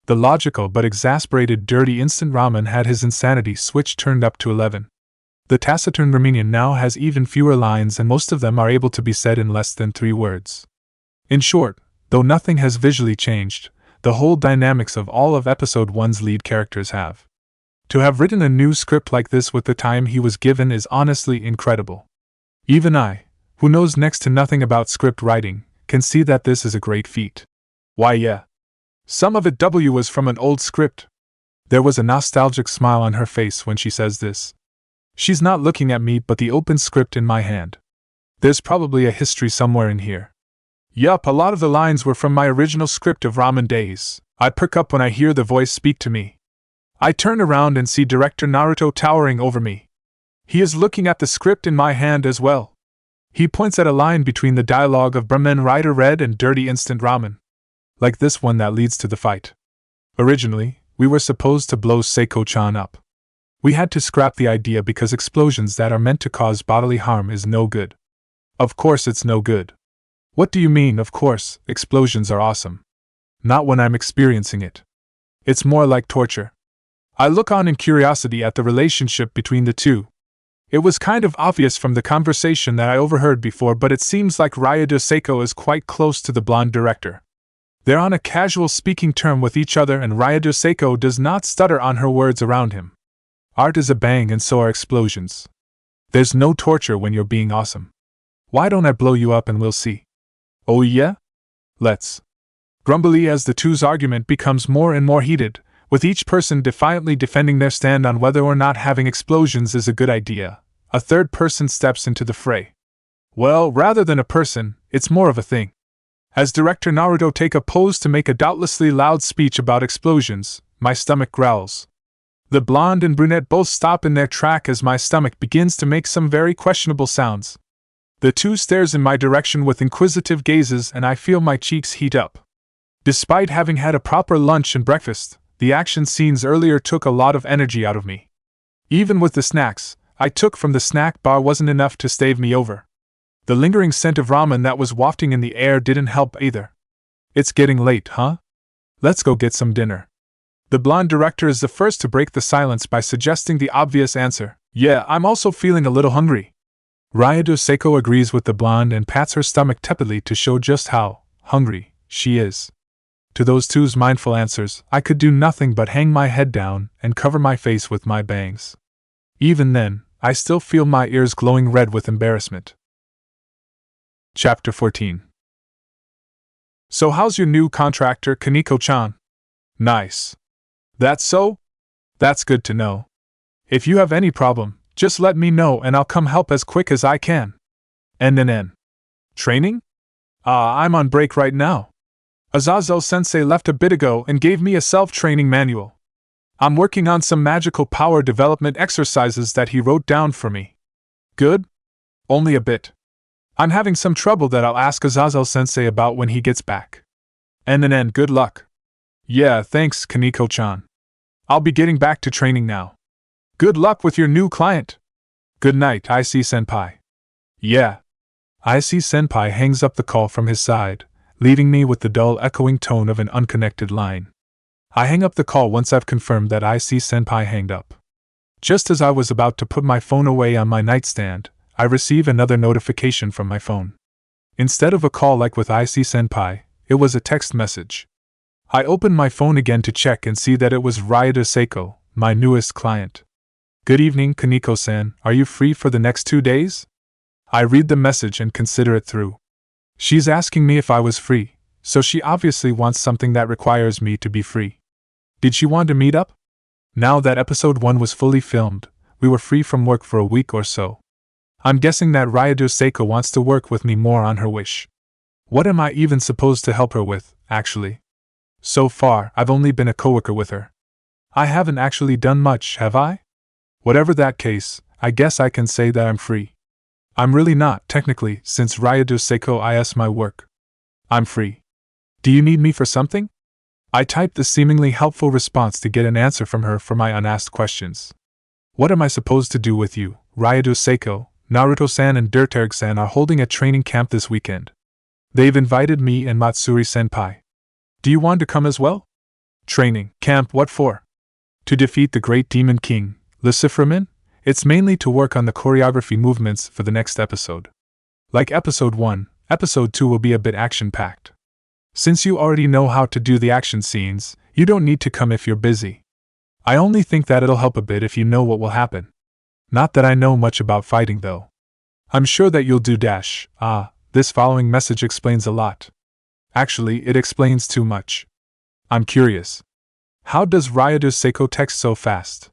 Speaker 1: The logical but exasperated dirty instant ramen had his insanity switch turned up to 11. The taciturn Ramenian now has even fewer lines, and most of them are able to be said in less than 3 words. In short, though nothing has visually changed, the whole dynamics of all of Episode 1's lead characters have. To have written a new script like this with the time he was given is honestly incredible. Even I, who knows next to nothing about script writing, can see that this is a great feat. Why yeah. Some of it was from an old script. There was a nostalgic smile on her face when she says this. She's not looking at me but the open script in my hand. There's probably a history somewhere in here. Yup, a lot of the lines were from my original script of ramen days. I perk up when I hear the voice speak to me. I turn around and see director Naruto towering over me. He is looking at the script in my hand as well. He points at a line between the dialogue of Brahmin Rider Red and Dirty Instant Ramen. Like this one that leads to the fight. Originally, we were supposed to blow Seiko-chan up. We had to scrap the idea because explosions that are meant to cause bodily harm is no good. Of course it's no good. What do you mean, of course, explosions are awesome? Not when I'm experiencing it. It's more like torture. I look on in curiosity at the relationship between the two. It was kind of obvious from the conversation that I overheard before, but it seems like Ryudo Seiko is quite close to the blonde director. They're on a casual speaking term with each other, and Ryudo Seiko does not stutter on her words around him. Art is a bang and so are explosions. There's no torture when you're being awesome. Why don't I blow you up and we'll see? Oh yeah? Let's. Grumbly as the two's argument becomes more and more heated, with each person defiantly defending their stand on whether or not having explosions is a good idea, a third person steps into the fray. Well, rather than a person, it's more of a thing. As director Naruto take a pose to make a doubtlessly loud speech about explosions, my stomach growls. The blonde and brunette both stop in their track as my stomach begins to make some very questionable sounds. The two stares in my direction with inquisitive gazes and I feel my cheeks heat up. Despite having had a proper lunch and breakfast, the action scenes earlier took a lot of energy out of me. Even with the snacks I took from the snack bar wasn't enough to stave me over. The lingering scent of ramen that was wafting in the air didn't help either. It's getting late, huh? Let's go get some dinner. The blonde director is the first to break the silence by suggesting the obvious answer. Yeah, I'm also feeling a little hungry. Ryudo Seiko agrees with the blonde and pats her stomach tepidly to show just how hungry she is. To those two's mindful answers, I could do nothing but hang my head down and cover my face with my bangs. Even then, I still feel my ears glowing red with embarrassment. Chapter 14. So how's your new contractor, Kaneko-chan? Nice. That's so? That's good to know. If you have any problem, just let me know and I'll come help as quick as I can. NNN. Training? I'm on break right now. Azazel-sensei left a bit ago and gave me a self-training manual. I'm working on some magical power development exercises that he wrote down for me. Good? Only a bit. I'm having some trouble that I'll ask Azazel-sensei about when he gets back. NNN, good luck. Yeah, thanks, Kaneko-chan. I'll be getting back to training now. Good luck with your new client. Good night, IC-senpai. Yeah. IC-senpai hangs up the call from his side, leaving me with the dull echoing tone of an unconnected line. I hang up the call once I've confirmed that IC-senpai hanged up. Just as I was about to put my phone away on my nightstand, I receive another notification from my phone. Instead of a call like with IC-senpai, it was a text message. I open my phone again to check and see that it was Ryudo Seiko, my newest client. Good evening, Kaneko-san, are you free for the next 2 days? I read the message and consider it through. She's asking me if I was free, so she obviously wants something that requires me to be free. Did she want to meet up? Now that episode 1 was fully filmed, we were free from work for a week or so. I'm guessing that Ryudo Seiko wants to work with me more on her wish. What am I even supposed to help her with, actually? So far, I've only been a coworker with her. I haven't actually done much, have I? Whatever that case, I guess I can say that I'm free. I'm really not, technically, since Ryudo Seiko is my work. I'm free. Do you need me for something? I typed the seemingly helpful response to get an answer from her for my unasked questions. What am I supposed to do with you, Ryudo Seiko? Naruto-san and Dirterg-san are holding a training camp this weekend. They've invited me and Matsuri-senpai. Do you want to come as well? Training camp, what for? To defeat the great demon king, Luciferman? It's mainly to work on the choreography movements for the next episode. Like episode 1, episode 2 will be a bit action-packed. Since you already know how to do the action scenes, you don't need to come if you're busy. I only think that it'll help a bit if you know what will happen. Not that I know much about fighting though. I'm sure that you'll do dash. This following message explains a lot. Actually, it explains too much. I'm curious. How does Ryudo Seiko text so fast?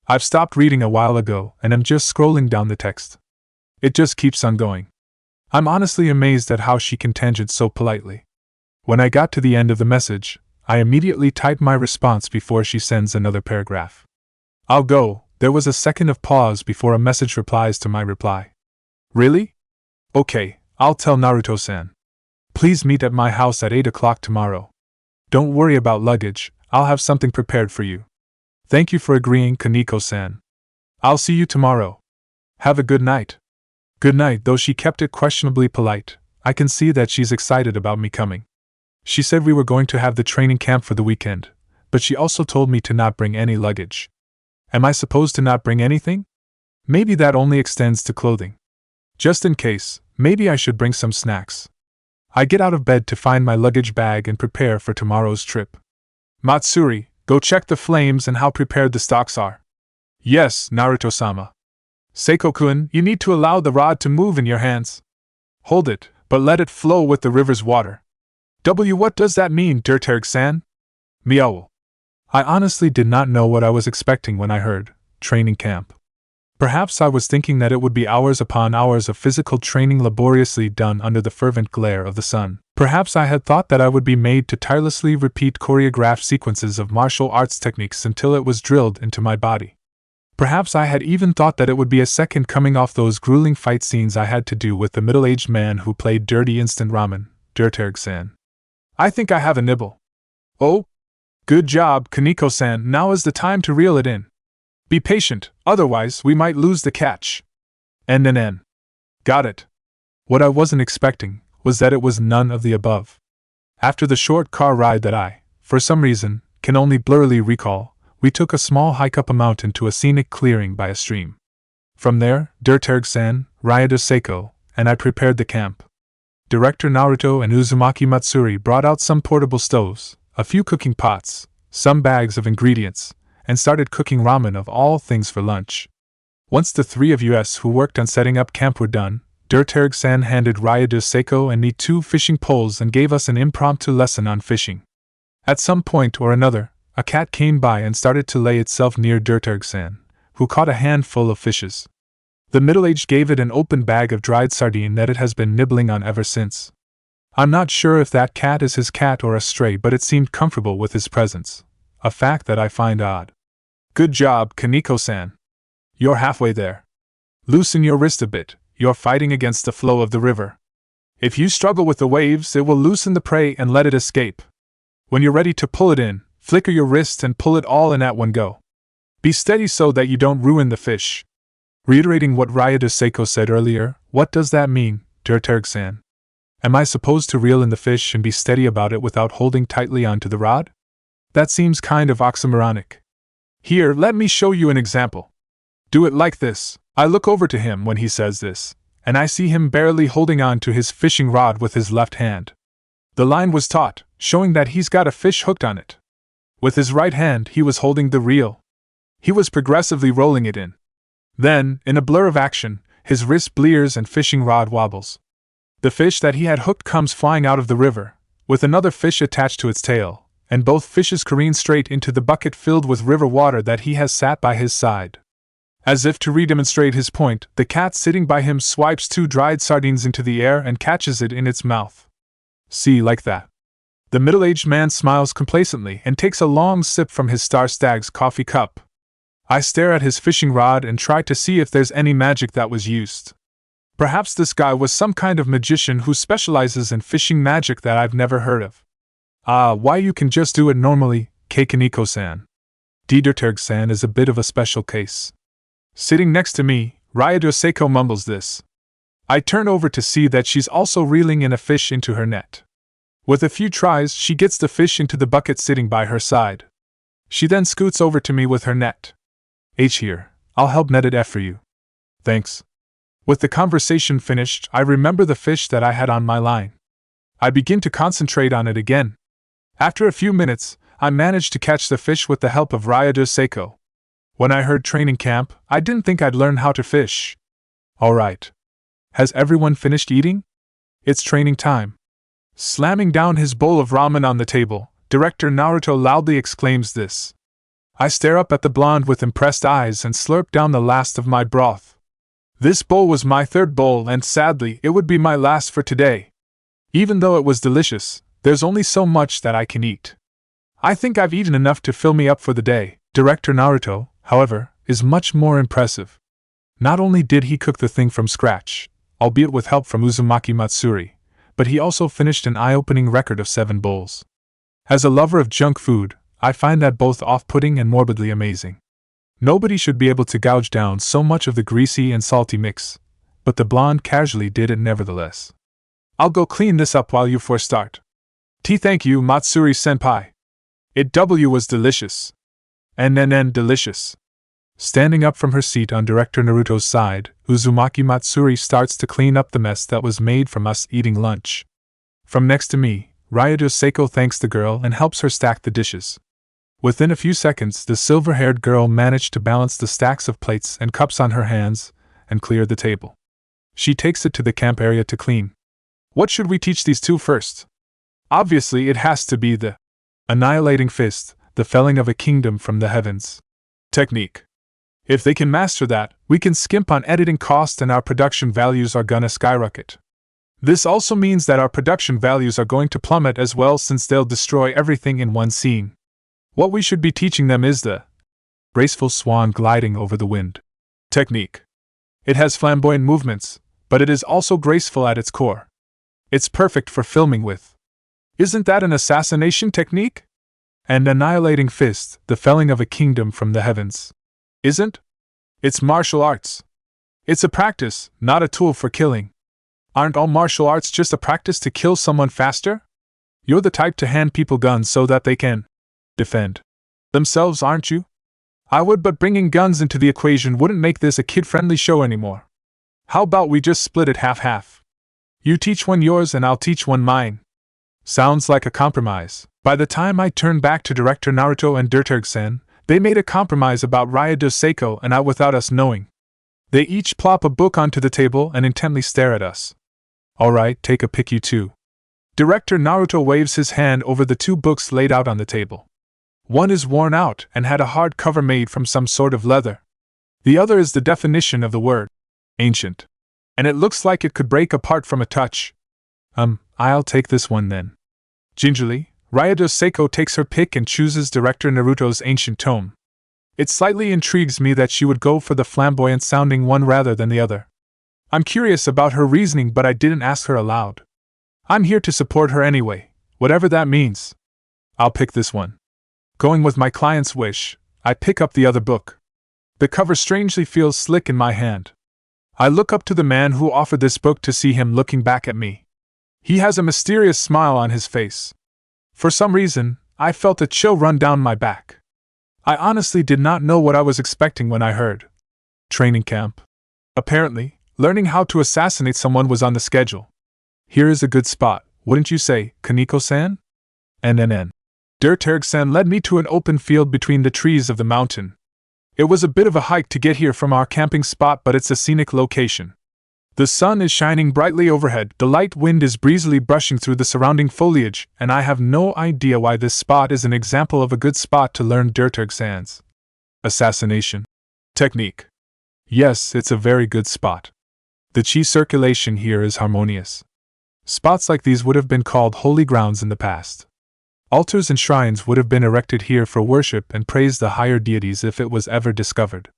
Speaker 1: I've stopped reading a while ago and am just scrolling down the text. It just keeps on going. I'm honestly amazed at how she can tangent so politely. When I got to the end of the message, I immediately typed my response before she sends another paragraph. I'll go. There was a second of pause before a message replies to my reply. Really? Okay, I'll tell Naruto-san. Please meet at my house at 8 o'clock tomorrow. Don't worry about luggage, I'll have something prepared for you. Thank you for agreeing, Kaneko-san. I'll see you tomorrow. Have a good night. Good night. Though she kept it questionably polite, I can see that she's excited about me coming. She said we were going to have the training camp for the weekend, but she also told me to not bring any luggage. Am I supposed to not bring anything? Maybe that only extends to clothing. Just in case, maybe I should bring some snacks. I get out of bed to find my luggage bag and prepare for tomorrow's trip. Matsuri, go check the flames and how prepared the stocks are. Yes, Naruto-sama. Seiko-kun, you need to allow the rod to move in your hands. Hold it, but let it flow with the river's water. What does that mean, Dirterg-san? Meow. I honestly did not know what I was expecting when I heard training camp. Perhaps I was thinking that it would be hours upon hours of physical training laboriously done under the fervent glare of the sun. Perhaps I had thought that I would be made to tirelessly repeat choreographed sequences of martial arts techniques until it was drilled into my body. Perhaps I had even thought that it would be a second coming off those grueling fight scenes I had to do with the middle-aged man who played dirty instant ramen, Dirterg-san. I think I have a nibble. Oh? Good job, Kaneko-san. Now is the time to reel it in. Be patient, otherwise we might lose the catch. N. Got it. What I wasn't expecting was that it was none of the above. After the short car ride that I, for some reason, can only blurrily recall, we took a small hike up a mountain to a scenic clearing by a stream. From there, Dirterg-san, Ryudo Seiko, and I prepared the camp. Director Naruto and Uzumaki Matsuri brought out some portable stoves, a few cooking pots, some bags of ingredients, and started cooking ramen of all things for lunch. Once the three of us who worked on setting up camp were done, Dirterg-san handed Ryudo Seiko and me 2 fishing poles and gave us an impromptu lesson on fishing. At some point or another, a cat came by and started to lay itself near Dirterg-san, who caught a handful of fishes. The middle-aged gave it an open bag of dried sardine that it has been nibbling on ever since. I'm not sure if that cat is his cat or a stray, but it seemed comfortable with his presence, a fact that I find odd. Good job, Kaneko-san. You're halfway there. Loosen your wrist a bit, you're fighting against the flow of the river. If you struggle with the waves, it will loosen the prey and let it escape. When you're ready to pull it in, flicker your wrist and pull it all in at one go. Be steady so that you don't ruin the fish. Reiterating what Ryudo Seiko said earlier, what does that mean, Dirterg-san? Am I supposed to reel in the fish and be steady about it without holding tightly onto the rod? That seems kind of oxymoronic. Here, let me show you an example. Do it like this. I look over to him when he says this, and I see him barely holding on to his fishing rod with his left hand. The line was taut, showing that he's got a fish hooked on it. With his right hand, he was holding the reel. He was progressively rolling it in. Then, in a blur of action, his wrist blears and fishing rod wobbles. The fish that he had hooked comes flying out of the river, with another fish attached to its tail, and both fishes careen straight into the bucket filled with river water that he has sat by his side. As if to redemonstrate his point, the cat sitting by him swipes 2 dried sardines into the air and catches it in its mouth. See, like that. The middle-aged man smiles complacently and takes a long sip from his Star Stag's coffee cup. I stare at his fishing rod and try to see if there's any magic that was used. Perhaps this guy was some kind of magician who specializes in fishing magic that I've never heard of. Why you can just do it normally, Kaneko-san. Dirterg-san is a bit of a special case. Sitting next to me, Ryudo Seiko mumbles this. I turn over to see that she's also reeling in a fish into her net. With a few tries, she gets the fish into the bucket sitting by her side. She then scoots over to me with her net. Here, I'll help net it for you. Thanks. With the conversation finished, I remember the fish that I had on my line. I begin to concentrate on it again. After a few minutes, I managed to catch the fish with the help of Rayado Seiko. When I heard training camp, I didn't think I'd learn how to fish. Alright. Has everyone finished eating? It's training time. Slamming down his bowl of ramen on the table, Director Naruto loudly exclaims this. I stare up at the blonde with impressed eyes and slurp down the last of my broth. This bowl was my third bowl and sadly it would be my last for today. Even though it was delicious, there's only so much that I can eat. I think I've eaten enough to fill me up for the day. Director Naruto, however, is much more impressive. Not only did he cook the thing from scratch, albeit with help from Uzumaki Matsuri, but he also finished an eye-opening record of 7 bowls. As a lover of junk food, I find that both off-putting and morbidly amazing. Nobody should be able to gouge down so much of the greasy and salty mix, but the blonde casually did it nevertheless. I'll go clean this up while you four start. Thank you, Matsuri-senpai. It was delicious. And delicious. Standing up from her seat on Director Naruto's side, Uzumaki Matsuri starts to clean up the mess that was made from us eating lunch. From next to me, Rayado Seiko thanks the girl and helps her stack the dishes. Within a few seconds, the silver-haired girl managed to balance the stacks of plates and cups on her hands and clear the table. She takes it to the camp area to clean. What should we teach these two first? Obviously, it has to be the annihilating fist, the felling of a kingdom from the heavens technique. If they can master that, we can skimp on editing cost and our production values are gonna skyrocket. This also means that our production values are going to plummet as well since they'll destroy everything in one scene. What we should be teaching them is the graceful swan gliding over the wind technique. It has flamboyant movements, but it is also graceful at its core. It's perfect for filming with. Isn't that an assassination technique? And annihilating fist, the felling of a kingdom from the heavens. Isn't? It's martial arts. It's a practice, not a tool for killing. Aren't all martial arts just a practice to kill someone faster? You're the type to hand people guns so that they can defend themselves, aren't you? I would, but bringing guns into the equation wouldn't make this a kid-friendly show anymore. How about we just split it half-half? You teach one yours and I'll teach one mine. Sounds like a compromise. By the time I turned back to Director Naruto and Dirturg-sen, they made a compromise about Rayado Seiko and I without us knowing. They each plop a book onto the table and intently stare at us. Alright, take a pick, you two. Director Naruto waves his hand over the 2 books laid out on the table. One is worn out and had a hard cover made from some sort of leather. The other is the definition of the word ancient. And it looks like it could break apart from a touch. I'll take this one then. Gingerly, Rayado Seiko takes her pick and chooses Director Naruto's ancient tome. It slightly intrigues me that she would go for the flamboyant-sounding one rather than the other. I'm curious about her reasoning, but I didn't ask her aloud. I'm here to support her anyway, whatever that means. I'll pick this one. Going with my client's wish, I pick up the other book. The cover strangely feels slick in my hand. I look up to the man who offered this book to see him looking back at me. He has a mysterious smile on his face. For some reason, I felt a chill run down my back. I honestly did not know what I was expecting when I heard training camp. Apparently, learning how to assassinate someone was on the schedule. Here is a good spot, wouldn't you say, Kaneko-san? Dirturg-san led me to an open field between the trees of the mountain. It was a bit of a hike to get here from our camping spot, but it's a scenic location. The sun is shining brightly overhead, the light wind is breezily brushing through the surrounding foliage, and I have no idea why this spot is an example of a good spot to learn Dirturg-san's assassination technique. Yes, it's a very good spot. The chi circulation here is harmonious. Spots like these would have been called holy grounds in the past. Altars and shrines would have been erected here for worship and praise the higher deities if it was ever discovered.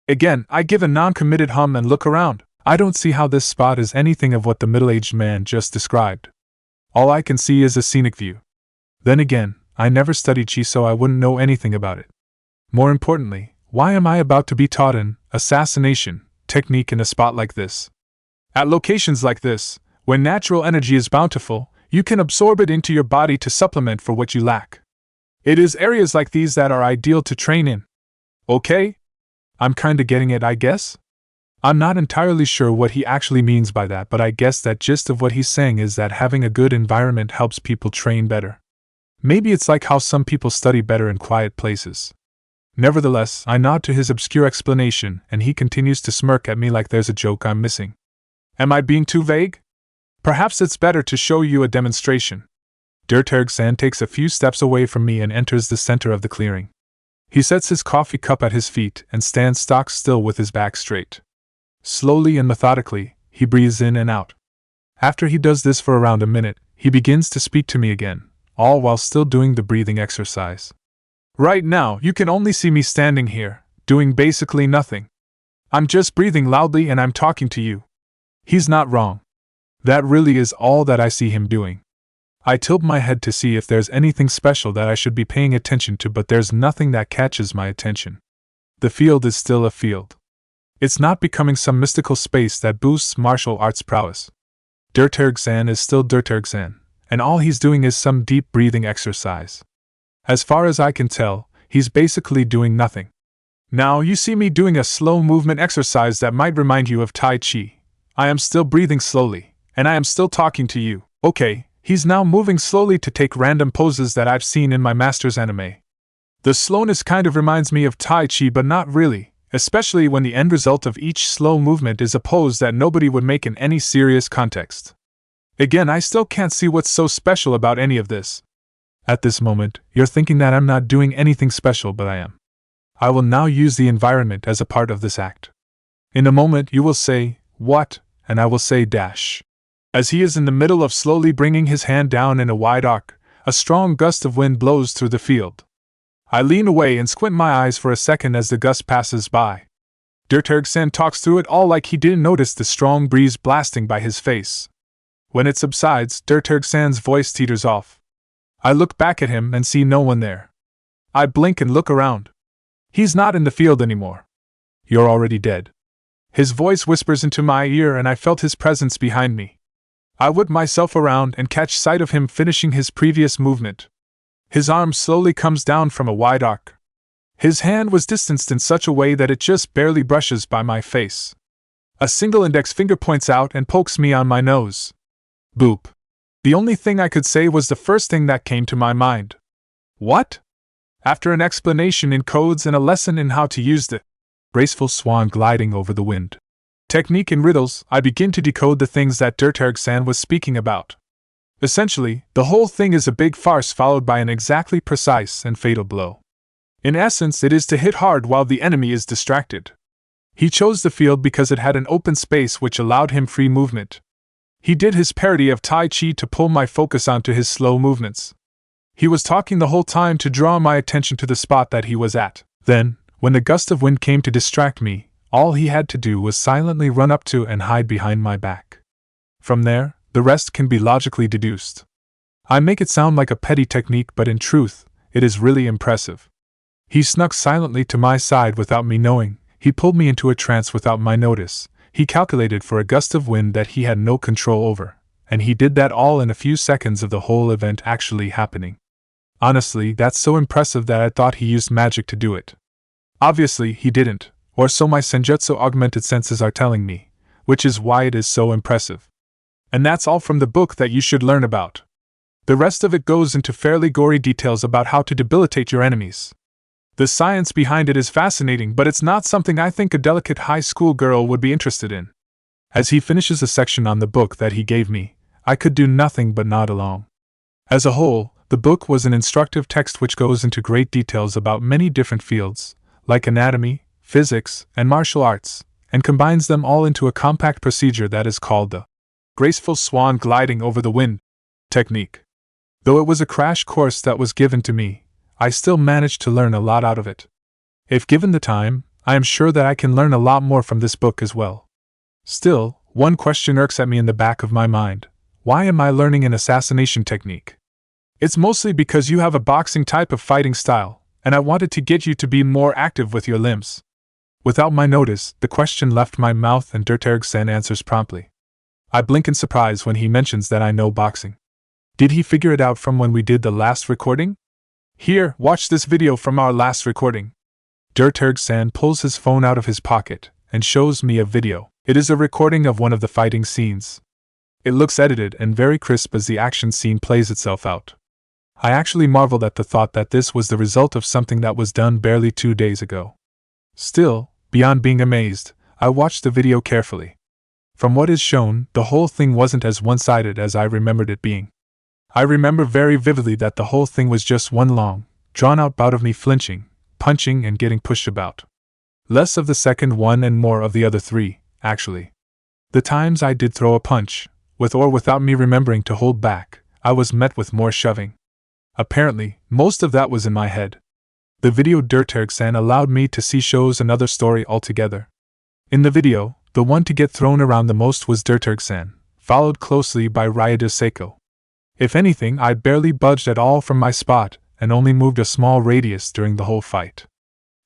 Speaker 1: Again, I give a non-committed hum and look around. I don't see how this spot is anything of what the middle-aged man just described. All I can see is a scenic view. Then again, I never studied chi, so I wouldn't know anything about it. More importantly, why am I about to be taught an assassination technique in a spot like this? At locations like this, when natural energy is bountiful, You can absorb it into your body to supplement for what you lack. It is areas like these that are ideal to train in. Okay? I'm kinda getting it, I guess? I'm not entirely sure what he actually means by that, but I guess that gist of what he's saying is that having a good environment helps people train better. Maybe it's like how some people study better in quiet places. Nevertheless, I nod to his obscure explanation, and he continues to smirk at me like there's a joke I'm missing. Am I being too vague? Perhaps it's better to show you a demonstration. Dirterg-san takes a few steps away from me and enters the center of the clearing. He sets his coffee cup at his feet and stands stock still with his back straight. Slowly and methodically, he breathes in and out. After he does this for around a minute, he begins to speak to me again, all while still doing the breathing exercise. Right now, you can only see me standing here, doing basically nothing. I'm just breathing loudly and I'm talking to you. He's not wrong. That really is all that I see him doing. I tilt my head to see if there's anything special that I should be paying attention to, but there's nothing that catches my attention. The field is still a field. It's not becoming some mystical space that boosts martial arts prowess. Dirterg-san is still Dirterg-san, and all he's doing is some deep breathing exercise. As far as I can tell, he's basically doing nothing. Now you see me doing a slow movement exercise that might remind you of Tai Chi. I am still breathing slowly, and I am still talking to you. Okay, he's now moving slowly to take random poses that I've seen in my master's anime. The slowness kind of reminds me of Tai Chi, but not really, especially when the end result of each slow movement is a pose that nobody would make in any serious context. Again, I still can't see what's so special about any of this. At this moment, you're thinking that I'm not doing anything special, but I am. I will now use the environment as a part of this act. In a moment you will say, "What?" and I will say, "Dash." As he is in the middle of slowly bringing his hand down in a wide arc, a strong gust of wind blows through the field. I lean away and squint my eyes for a second as the gust passes by. Dirterg-san talks through it all like he didn't notice the strong breeze blasting by his face. When it subsides, Dirterg-san's voice teeters off. I look back at him and see no one there. I blink and look around. He's not in the field anymore. You're already dead. His voice whispers into my ear and I felt his presence behind me. I whip myself around and catch sight of him finishing his previous movement. His arm slowly comes down from a wide arc. His hand was distanced in such a way that it just barely brushes by my face. A single index finger points out and pokes me on my nose. Boop. The only thing I could say was the first thing that came to my mind. What? After an explanation in codes and a lesson in how to use the graceful swan gliding over the wind technique in riddles, I begin to decode the things that Dirterg-san was speaking about. Essentially, the whole thing is a big farce followed by an exactly precise and fatal blow. In essence, it is to hit hard while the enemy is distracted. He chose the field because it had an open space which allowed him free movement. He did his parody of Tai Chi to pull my focus onto his slow movements. He was talking the whole time to draw my attention to the spot that he was at. Then, when the gust of wind came to distract me, all he had to do was silently run up to and hide behind my back. From there, the rest can be logically deduced. I make it sound like a petty technique, but in truth, it is really impressive. He snuck silently to my side without me knowing, he pulled me into a trance without my notice. He calculated for a gust of wind that he had no control over, and he did that all in a few seconds of the whole event actually happening. Honestly, that's so impressive that I thought he used magic to do it. Obviously, he didn't, or so my senjutsu augmented senses are telling me, which is why it is so impressive. And that's all from the book that you should learn about. The rest of it goes into fairly gory details about how to debilitate your enemies. The science behind it is fascinating, but it's not something I think a delicate high school girl would be interested in. As he finishes a section on the book that he gave me, I could do nothing but nod along. As a whole, the book was an instructive text which goes into great details about many different fields, like anatomy, physics, and martial arts, and combines them all into a compact procedure that is called the graceful swan gliding over the wind technique. Though it was a crash course that was given to me, I still managed to learn a lot out of it. If given the time, I am sure that I can learn a lot more from this book as well. Still, one question irks at me in the back of my mind. Why am I learning an assassination technique? It's mostly because you have a boxing type of fighting style, and I wanted to get you to be more active with your limbs. Without my notice, the question left my mouth and Dirterg-san answers promptly. I blink in surprise when he mentions that I know boxing. Did he figure it out from when we did the last recording? Here, watch this video from our last recording. Dirturg-san pulls his phone out of his pocket and shows me a video. It is a recording of one of the fighting scenes. It looks edited and very crisp as the action scene plays itself out. I actually marveled at the thought that this was the result of something that was done barely 2 days ago. Still, beyond being amazed, I watched the video carefully. From what is shown, the whole thing wasn't as one-sided as I remembered it being. I remember very vividly that the whole thing was just one long, drawn-out bout of me flinching, punching and getting pushed about. Less of the second one and more of the other 3, actually. The times I did throw a punch, with or without me remembering to hold back, I was met with more shoving. Apparently, most of that was in my head. The video Dirturg-san allowed me to see shows another story altogether. In the video, the one to get thrown around the most was Dirturg-san, followed closely by Ryudo Seiko. If anything, I barely budged at all from my spot, and only moved a small radius during the whole fight.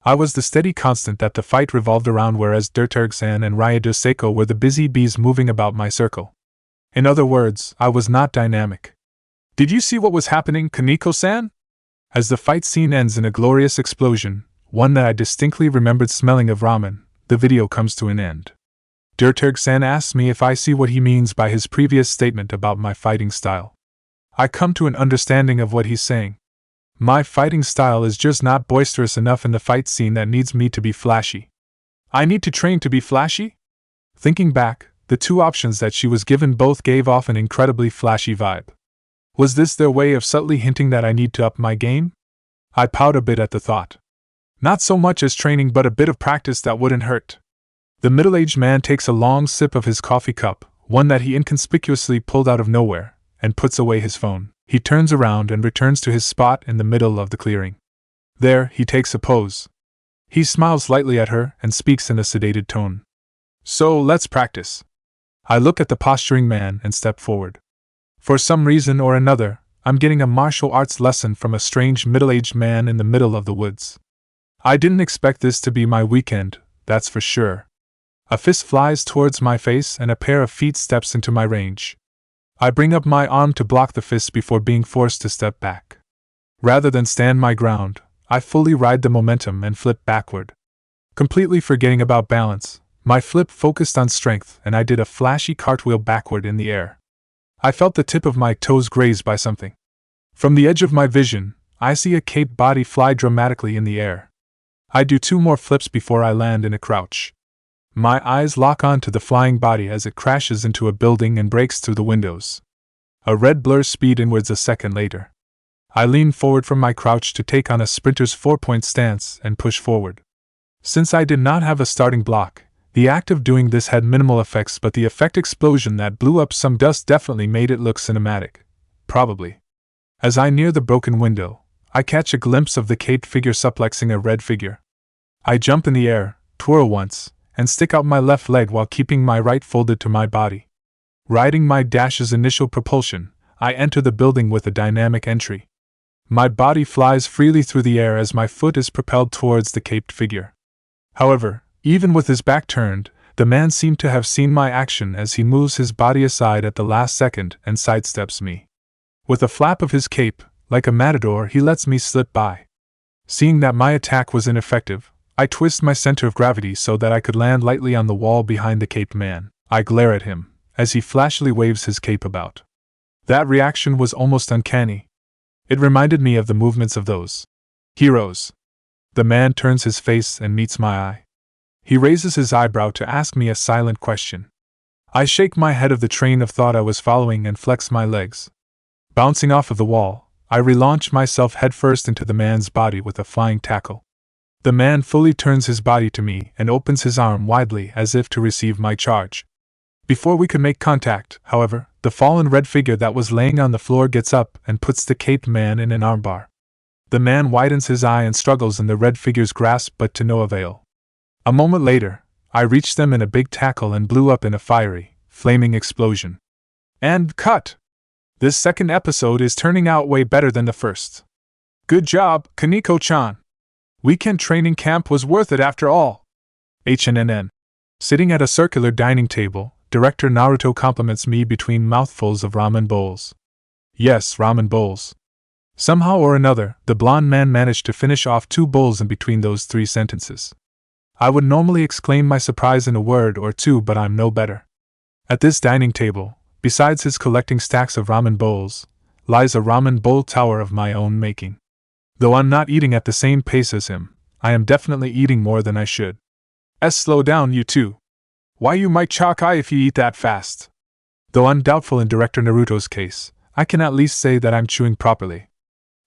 Speaker 1: I was the steady constant that the fight revolved around, whereas Dirturg-san and Ryudo Seiko were the busy bees moving about my circle. In other words, I was not dynamic. Did you see what was happening, Kaneko-san? As the fight scene ends in a glorious explosion, one that I distinctly remembered smelling of ramen, the video comes to an end. Dirturg-san asks me if I see what he means by his previous statement about my fighting style. I come to an understanding of what he's saying. My fighting style is just not boisterous enough in the fight scene that needs me to be flashy. I need to train to be flashy? Thinking back, the 2 options that she was given both gave off an incredibly flashy vibe. Was this their way of subtly hinting that I need to up my game? I pout a bit at the thought. Not so much as training, but a bit of practice that wouldn't hurt. The middle-aged man takes a long sip of his coffee cup, one that he inconspicuously pulled out of nowhere, and puts away his phone. He turns around and returns to his spot in the middle of the clearing. There, he takes a pose. He smiles lightly at her and speaks in a sedated tone. So, let's practice. I look at the posturing man and step forward. For some reason or another, I'm getting a martial arts lesson from a strange middle-aged man in the middle of the woods. I didn't expect this to be my weekend, that's for sure. A fist flies towards my face and a pair of feet steps into my range. I bring up my arm to block the fist before being forced to step back. Rather than stand my ground, I fully ride the momentum and flip backward. Completely forgetting about balance, my flip focused on strength and I did a flashy cartwheel backward in the air. I felt the tip of my toes grazed by something. From the edge of my vision, I see a caped body fly dramatically in the air. I do 2 more flips before I land in a crouch. My eyes lock on to the flying body as it crashes into a building and breaks through the windows. A red blur speed inwards a second later. I lean forward from my crouch to take on a sprinter's 4-point stance and push forward. Since I did not have a starting block, the act of doing this had minimal effects, but the effect explosion that blew up some dust definitely made it look cinematic. Probably. As I near the broken window, I catch a glimpse of the caped figure suplexing a red figure. I jump in the air, twirl once, and stick out my left leg while keeping my right folded to my body. Riding my dash's initial propulsion, I enter the building with a dynamic entry. My body flies freely through the air as my foot is propelled towards the caped figure. However, even with his back turned, the man seemed to have seen my action as he moves his body aside at the last second and sidesteps me. With a flap of his cape, like a matador, he lets me slip by. Seeing that my attack was ineffective, I twist my center of gravity so that I could land lightly on the wall behind the caped man. I glare at him, as he flashily waves his cape about. That reaction was almost uncanny. It reminded me of the movements of those heroes. The man turns his face and meets my eye. He raises his eyebrow to ask me a silent question. I shake my head of the train of thought I was following and flex my legs. Bouncing off of the wall, I relaunch myself headfirst into the man's body with a flying tackle. The man fully turns his body to me and opens his arm widely as if to receive my charge. Before we could make contact, however, the fallen red figure that was laying on the floor gets up and puts the caped man in an armbar. The man widens his eye and struggles in the red figure's grasp, but to no avail. A moment later, I reached them in a big tackle and blew up in a fiery, flaming explosion. And cut! This second episode is turning out way better than the first. Good job, Kaneko-chan. Weekend training camp was worth it after all. HNNN. Sitting at a circular dining table, Director Naruto compliments me between mouthfuls of ramen bowls. Yes, ramen bowls. Somehow or another, the blond man managed to finish off 2 bowls in between those 3 sentences. I would normally exclaim my surprise in a word or two, but I'm no better. At this dining table, besides his collecting stacks of ramen bowls, lies a ramen bowl tower of my own making. Though I'm not eating at the same pace as him, I am definitely eating more than I should. Slow down, you two. Why, you might chalk eye if you eat that fast. Though I'm doubtful in Director Naruto's case, I can at least say that I'm chewing properly.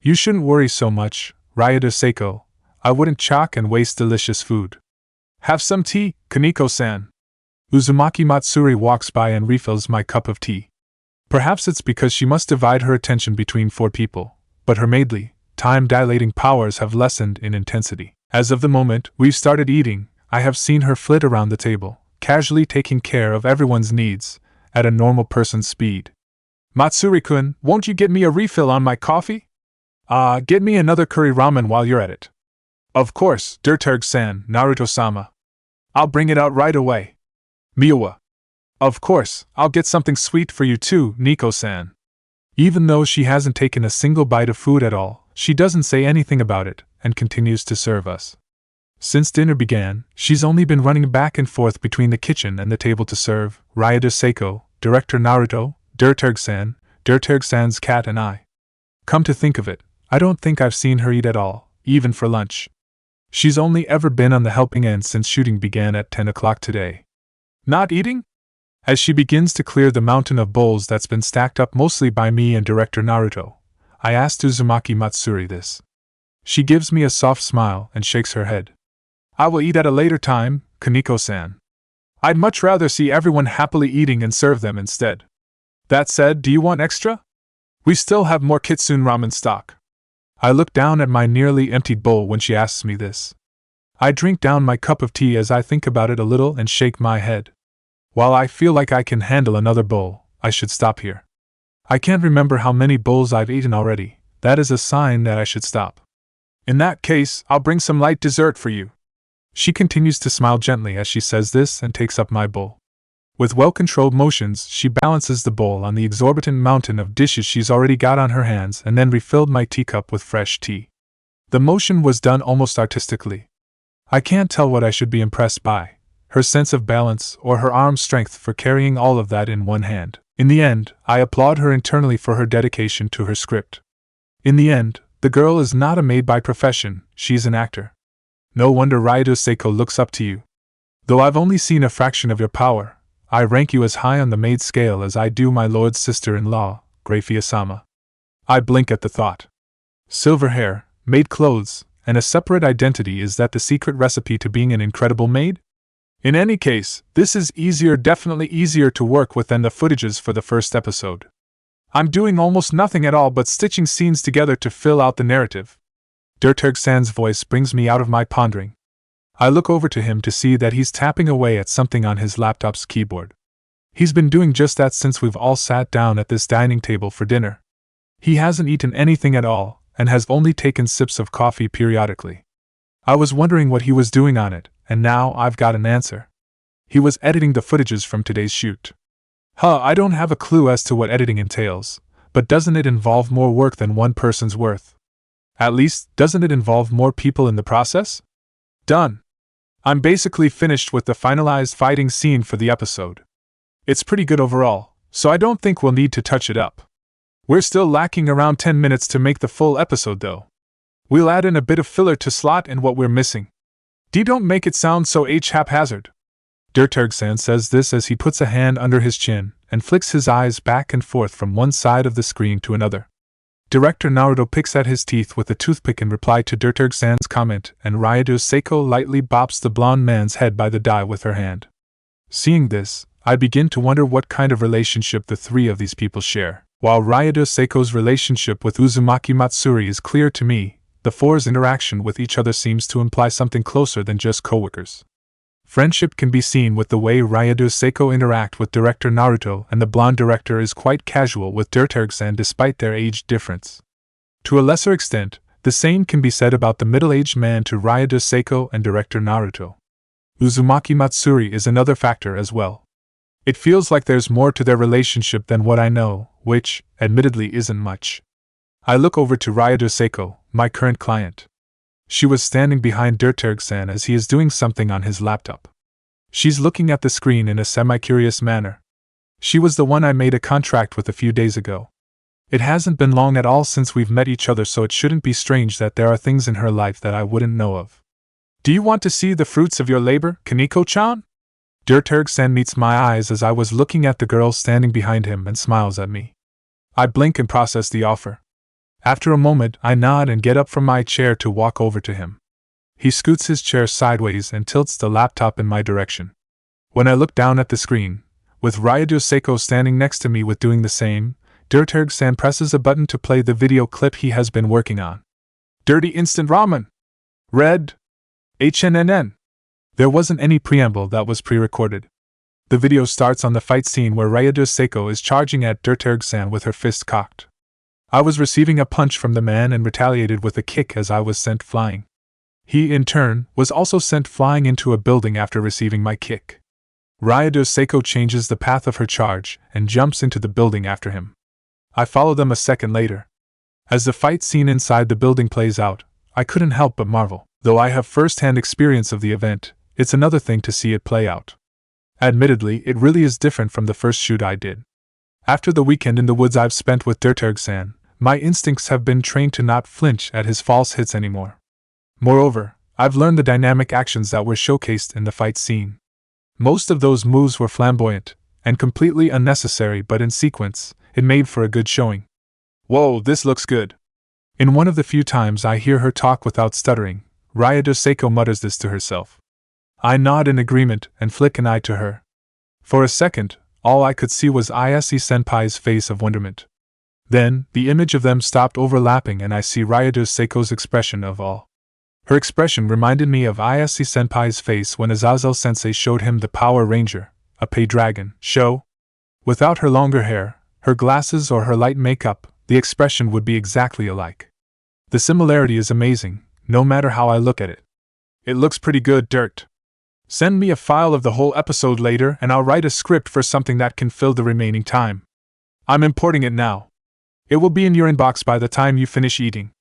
Speaker 1: You shouldn't worry so much, Ryota Seiko. I wouldn't chock and waste delicious food. Have some tea, Kaneko-san. Uzumaki Matsuri walks by and refills my cup of tea. Perhaps it's because she must divide her attention between 4 people, but her maidly, time-dilating powers have lessened in intensity. As of the moment we've started eating, I have seen her flit around the table, casually taking care of everyone's needs, at a normal person's speed. Matsuri-kun, won't you get me a refill on my coffee? Get me another curry ramen while you're at it. Of course, Dirturg-san, Naruto-sama. I'll bring it out right away. Miwa. Of course, I'll get something sweet for you too, Nico-san. Even though she hasn't taken a single bite of food at all, she doesn't say anything about it, and continues to serve us. Since dinner began, she's only been running back and forth between the kitchen and the table to serve Ryota Seiko, Director Naruto, Dirturg-san, Dirturg-san's cat and I. Come to think of it, I don't think I've seen her eat at all, even for lunch. She's only ever been on the helping end since shooting began at 10 o'clock today. Not eating? As she begins to clear the mountain of bowls that's been stacked up mostly by me and Director Naruto, I asked Uzumaki Matsuri this. She gives me a soft smile and shakes her head. I will eat at a later time, Kaneko-san. I'd much rather see everyone happily eating and serve them instead. That said, do you want extra? We still have more kitsune ramen stock. I look down at my nearly emptied bowl when she asks me this. I drink down my cup of tea as I think about it a little and shake my head. While I feel like I can handle another bowl, I should stop here. I can't remember how many bowls I've eaten already. That is a sign that I should stop. In that case, I'll bring some light dessert for you. She continues to smile gently as she says this and takes up my bowl. With well-controlled motions, she balances the bowl on the exorbitant mountain of dishes she's already got on her hands and then refilled my teacup with fresh tea. The motion was done almost artistically. I can't tell what I should be impressed by, her sense of balance or her arm strength for carrying all of that in one hand. In the end, I applaud her internally for her dedication to her script. In the end, the girl is not a maid by profession, she's an actor. No wonder Ryota Seiko looks up to you. Though I've only seen a fraction of your power, I rank you as high on the maid scale as I do my lord's sister-in-law, Grafia-sama. I blink at the thought. Silver hair, maid clothes, and a separate identity, is that the secret recipe to being an incredible maid? In any case, this is definitely easier to work with than the footages for the first episode. I'm doing almost nothing at all but stitching scenes together to fill out the narrative. Dirturg-san's voice brings me out of my pondering. I look over to him to see that he's tapping away at something on his laptop's keyboard. He's been doing just that since we've all sat down at this dining table for dinner. He hasn't eaten anything at all, and has only taken sips of coffee periodically. I was wondering what he was doing on it, and now I've got an answer. He was editing the footages from today's shoot. I don't have a clue as to what editing entails, but doesn't it involve more work than one person's worth? At least, doesn't it involve more people in the process? Done. I'm basically finished with the finalized fighting scene for the episode. It's pretty good overall, so I don't think we'll need to touch it up. We're still lacking around 10 minutes to make the full episode though. We'll add in a bit of filler to slot in what we're missing. Don't make it sound so haphazard. Dirturg-san says this as he puts a hand under his chin and flicks his eyes back and forth from one side of the screen to another. Director Naruto picks at his teeth with a toothpick in reply to Dirturg-san's comment, and Ryota Seiko lightly bops the blonde man's head by the dye with her hand. Seeing this, I begin to wonder what kind of relationship the 3 of these people share. While Ryota Seiko's relationship with Uzumaki Matsuri is clear to me, the 4's interaction with each other seems to imply something closer than just coworkers. Friendship can be seen with the way Ryota Seiko interact with Director Naruto, and the blonde director is quite casual with Dirturg-san despite their age difference. To a lesser extent, the same can be said about the middle-aged man to Ryota Seiko and Director Naruto. Uzumaki Matsuri is another factor as well. It feels like there's more to their relationship than what I know, which, admittedly, isn't much. I look over to Ryado Seiko, my current client. She was standing behind Dirturg-san as he is doing something on his laptop. She's looking at the screen in a semi-curious manner. She was the one I made a contract with a few days ago. It hasn't been long at all since we've met each other, so it shouldn't be strange that there are things in her life that I wouldn't know of. Do you want to see the fruits of your labor, Kaneko-chan? Dirturg-san meets my eyes as I was looking at the girl standing behind him and smiles at me. I blink and process the offer. After a moment, I nod and get up from my chair to walk over to him. He scoots his chair sideways and tilts the laptop in my direction. When I look down at the screen, with Ryado Seiko standing next to me with doing the same, Dirturg-san presses a button to play the video clip he has been working on. Dirty Instant Ramen! Red! HNNN! There wasn't any preamble that was pre-recorded. The video starts on the fight scene where Ryado Seiko is charging at Dirturg-san with her fist cocked. I was receiving a punch from the man and retaliated with a kick as I was sent flying. He, in turn, was also sent flying into a building after receiving my kick. Ryado Seiko changes the path of her charge and jumps into the building after him. I follow them a second later. As the fight scene inside the building plays out, I couldn't help but marvel. Though I have first-hand experience of the event, it's another thing to see it play out. Admittedly, it really is different from the first shoot I did. After the weekend in the woods I've spent with Dirturg-san, my instincts have been trained to not flinch at his false hits anymore. Moreover, I've learned the dynamic actions that were showcased in the fight scene. Most of those moves were flamboyant and completely unnecessary, but in sequence, it made for a good showing. Whoa, this looks good. In one of the few times I hear her talk without stuttering, Ryado Seiko mutters this to herself. I nod in agreement and flick an eye to her. For a second, all I could see was Ise-senpai's face of wonderment. Then, the image of them stopped overlapping and I see Ryado Seiko's expression of awe. Her expression reminded me of Ise-senpai's face when Azazel-sensei showed him the Power Ranger, Oppai Dragon, show. Without her longer hair, her glasses or her light makeup, the expression would be exactly alike. The similarity is amazing, no matter how I look at it. It looks pretty good, Dirt. Send me a file of the whole episode later and I'll write a script for something that can fill the remaining time. I'm importing it now. It will be in your inbox by the time you finish eating.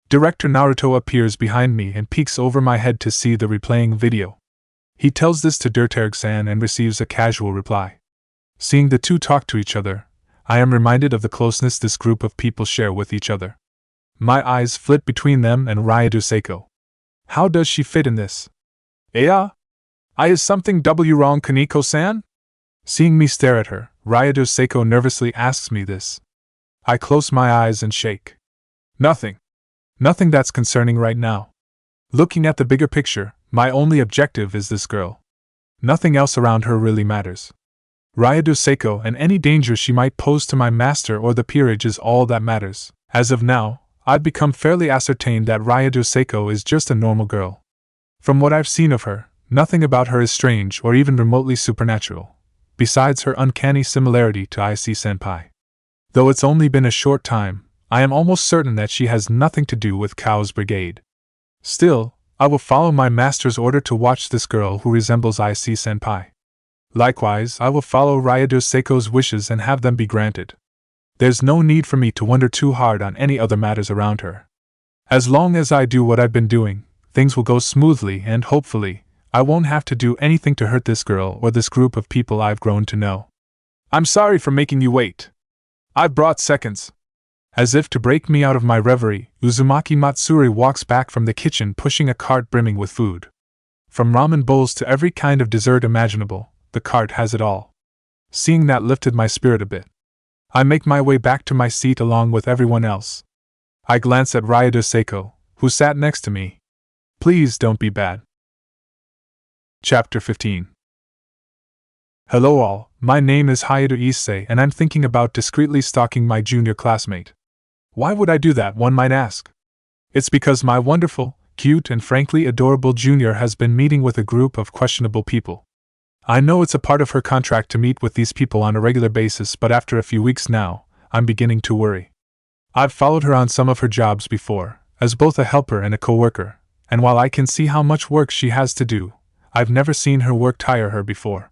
Speaker 1: Director Naruto appears behind me and peeks over my head to see the replaying video. He tells this to Dirturg-san and receives a casual reply. Seeing the two talk to each other, I am reminded of the closeness this group of people share with each other. My eyes flit between them and Ryado Seiko. How does she fit in this? Is something wrong, Kaneko-san? Seeing me stare at her, Ryado Seiko nervously asks me this. I close my eyes and shake. Nothing. Nothing that's concerning right now. Looking at the bigger picture, my only objective is this girl. Nothing else around her really matters. Ryado Seiko and any danger she might pose to my master or the peerage is all that matters. As of now, I've become fairly ascertained that Ryado Seiko is just a normal girl. From what I've seen of her, nothing about her is strange or even remotely supernatural, besides her uncanny similarity to Ise-senpai. Though it's only been a short time, I am almost certain that she has nothing to do with Chaos Brigade. Still, I will follow my master's order to watch this girl who resembles Ise-senpai. Likewise, I will follow Ryado Seiko's wishes and have them be granted. There's no need for me to wonder too hard on any other matters around her. As long as I do what I've been doing, things will go smoothly and hopefully, I won't have to do anything to hurt this girl or this group of people I've grown to know. I'm sorry for making you wait. I've brought seconds. As if to break me out of my reverie, Uzumaki Matsuri walks back from the kitchen pushing a cart brimming with food. From ramen bowls to every kind of dessert imaginable, the cart has it all. Seeing that lifted my spirit a bit. I make my way back to my seat along with everyone else. I glance at Ryado Seiko, who sat next to me. Please don't be bad. Chapter 15. Hello all, my name is Hayato Issei and I'm thinking about discreetly stalking my junior classmate. Why would I do that, one might ask? It's because my wonderful, cute and frankly adorable junior has been meeting with a group of questionable people. I know it's a part of her contract to meet with these people on a regular basis, but after a few weeks now, I'm beginning to worry. I've followed her on some of her jobs before, as both a helper and a co-worker, and while I can see how much work she has to do, I've never seen her work tire her before.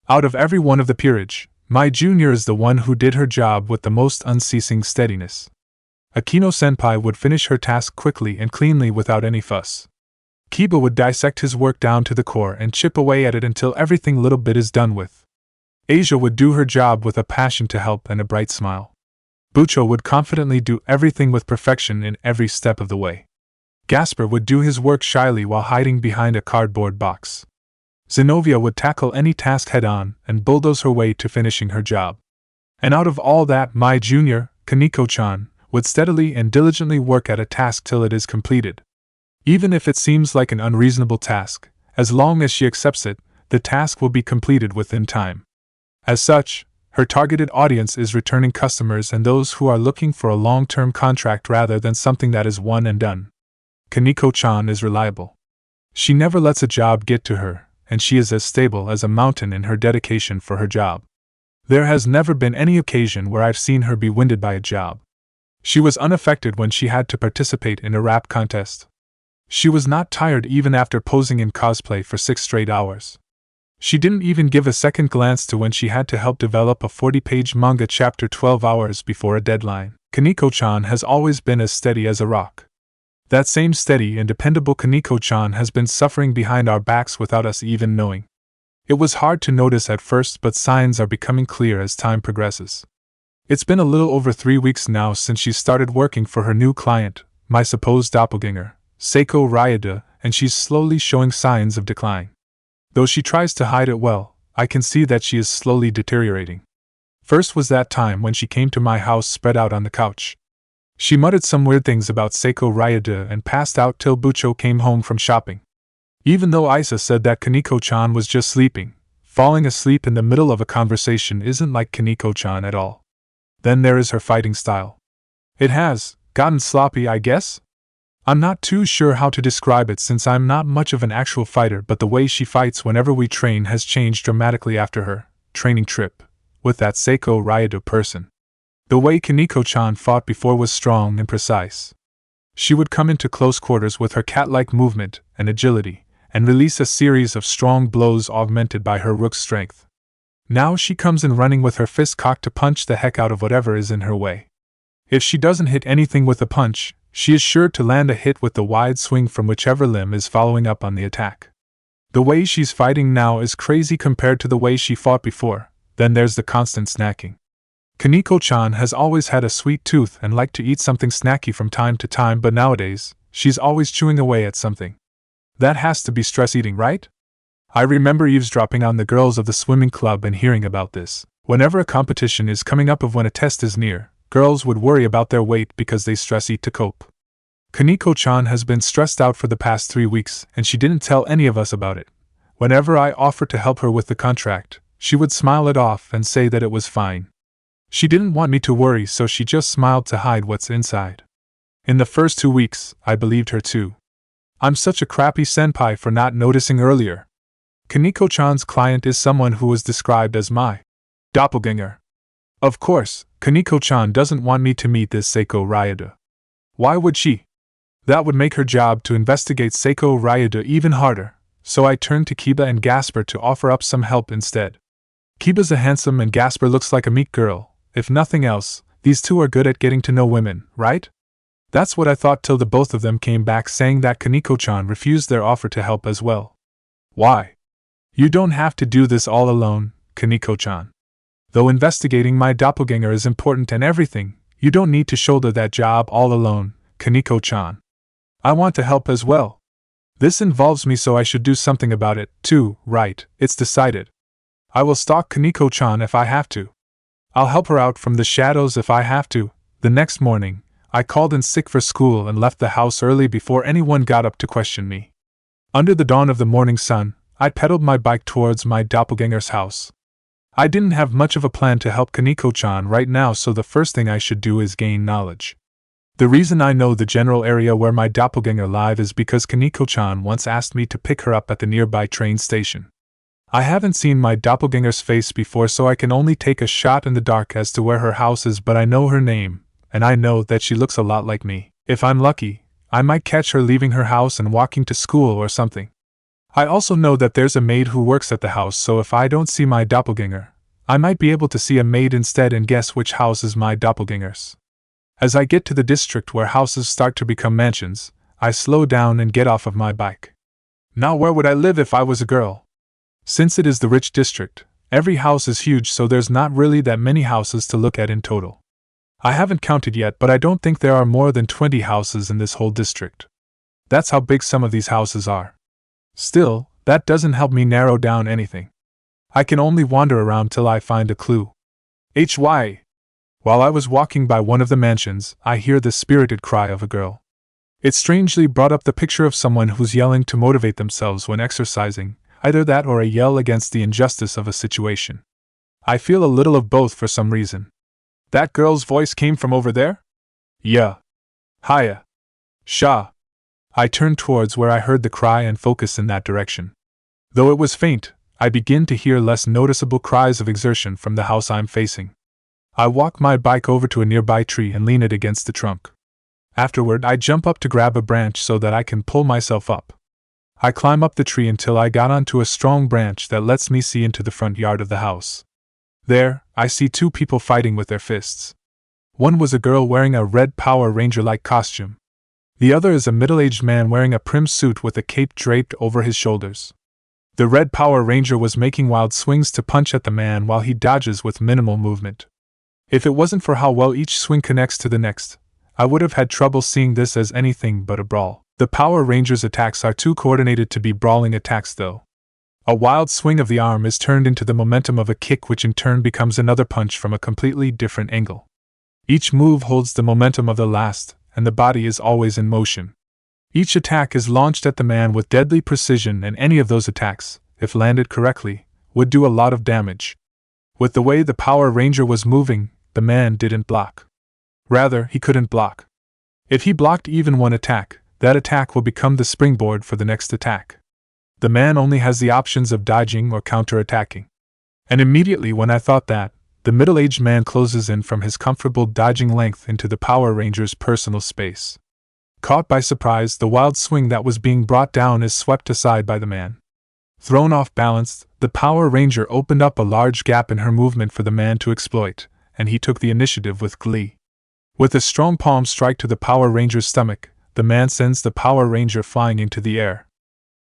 Speaker 1: Out of every one of the peerage, my junior is the one who did her job with the most unceasing steadiness. Akino-senpai would finish her task quickly and cleanly without any fuss. Kiba would dissect his work down to the core and chip away at it until everything little bit is done with. Asia would do her job with a passion to help and a bright smile. Bucho would confidently do everything with perfection in every step of the way. Gasper would do his work shyly while hiding behind a cardboard box. Zenobia would tackle any task head-on and bulldoze her way to finishing her job. And out of all that, my junior, Kaneko-chan, would steadily and diligently work at a task till it is completed. Even if it seems like an unreasonable task, as long as she accepts it, the task will be completed within time. As such, her targeted audience is returning customers and those who are looking for a long-term contract rather than something that is one and done. Kaneko-chan is reliable. She never lets a job get to her, and she is as stable as a mountain in her dedication for her job. There has never been any occasion where I've seen her be winded by a job. She was unaffected when she had to participate in a rap contest. She was not tired even after posing in cosplay for 6 straight hours. She didn't even give a second glance to when she had to help develop a 40-page manga chapter 12 hours before a deadline. Kaneko-chan has always been as steady as a rock. That same steady and dependable Kaneko-chan has been suffering behind our backs without us even knowing. It was hard to notice at first, but signs are becoming clear as time progresses. It's been a little over 3 weeks now since she started working for her new client, my supposed doppelganger, Seiko Ryuda, and she's slowly showing signs of decline. Though she tries to hide it well, I can see that she is slowly deteriorating. First was that time when she came to my house spread out on the couch. She muttered some weird things about Seiko Ryuda and passed out till Bucho came home from shopping. Even though Isa said that Kaneko-chan was just sleeping, falling asleep in the middle of a conversation isn't like Kaneko-chan at all. Then there is her fighting style. It has gotten sloppy, I guess? I'm not too sure how to describe it since I'm not much of an actual fighter, but the way she fights whenever we train has changed dramatically after her training trip with that Seiko Ryuda person. The way Kaneko-chan fought before was strong and precise. She would come into close quarters with her cat-like movement and agility, and release a series of strong blows augmented by her rook strength. Now she comes in running with her fist cocked to punch the heck out of whatever is in her way. If she doesn't hit anything with a punch, she is sure to land a hit with the wide swing from whichever limb is following up on the attack. The way she's fighting now is crazy compared to the way she fought before. Then there's the constant snacking. Kaneko-chan has always had a sweet tooth and liked to eat something snacky from time to time, but nowadays, she's always chewing away at something. That has to be stress eating, right? I remember eavesdropping on the girls of the swimming club and hearing about this. Whenever a competition is coming up or when a test is near, girls would worry about their weight because they stress eat to cope. Kaneko-chan has been stressed out for the past 3 weeks, and she didn't tell any of us about it. Whenever I offered to help her with the contract, she would smile it off and say that it was fine. She didn't want me to worry, so she just smiled to hide what's inside. In the first 2 weeks, I believed her too. I'm such a crappy senpai for not noticing earlier. Kaneko-chan's client is someone who was described as my doppelganger. Of course, Kaneko-chan doesn't want me to meet this Seiko Ryuda. Why would she? That would make her job to investigate Seiko Ryuda even harder, so I turned to Kiba and Gasper to offer up some help instead. Kiba's a handsome and Gasper looks like a meek girl. If nothing else, these two are good at getting to know women, right? That's what I thought till the both of them came back saying that Kaneko-chan refused their offer to help as well. Why? You don't have to do this all alone, Kaneko-chan. Though investigating my doppelganger is important and everything, you don't need to shoulder that job all alone, Kaneko-chan. I want to help as well. This involves me, so I should do something about it, too, right? It's decided. I will stalk Kaneko-chan if I have to. I'll help her out from the shadows if I have to. The next morning, I called in sick for school and left the house early before anyone got up to question me. Under the dawn of the morning sun, I pedaled my bike towards my doppelganger's house. I didn't have much of a plan to help Kaneko-chan right now, so the first thing I should do is gain knowledge. The reason I know the general area where my doppelganger lives is because Kaneko-chan once asked me to pick her up at the nearby train station. I haven't seen my doppelganger's face before, so I can only take a shot in the dark as to where her house is, but I know her name, and I know that she looks a lot like me. If I'm lucky, I might catch her leaving her house and walking to school or something. I also know that there's a maid who works at the house, so if I don't see my doppelganger, I might be able to see a maid instead and guess which house is my doppelganger's. As I get to the district where houses start to become mansions, I slow down and get off of my bike. Now where would I live if I was a girl? Since it is the rich district, every house is huge, so there's not really that many houses to look at in total. I haven't counted yet, but I don't think there are more than 20 houses in this whole district. That's how big some of these houses are. Still, that doesn't help me narrow down anything. I can only wander around till I find a clue. While I was walking by one of the mansions, I hear the spirited cry of a girl. It strangely brought up the picture of someone who's yelling to motivate themselves when exercising, either that or a yell against the injustice of a situation. I feel a little of both for some reason. That girl's voice came from over there? Yeah. Hiya. Sha. I turned towards where I heard the cry and focused in that direction. Though it was faint, I begin to hear less noticeable cries of exertion from the house I'm facing. I walk my bike over to a nearby tree and lean it against the trunk. Afterward, I jump up to grab a branch so that I can pull myself up. I climb up the tree until I got onto a strong branch that lets me see into the front yard of the house. There, I see two people fighting with their fists. One was a girl wearing a red Power Ranger-like costume. The other is a middle-aged man wearing a prim suit with a cape draped over his shoulders. The red Power Ranger was making wild swings to punch at the man while he dodges with minimal movement. If it wasn't for how well each swing connects to the next, I would have had trouble seeing this as anything but a brawl. The Power Ranger's attacks are too coordinated to be brawling attacks, though. A wild swing of the arm is turned into the momentum of a kick, which in turn becomes another punch from a completely different angle. Each move holds the momentum of the last, and the body is always in motion. Each attack is launched at the man with deadly precision, and any of those attacks, if landed correctly, would do a lot of damage. With the way the Power Ranger was moving, the man didn't block. Rather, he couldn't block. If he blocked even one attack, that attack will become the springboard for the next attack. The man only has the options of dodging or counter-attacking. And immediately when I thought that, the middle-aged man closes in from his comfortable dodging length into the Power Ranger's personal space. Caught by surprise, the wild swing that was being brought down is swept aside by the man. Thrown off balance, the Power Ranger opened up a large gap in her movement for the man to exploit, and he took the initiative with glee. With a strong palm strike to the Power Ranger's stomach, the man sends the Power Ranger flying into the air.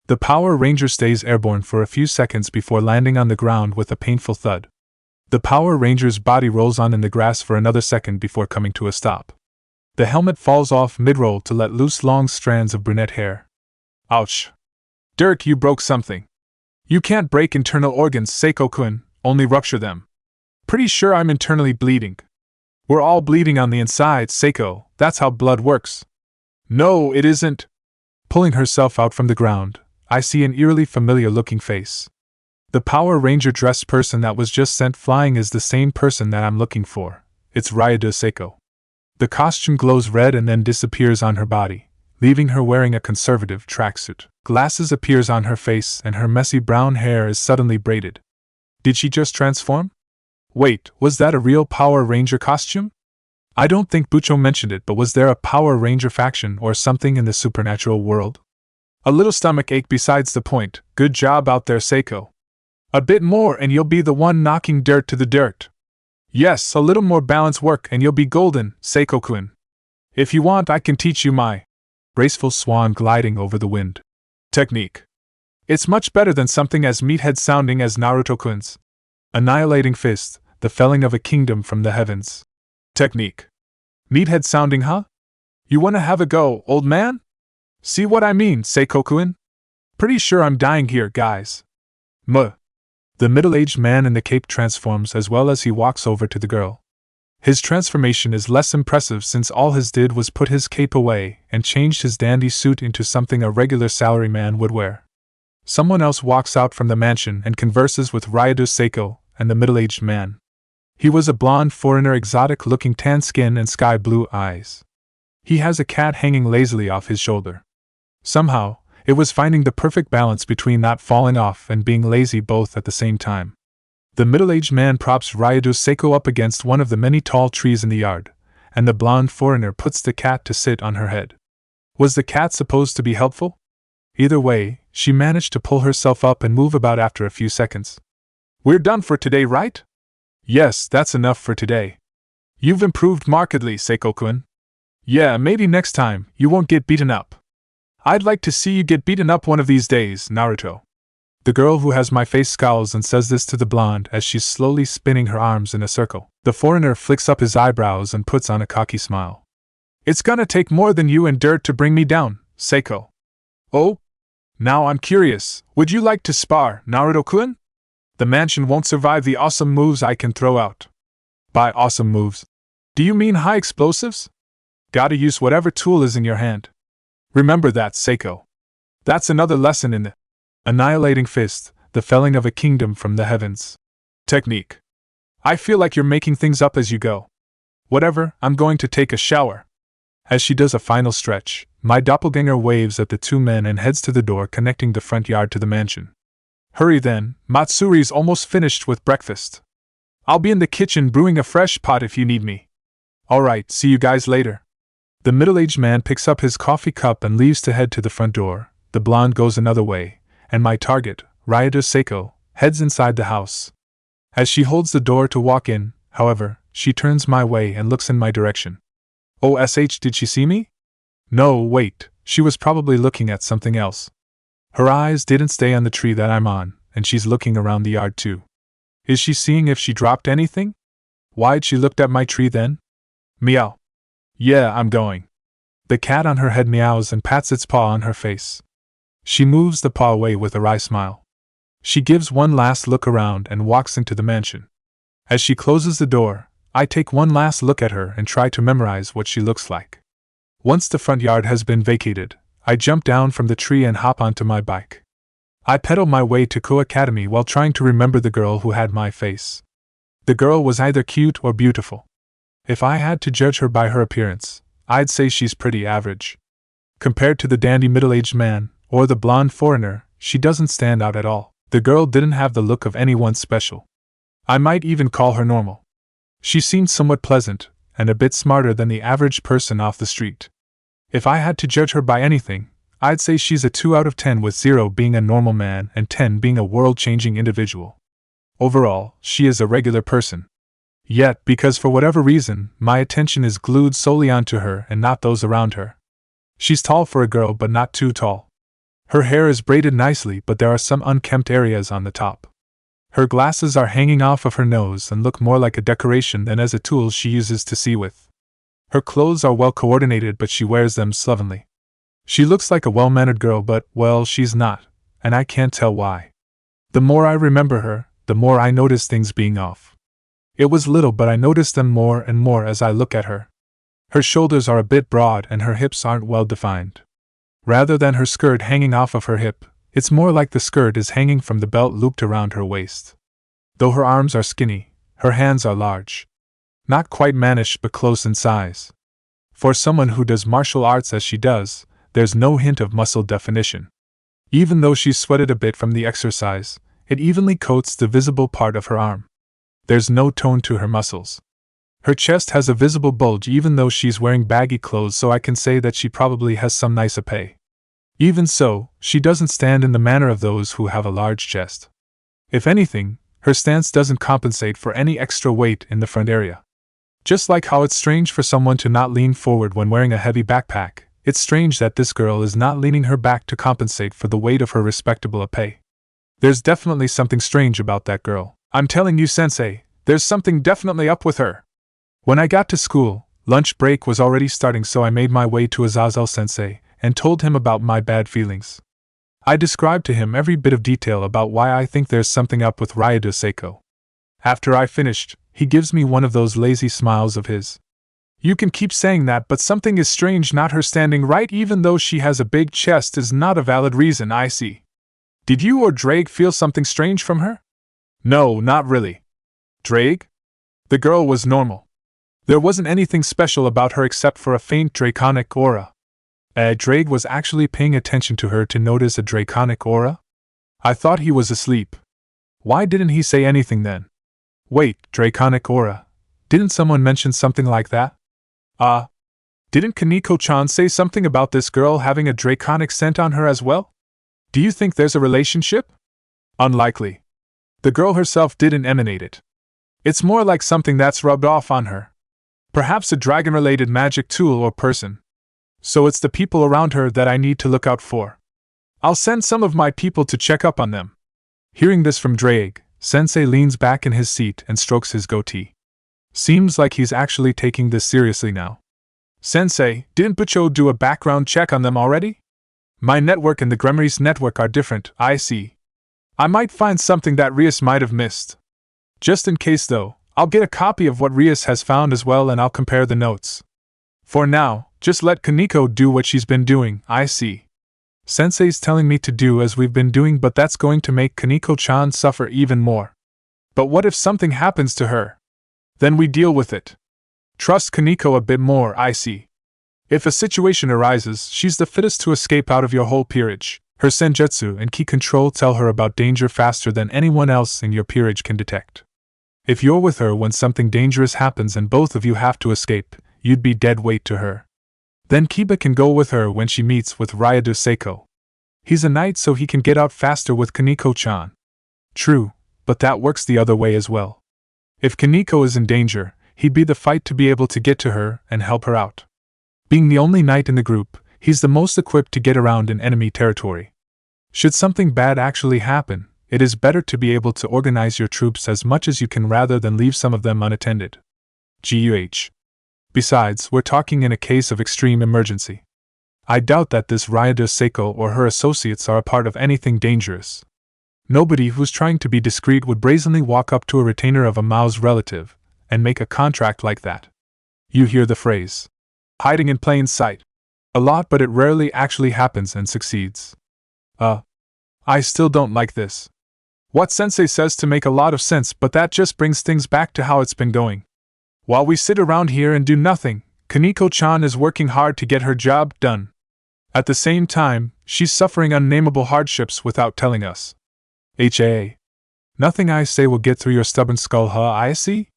Speaker 1: The Power Ranger stays airborne for a few seconds before landing on the ground with a painful thud. The Power Ranger's body rolls on in the grass for another second before coming to a stop. The helmet falls off mid-roll to let loose long strands of brunette hair. Ouch. Dirk, you broke something. You can't break internal organs, Seiko-kun, only rupture them. Pretty sure I'm internally bleeding. We're all bleeding on the inside, Seiko, that's how blood works. No, it isn't. Pulling herself out from the ground, I see an eerily familiar-looking face. The Power Ranger-dressed person that was just sent flying is the same person that I'm looking for. It's Ryudo Seiko. The costume glows red and then disappears on her body, leaving her wearing a conservative tracksuit. Glasses appears on her face and her messy brown hair is suddenly braided. Did she just transform? Wait, was that a real Power Ranger costume? I don't think Bucho mentioned it, but was there a Power Ranger faction or something in the supernatural world? A little stomach ache besides the point. Good job out there, Seiko. A bit more and you'll be the one knocking dirt to the dirt. Yes, a little more balance work and you'll be golden, Seiko-kun. If you want, I can teach you my graceful swan gliding over the wind technique. It's much better than something as meathead sounding as Naruto-kun's annihilating fist, the felling of a kingdom from the heavens technique. Meathead sounding, huh? You wanna have a go, old man? See what I mean, Seiko-kun? Pretty sure I'm dying here, guys. The middle-aged man in the cape transforms as well as he walks over to the girl. His transformation is less impressive since all he did was put his cape away and changed his dandy suit into something a regular salaryman would wear. Someone else walks out from the mansion and converses with Ryudo Seiko and the middle-aged man. He was a blonde foreigner, exotic-looking tan skin and sky-blue eyes. He has a cat hanging lazily off his shoulder. Somehow, it was finding the perfect balance between not falling off and being lazy both at the same time. The middle-aged man props Ryudo Seiko up against one of the many tall trees in the yard, and the blonde foreigner puts the cat to sit on her head. Was the cat supposed to be helpful? Either way, she managed to pull herself up and move about after a few seconds. We're done for today, right? Yes, that's enough for today. You've improved markedly, Seiko-kun. Yeah, maybe next time you won't get beaten up. I'd like to see you get beaten up one of these days, Naruto. The girl who has my face scowls and says this to the blonde as she's slowly spinning her arms in a circle. The foreigner flicks up his eyebrows and puts on a cocky smile. It's gonna take more than you and dirt to bring me down, Seiko. Oh? Now I'm curious, would you like to spar, Naruto-kun? The mansion won't survive the awesome moves I can throw out. By awesome moves, do you mean high explosives? Gotta use whatever tool is in your hand. Remember that, Seiko. That's another lesson in the annihilating fist, the felling of a kingdom from the heavens technique. I feel like you're making things up as you go. Whatever, I'm going to take a shower. As she does a final stretch, my doppelganger waves at the two men and heads to the door connecting the front yard to the mansion. Hurry then, Matsuri's almost finished with breakfast. I'll be in the kitchen brewing a fresh pot if you need me. Alright, see you guys later. The middle-aged man picks up his coffee cup and leaves to head to the front door. The blonde goes another way, and my target, Ryota Seiko, heads inside the house. As she holds the door to walk in, however, she turns my way and looks in my direction. OSH, did she see me? No, wait, she was probably looking at something else. Her eyes didn't stay on the tree that I'm on, and she's looking around the yard too. Is she seeing if she dropped anything? Why'd she look at my tree then? Meow. Yeah, I'm going. The cat on her head meows and pats its paw on her face. She moves the paw away with a wry smile. She gives one last look around and walks into the mansion. As she closes the door, I take one last look at her and try to memorize what she looks like. Once the front yard has been vacated, I jump down from the tree and hop onto my bike. I pedal my way to Ko Academy while trying to remember the girl who had my face. The girl was either cute or beautiful. If I had to judge her by her appearance, I'd say she's pretty average. Compared to the dandy middle-aged man, or the blonde foreigner, she doesn't stand out at all. The girl didn't have the look of anyone special. I might even call her normal. She seemed somewhat pleasant, and a bit smarter than the average person off the street. If I had to judge her by anything, I'd say she's a 2 out of 10, with 0 being a normal man and 10 being a world-changing individual. Overall, she is a regular person. Yet, because for whatever reason, my attention is glued solely onto her and not those around her. She's tall for a girl but not too tall. Her hair is braided nicely but there are some unkempt areas on the top. Her glasses are hanging off of her nose and look more like a decoration than as a tool she uses to see with. Her clothes are well coordinated but she wears them slovenly. She looks like a well-mannered girl but, well, she's not, and I can't tell why. The more I remember her, the more I notice things being off. It was little but I notice them more and more as I look at her. Her shoulders are a bit broad and her hips aren't well defined. Rather than her skirt hanging off of her hip, it's more like the skirt is hanging from the belt looped around her waist. Though her arms are skinny, her hands are large. Not quite mannish but close in size. For someone who does martial arts as she does, there's no hint of muscle definition. Even though she's sweated a bit from the exercise, it evenly coats the visible part of her arm. There's no tone to her muscles. Her chest has a visible bulge even though she's wearing baggy clothes, so I can say that she probably has some nice Oppai. Even so, she doesn't stand in the manner of those who have a large chest. If anything, her stance doesn't compensate for any extra weight in the front area. Just like how it's strange for someone to not lean forward when wearing a heavy backpack, it's strange that this girl is not leaning her back to compensate for the weight of her respectable Oppai. There's definitely something strange about that girl. I'm telling you, sensei, there's something definitely up with her. When I got to school, lunch break was already starting, so I made my way to Azazel sensei and told him about my bad feelings. I described to him every bit of detail about why I think there's something up with Ryota Seiko. After I finished, he gives me one of those lazy smiles of his. You can keep saying that, but something is strange. Not her standing right even though she has a big chest is not a valid reason, I see. Did you or Drake feel something strange from her? No, not really. Drake? The girl was normal. There wasn't anything special about her except for a faint draconic aura. Drake was actually paying attention to her to notice a draconic aura? I thought he was asleep. Why didn't he say anything then? Wait, draconic aura. Didn't someone mention something like that? Didn't Kaneko-chan say something about this girl having a draconic scent on her as well? Do you think there's a relationship? Unlikely. The girl herself didn't emanate it. It's more like something that's rubbed off on her. Perhaps a dragon-related magic tool or person. So it's the people around her that I need to look out for. I'll send some of my people to check up on them. Hearing this from Drake, Sensei leans back in his seat and strokes his goatee. Seems like he's actually taking this seriously now. Sensei, didn't Bucho do a background check on them already? My network and the Gremmery's network are different, I see. I might find something that Rias might have missed. Just in case though, I'll get a copy of what Rias has found as well and I'll compare the notes. For now, just let Kaneko do what she's been doing, I see. Sensei's telling me to do as we've been doing, but that's going to make Kaneko-chan suffer even more. But what if something happens to her? Then we deal with it. Trust Kaneko a bit more, I see. If a situation arises, she's the fittest to escape out of your whole peerage. Her senjutsu and ki control tell her about danger faster than anyone else in your peerage can detect. If you're with her when something dangerous happens and both of you have to escape, you'd be dead weight to her. Then Kiba can go with her when she meets with Ryado Seiko. He's a knight so he can get out faster with Kaneko-chan. True, but that works the other way as well. If Kaneko is in danger, he'd be the fight to be able to get to her and help her out. Being the only knight in the group, he's the most equipped to get around in enemy territory. Should something bad actually happen, it is better to be able to organize your troops as much as you can rather than leave some of them unattended. GUH. Besides, we're talking in a case of extreme emergency. I doubt that this Ryado Seiko or her associates are a part of anything dangerous. Nobody who's trying to be discreet would brazenly walk up to a retainer of a Mao's relative and make a contract like that. You hear the phrase, hiding in plain sight. A lot, but it rarely actually happens and succeeds. I still don't like this. What Sensei says to make a lot of sense, but that just brings things back to how it's been going. While we sit around here and do nothing, Kaneko-chan is working hard to get her job done. At the same time, she's suffering unnameable hardships without telling us. HAA. Nothing I say will get through your stubborn skull, huh? I see?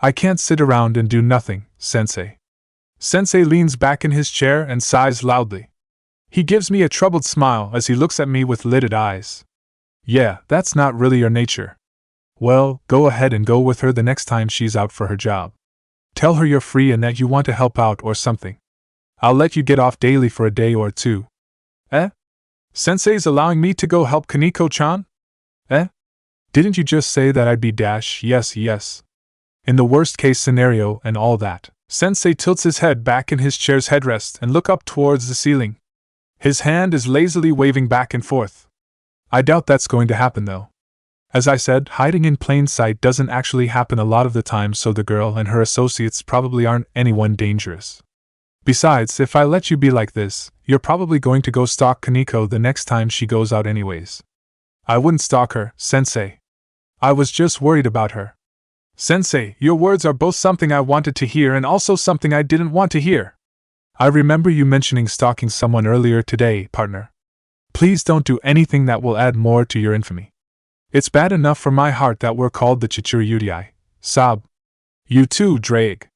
Speaker 1: I can't sit around and do nothing, Sensei. Sensei leans back in his chair and sighs loudly. He gives me a troubled smile as he looks at me with lidded eyes. Yeah, that's not really your nature. Well, go ahead and go with her the next time she's out for her job. Tell her you're free and that you want to help out or something. I'll let you get off daily for a day or two. Sensei's allowing me to go help Kaneko-chan? Didn't you just say that I'd be yes. In the worst case scenario and all that. Sensei tilts his head back in his chair's headrest and looks up towards the ceiling. His hand is lazily waving back and forth. I doubt that's going to happen though. As I said, hiding in plain sight doesn't actually happen a lot of the time, so the girl and her associates probably aren't anyone dangerous. Besides, if I let you be like this, you're probably going to go stalk Kaneko the next time she goes out anyways. I wouldn't stalk her, Sensei. I was just worried about her. Sensei, your words are both something I wanted to hear and also something I didn't want to hear. I remember you mentioning stalking someone earlier today, partner. Please don't do anything that will add more to your infamy. It's bad enough for my heart that we're called the Chichuriyudai. Sob. You too, Drake.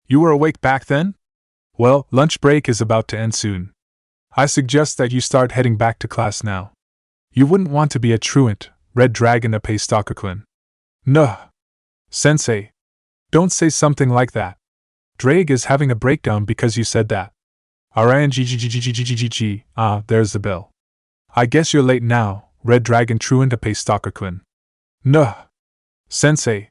Speaker 1: You were awake back then? Well, lunch break is about to end soon. I suggest that you start heading back to class now. You wouldn't want to be a truant, Red Dragon Oppai Stalker-kun. Nuh. Sensei. Don't say something like that. Drake is having a breakdown because you said that. There's the bell. I guess you're late now, Red Dragon Truant Oppai Stalker-kun. Nuh. Sensei.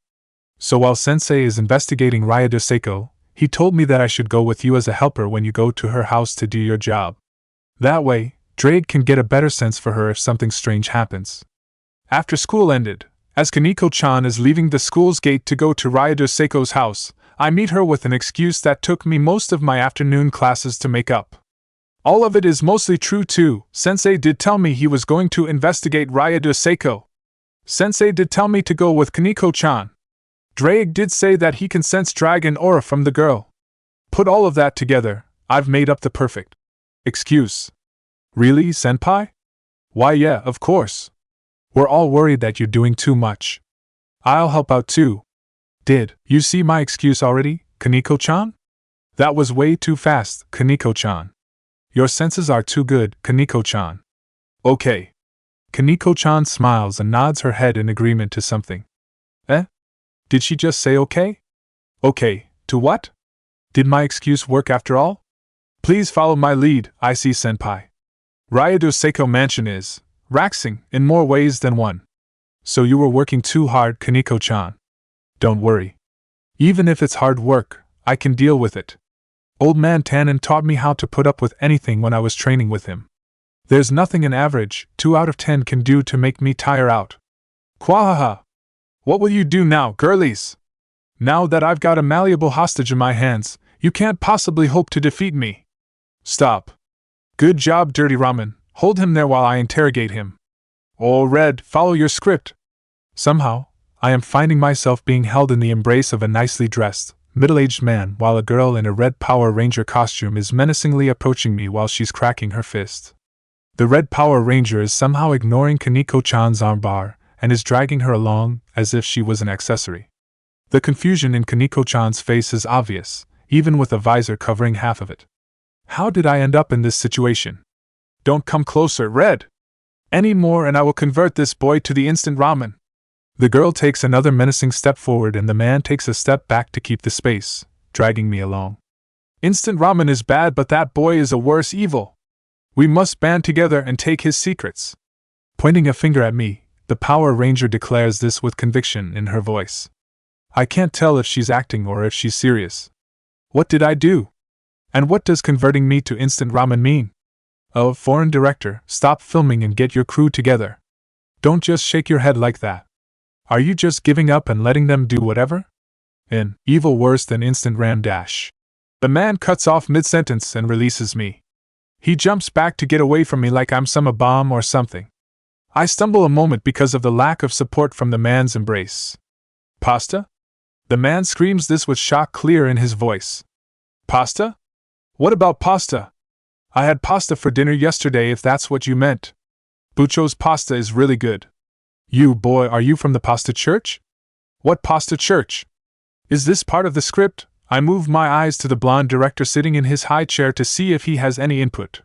Speaker 1: So while Sensei is investigating Ryado Seiko, he told me that I should go with you as a helper when you go to her house to do your job. That way, Drake can get a better sense for her if something strange happens. After school ended, as Kaneko-chan is leaving the school's gate to go to Ryado Seiko's house, I meet her with an excuse that took me most of my afternoon classes to make up. All of it is mostly true too. Sensei did tell me he was going to investigate Ryado Seiko. Sensei did tell me to go with Kaneko-chan. Drake did say that he can sense dragon aura from the girl. Put all of that together, I've made up the perfect excuse. Really, senpai? Why yeah, of course. We're all worried that you're doing too much. I'll help out too. Did you see my excuse already, Kaneko-chan? That was way too fast, Kaneko-chan. Your senses are too good, Kaneko-chan. Okay. Kaneko-chan smiles and nods her head in agreement to something. Eh? Did she just say okay? Okay, to what? Did my excuse work after all? Please follow my lead, IC-senpai. Ryado Seiko Mansion is relaxing in more ways than one. So you were working too hard, Kaneko-chan. Don't worry. Even if it's hard work, I can deal with it. Old man Tannen taught me how to put up with anything when I was training with him. There's nothing an average 2 out of 10 can do to make me tire out. Quahaha! What will you do now, girlies? Now that I've got a malleable hostage in my hands, you can't possibly hope to defeat me. Stop. Good job, Dirty Ramen. Hold him there while I interrogate him. Oh, Red, follow your script. Somehow, I am finding myself being held in the embrace of a nicely dressed, middle-aged man while a girl in a red Power Ranger costume is menacingly approaching me while she's cracking her fist. The red Power Ranger is somehow ignoring Kaneko-chan's armbar and is dragging her along as if she was an accessory. The confusion in Kaneko-chan's face is obvious, even with a visor covering half of it. How did I end up in this situation? Don't come closer, Red! Any more and I will convert this boy to the instant ramen. The girl takes another menacing step forward and the man takes a step back to keep the space, dragging me along. Instant ramen is bad, but that boy is a worse evil. We must band together and take his secrets. Pointing a finger at me, the Power Ranger declares this with conviction in her voice. I can't tell if she's acting or if she's serious. What did I do? And what does converting me to instant ramen mean? Oh, foreign director, stop filming and get your crew together. Don't just shake your head like that. Are you just giving up and letting them do whatever? Evil worse than instant ram dash. The man cuts off mid-sentence and releases me. He jumps back to get away from me like I'm some bomb or something. I stumble a moment because of the lack of support from the man's embrace. Pasta? The man screams this with shock clear in his voice. Pasta? What about pasta? I had pasta for dinner yesterday, if that's what you meant. Bucho's pasta is really good. You boy, are you from the pasta church? What pasta church? Is this part of the script? I move my eyes to the blonde director sitting in his high chair to see if he has any input.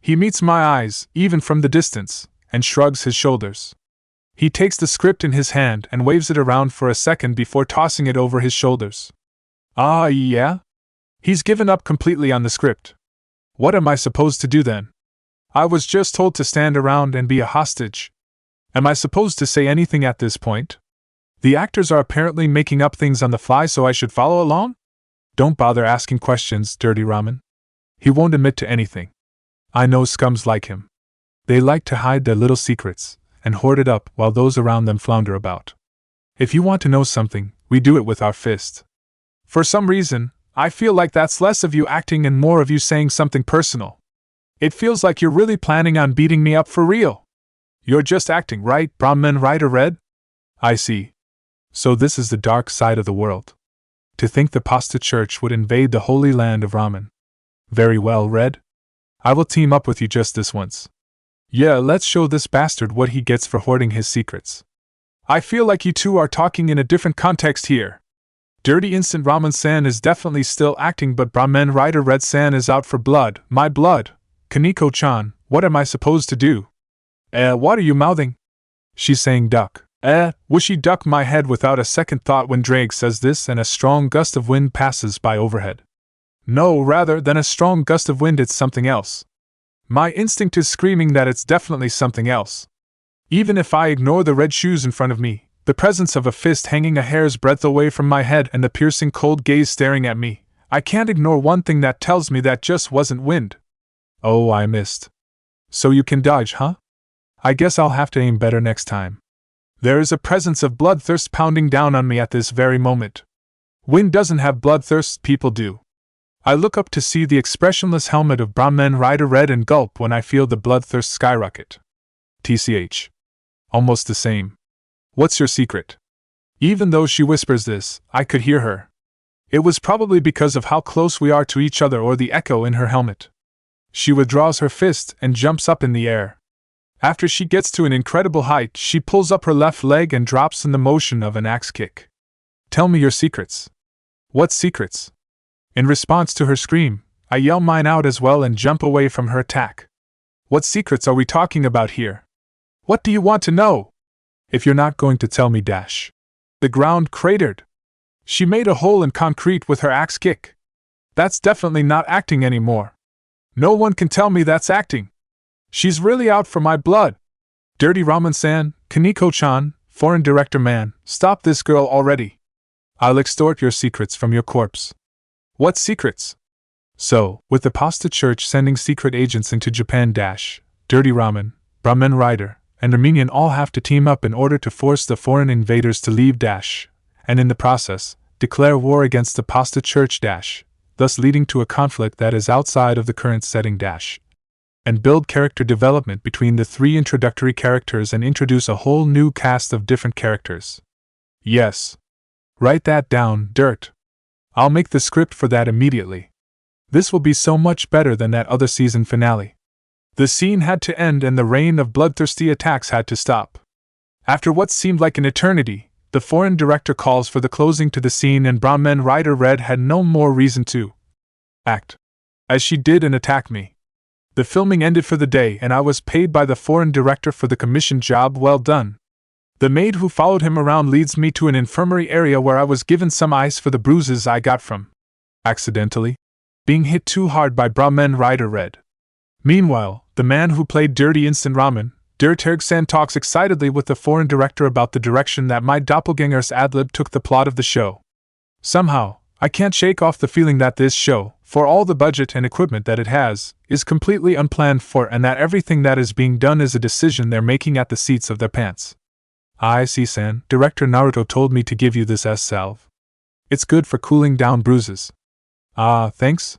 Speaker 1: He meets my eyes, even from the distance, and shrugs his shoulders. He takes the script in his hand and waves it around for a second before tossing it over his shoulders. Ah, yeah? He's given up completely on the script. What am I supposed to do then? I was just told to stand around and be a hostage. Am I supposed to say anything at this point? The actors are apparently making up things on the fly, so I should follow along? Don't bother asking questions, Dirty Ramen. He won't admit to anything. I know scums like him. They like to hide their little secrets and hoard it up while those around them flounder about. If you want to know something, we do it with our fist. For some reason, I feel like that's less of you acting and more of you saying something personal. It feels like you're really planning on beating me up for real. You're just acting, right, Brahmin Rider Red? I see. So this is the dark side of the world. To think the pasta church would invade the holy land of ramen. Very well, Red. I will team up with you just this once. Yeah, let's show this bastard what he gets for hoarding his secrets. I feel like you two are talking in a different context here. Dirty Instant Ramen-san is definitely still acting, but Brahmin Rider Red-san is out for blood, my blood. Kaneko-chan, what am I supposed to do? What are you mouthing? She's saying duck. Whooshy duck my head without a second thought when Drake says this and a strong gust of wind passes by overhead. No, rather than a strong gust of wind, it's something else. My instinct is screaming that it's definitely something else. Even if I ignore the red shoes in front of me, the presence of a fist hanging a hair's breadth away from my head and the piercing cold gaze staring at me, I can't ignore one thing that tells me that just wasn't wind. Oh, I missed. So you can dodge, huh? I guess I'll have to aim better next time. There is a presence of bloodthirst pounding down on me at this very moment. Wind doesn't have bloodthirst, people do. I look up to see the expressionless helmet of Brahmin Rider Red and gulp when I feel the bloodthirst skyrocket. TCH. Almost the same. What's your secret? Even though she whispers this, I could hear her. It was probably because of how close we are to each other or the echo in her helmet. She withdraws her fist and jumps up in the air. After she gets to an incredible height, she pulls up her left leg and drops in the motion of an axe kick. Tell me your secrets. What secrets? In response to her scream, I yell mine out as well and jump away from her attack. What secrets are we talking about here? What do you want to know? If you're not going to tell me, dash. The ground cratered. She made a hole in concrete with her axe kick. That's definitely not acting anymore. No one can tell me that's acting. She's really out for my blood. Dirty Ramen-san, Kaneko-chan, foreign director man, stop this girl already. I'll extort your secrets from your corpse. What secrets? So, with the pasta church sending secret agents into Japan dash, Dirty Ramen, Brahmin Rider, and Armenian all have to team up in order to force the foreign invaders to leave dash, and in the process, declare war against the pasta church dash, thus leading to a conflict that is outside of the current setting dash, and build character development between the three introductory characters and introduce a whole new cast of different characters. Yes. Write that down, Dirt. I'll make the script for that immediately. This will be so much better than that other season finale. The scene had to end and the rain of bloodthirsty attacks had to stop. After what seemed like an eternity, the foreign director calls for the closing to the scene and Brahmin Rider Red had no more reason to act as she did and attack me. The filming ended for the day and I was paid by the foreign director for the commissioned job well done. The maid who followed him around leads me to an infirmary area where I was given some ice for the bruises I got from accidentally being hit too hard by Brahmin Rider Red. Meanwhile, the man who played Dirty Instant Ramen, Dirterg-san, talks excitedly with the foreign director about the direction that my doppelganger's ad-lib took the plot of the show. Somehow, I can't shake off the feeling that this show, for all the budget and equipment that it has, is completely unplanned for and that everything that is being done is a decision they're making at the seats of their pants. I see, San. Director Naruto told me to give you this salve. It's good for cooling down bruises. Ah, thanks.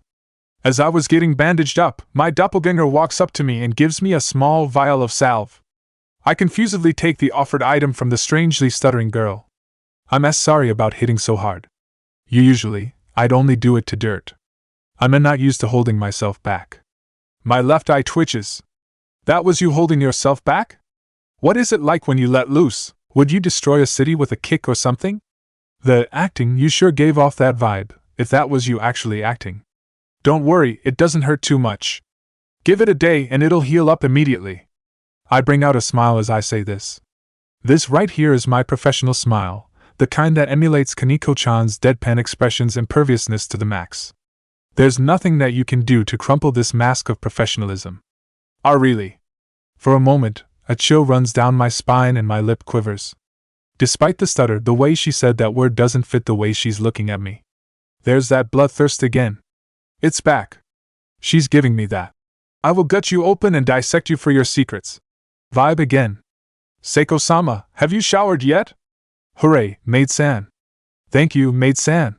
Speaker 1: As I was getting bandaged up, my doppelganger walks up to me and gives me a small vial of salve. I confusedly take the offered item from the strangely stuttering girl. I'm sorry about hitting so hard. I'd only do it to Dirt. I'm not used to holding myself back. My left eye twitches. That was you holding yourself back? What is it like when you let loose? Would you destroy a city with a kick or something? The acting, you sure gave off that vibe, if that was you actually acting. Don't worry, it doesn't hurt too much. Give it a day and it'll heal up immediately. I bring out a smile as I say this. This right here is my professional smile, the kind that emulates Kaneko-chan's deadpan expression's imperviousness to the max. There's nothing that you can do to crumple this mask of professionalism. Really? For a moment, a chill runs down my spine and my lip quivers. Despite the stutter, the way she said that word doesn't fit the way she's looking at me. There's that bloodthirst again. It's back. She's giving me that. I will gut you open and dissect you for your secrets. Vibe again. Seiko-sama, have you showered yet? Hooray, Maid-san. Thank you, Maid-san.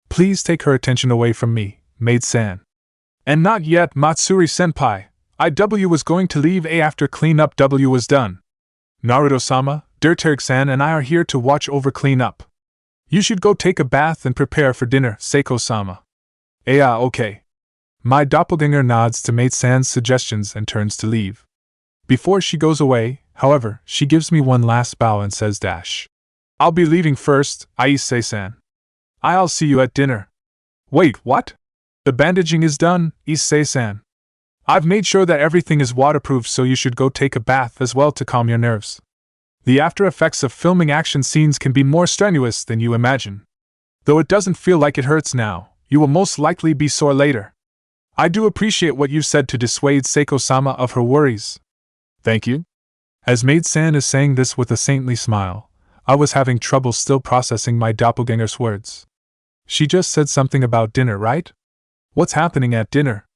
Speaker 1: Please take her attention away from me, Maid-san. And not yet, Matsuri-senpai. IW was going to leave after cleanup W was done. Naruto-sama, Dirterg-san and I are here to watch over cleanup. You should go take a bath and prepare for dinner, Seiko-sama. Okay. My doppelganger nods to Maid-san's suggestions and turns to leave. Before she goes away, however, she gives me one last bow and says dash. I'll be leaving first, Issei-san. I'll see you at dinner. Wait, what? The bandaging is done, Issei-san. I've made sure that everything is waterproof, so you should go take a bath as well to calm your nerves. The after effects of filming action scenes can be more strenuous than you imagine. Though it doesn't feel like it hurts now, you will most likely be sore later. I do appreciate what you've said to dissuade Seiko-sama of her worries. Thank you. As Maid-san is saying this with a saintly smile, I was having trouble still processing my doppelganger's words. She just said something about dinner, right? What's happening at dinner?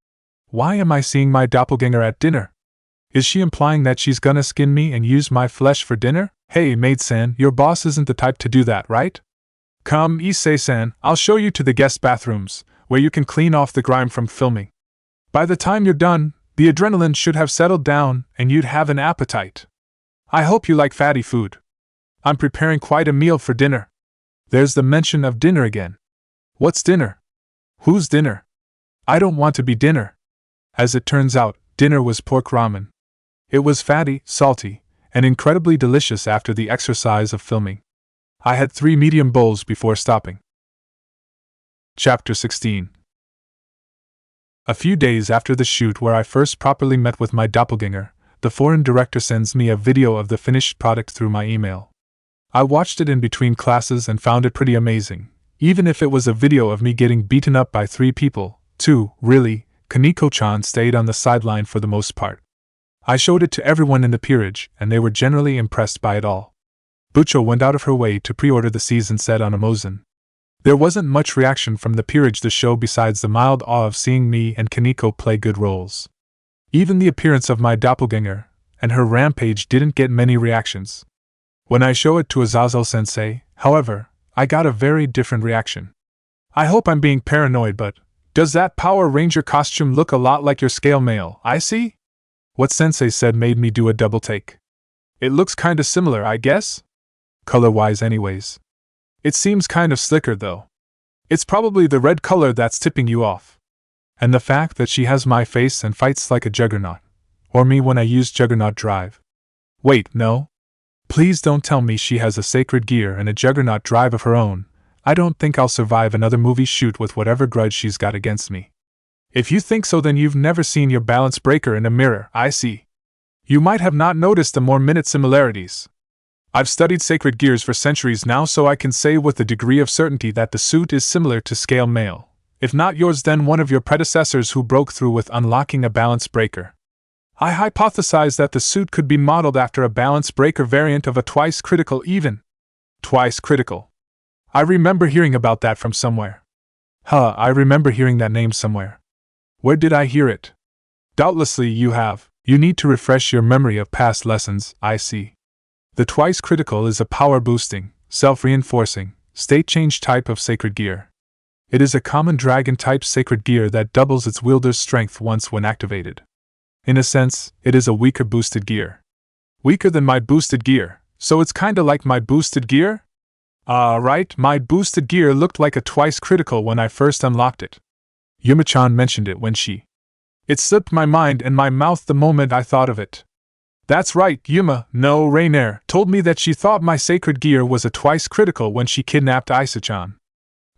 Speaker 1: Why am I seeing my doppelganger at dinner? Is she implying that she's gonna skin me and use my flesh for dinner? Hey, Maid-san, your boss isn't the type to do that, right? Come, Issei-san, I'll show you to the guest bathrooms, where you can clean off the grime from filming. By the time you're done, the adrenaline should have settled down and you'd have an appetite. I hope you like fatty food. I'm preparing quite a meal for dinner. There's the mention of dinner again. What's dinner? Who's dinner? I don't want to be dinner. As it turns out, dinner was pork ramen. It was fatty, salty, and incredibly delicious after the exercise of filming. I had 3 medium bowls before stopping. Chapter 16. A few days after the shoot where I first properly met with my doppelganger, the foreign director sends me a video of the finished product through my email. I watched it in between classes and found it pretty amazing, even if it was a video of me getting beaten up by 3 people. 2, really, Kaneko-chan stayed on the sideline for the most part. I showed it to everyone in the peerage, and they were generally impressed by it all. Bucho went out of her way to pre-order the season set on Amazon. There wasn't much reaction from the peerage the show besides the mild awe of seeing me and Kaneko play good roles. Even the appearance of my doppelganger and her rampage didn't get many reactions. When I show it to Azazel-sensei, however, I got a very different reaction. I hope I'm being paranoid, but does that Power Ranger costume look a lot like your scale mail? I see? What sensei said made me do a double take. It looks kinda similar, I guess? Color-wise anyways. It seems kind of slicker though. It's probably the red color that's tipping you off. And the fact that she has my face and fights like a juggernaut. Or me when I use Juggernaut Drive. Wait, no? Please don't tell me she has a sacred gear and a Juggernaut Drive of her own. I don't think I'll survive another movie shoot with whatever grudge she's got against me. If you think so, then you've never seen your balance breaker in a mirror, I see. You might have not noticed the more minute similarities. I've studied sacred gears for centuries now, so I can say with a degree of certainty that the suit is similar to scale mail. If not yours, then one of your predecessors who broke through with unlocking a balance breaker. I hypothesize that the suit could be modeled after a balance breaker variant of a twice critical even. Twice critical. I remember hearing about that from somewhere. I remember hearing that name somewhere. Where did I hear it? Doubtlessly you have. You need to refresh your memory of past lessons, I see. The twice critical is a power-boosting, self-reinforcing, state-change type of sacred gear. It is a common dragon-type sacred gear that doubles its wielder's strength once when activated. In a sense, it is a weaker boosted gear. Weaker than my boosted gear, so it's kinda like my boosted gear? Right, my boosted gear looked like a twice critical when I first unlocked it. Yuma-chan mentioned it when It slipped my mind and my mouth the moment I thought of it. That's right, Yuma, no, Rainier, told me that she thought my sacred gear was a twice critical when she kidnapped Isa-chan.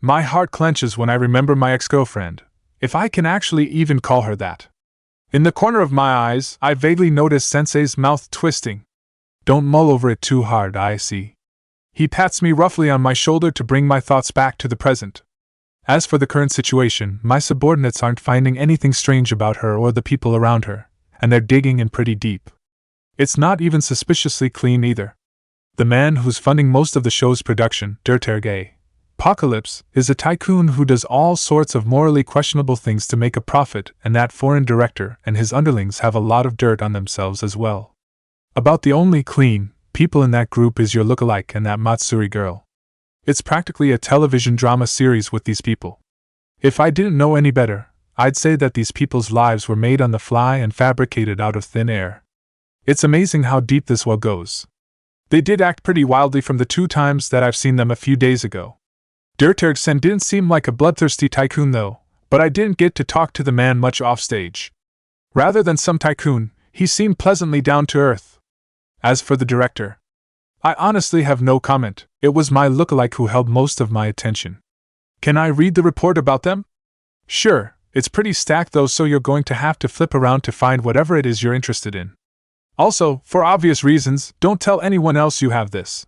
Speaker 1: My heart clenches when I remember my ex-girlfriend, if I can actually even call her that. In the corner of my eyes, I vaguely notice Sensei's mouth twisting. Don't mull over it too hard, I see. He pats me roughly on my shoulder to bring my thoughts back to the present. As for the current situation, my subordinates aren't finding anything strange about her or the people around her, and they're digging in pretty deep. It's not even suspiciously clean either. The man who's funding most of the show's production, Dirterge, Apocalypse, is a tycoon who does all sorts of morally questionable things to make a profit, and that foreign director and his underlings have a lot of dirt on themselves as well. About the only clean people in that group is your lookalike and that Matsuri girl. It's practically a television drama series with these people. If I didn't know any better, I'd say that these people's lives were made on the fly and fabricated out of thin air. It's amazing how deep this well goes. They did act pretty wildly from the 2 times that I've seen them a few days ago. Dirtergsen didn't seem like a bloodthirsty tycoon though, but I didn't get to talk to the man much offstage. Rather than some tycoon, he seemed pleasantly down to earth. As for the director, I honestly have no comment. It was my lookalike who held most of my attention. Can I read the report about them? Sure, it's pretty stacked though, so you're going to have to flip around to find whatever it is you're interested in. Also, for obvious reasons, don't tell anyone else you have this.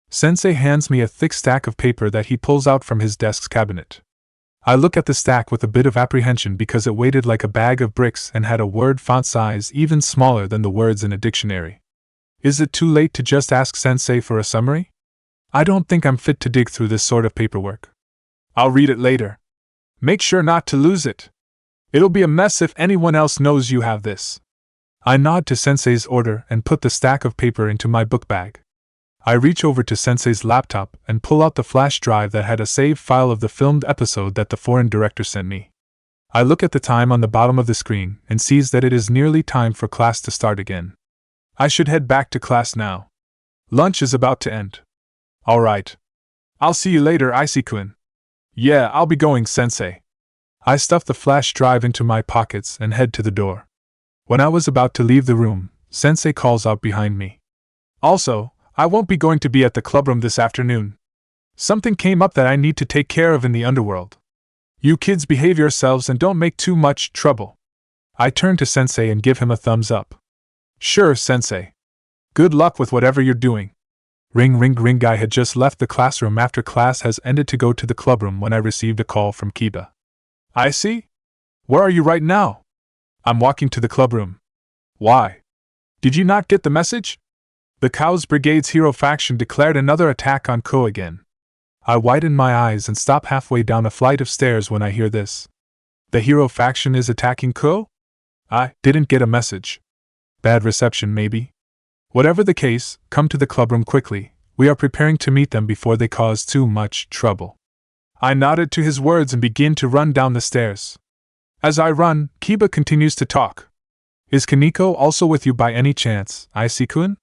Speaker 1: Sensei hands me a thick stack of paper that he pulls out from his desk's cabinet. I look at the stack with a bit of apprehension because it weighted like a bag of bricks and had a word font size even smaller than the words in a dictionary. Is it too late to just ask Sensei for a summary? I don't think I'm fit to dig through this sort of paperwork. I'll read it later. Make sure not to lose it. It'll be a mess if anyone else knows you have this. I nod to Sensei's order and put the stack of paper into my book bag. I reach over to Sensei's laptop and pull out the flash drive that had a save file of the filmed episode that the foreign director sent me. I look at the time on the bottom of the screen and sees that it is nearly time for class to start again. I should head back to class now. Lunch is about to end. Alright. I'll see you later, Icy-kun. Yeah, I'll be going, Sensei. I stuff the flash drive into my pockets and head to the door. When I was about to leave the room, Sensei calls out behind me. Also, I won't be going to be at the clubroom this afternoon. Something came up that I need to take care of in the underworld. You kids behave yourselves and don't make too much trouble. I turn to Sensei and give him a thumbs up. Sure, sensei. Good luck with whatever you're doing. Ring ring ring. I had just left the classroom after class has ended to go to the clubroom when I received a call from Kiba. I see. Where are you right now? I'm walking to the clubroom. Why? Did you not get the message? The Chaos Brigade's hero faction declared another attack on Ko again. I widen my eyes and stop halfway down a flight of stairs when I hear this. The hero faction is attacking Ko? I didn't get a message. Bad reception, maybe? Whatever the case, come to the clubroom quickly. We are preparing to meet them before they cause too much trouble. I nodded to his words and begin to run down the stairs. As I run, Kiba continues to talk. Is Kaneko also with you by any chance, Aisei-kun?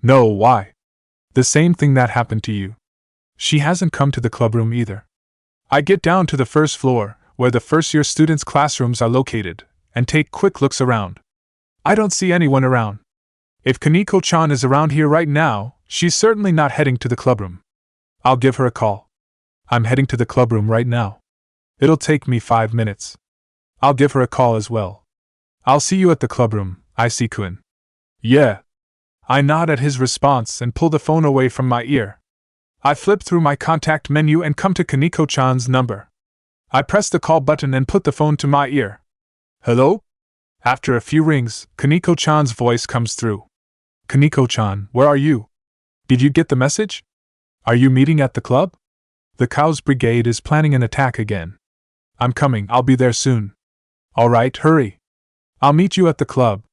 Speaker 1: No, why? The same thing that happened to you. She hasn't come to the clubroom either. I get down to the first floor, where the first-year students' classrooms are located, and take quick looks around. I don't see anyone around. If Kaneko-chan is around here right now, she's certainly not heading to the clubroom. I'll give her a call. I'm heading to the clubroom right now. It'll take me 5 minutes. I'll give her a call as well. I'll see you at the clubroom, Aisei-kun. Yeah. I nod at his response and pull the phone away from my ear. I flip through my contact menu and come to Kaneko-chan's number. I press the call button and put the phone to my ear. Hello? After a few rings, Kaneko-chan's voice comes through. Kaneko-chan, where are you? Did you get the message? Are you meeting at the club? The Chaos Brigade is planning an attack again. I'm coming, I'll be there soon. Alright, hurry. I'll meet you at the club.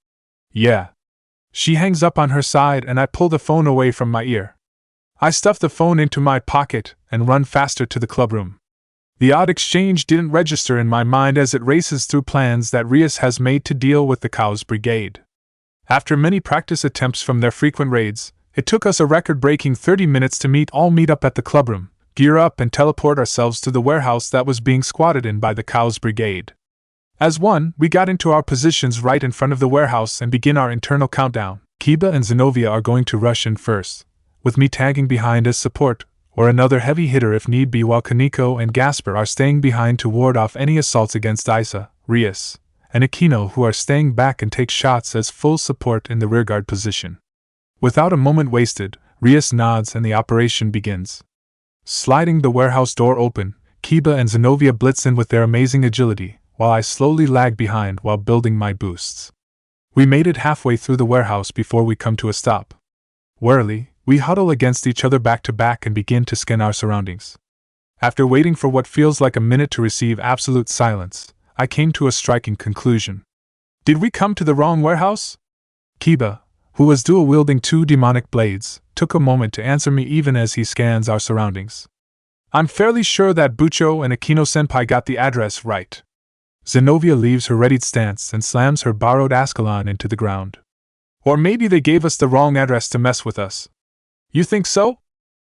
Speaker 1: Yeah. She hangs up on her side and I pull the phone away from my ear. I stuff the phone into my pocket and run faster to the clubroom. The odd exchange didn't register in my mind as it races through plans that Rias has made to deal with the Chaos Brigade. After many practice attempts from their frequent raids, it took us a record-breaking 30 minutes to meet up at the clubroom, gear up and teleport ourselves to the warehouse that was being squatted in by the Chaos Brigade. As one, we got into our positions right in front of the warehouse and begin our internal countdown. Kiba and Zenobia are going to rush in first, with me tagging behind as support, or another heavy hitter if need be, while Kaneko and Gasper are staying behind to ward off any assaults against Isa, Rias, and Aquino, who are staying back and take shots as full support in the rearguard position. Without a moment wasted, Rias nods and the operation begins. Sliding the warehouse door open, Kiba and Zenobia blitz in with their amazing agility, while I slowly lag behind while building my boosts. We made it halfway through the warehouse before we come to a stop. Warily, we huddle against each other back to back and begin to scan our surroundings. After waiting for what feels like a minute to receive absolute silence, I came to a striking conclusion. Did we come to the wrong warehouse? Kiba, who was dual-wielding 2 demonic blades, took a moment to answer me even as he scans our surroundings. I'm fairly sure that Bucho and Aquino-senpai got the address right. Zenobia leaves her readied stance and slams her borrowed Ascalon into the ground. Or maybe they gave us the wrong address to mess with us. You think so?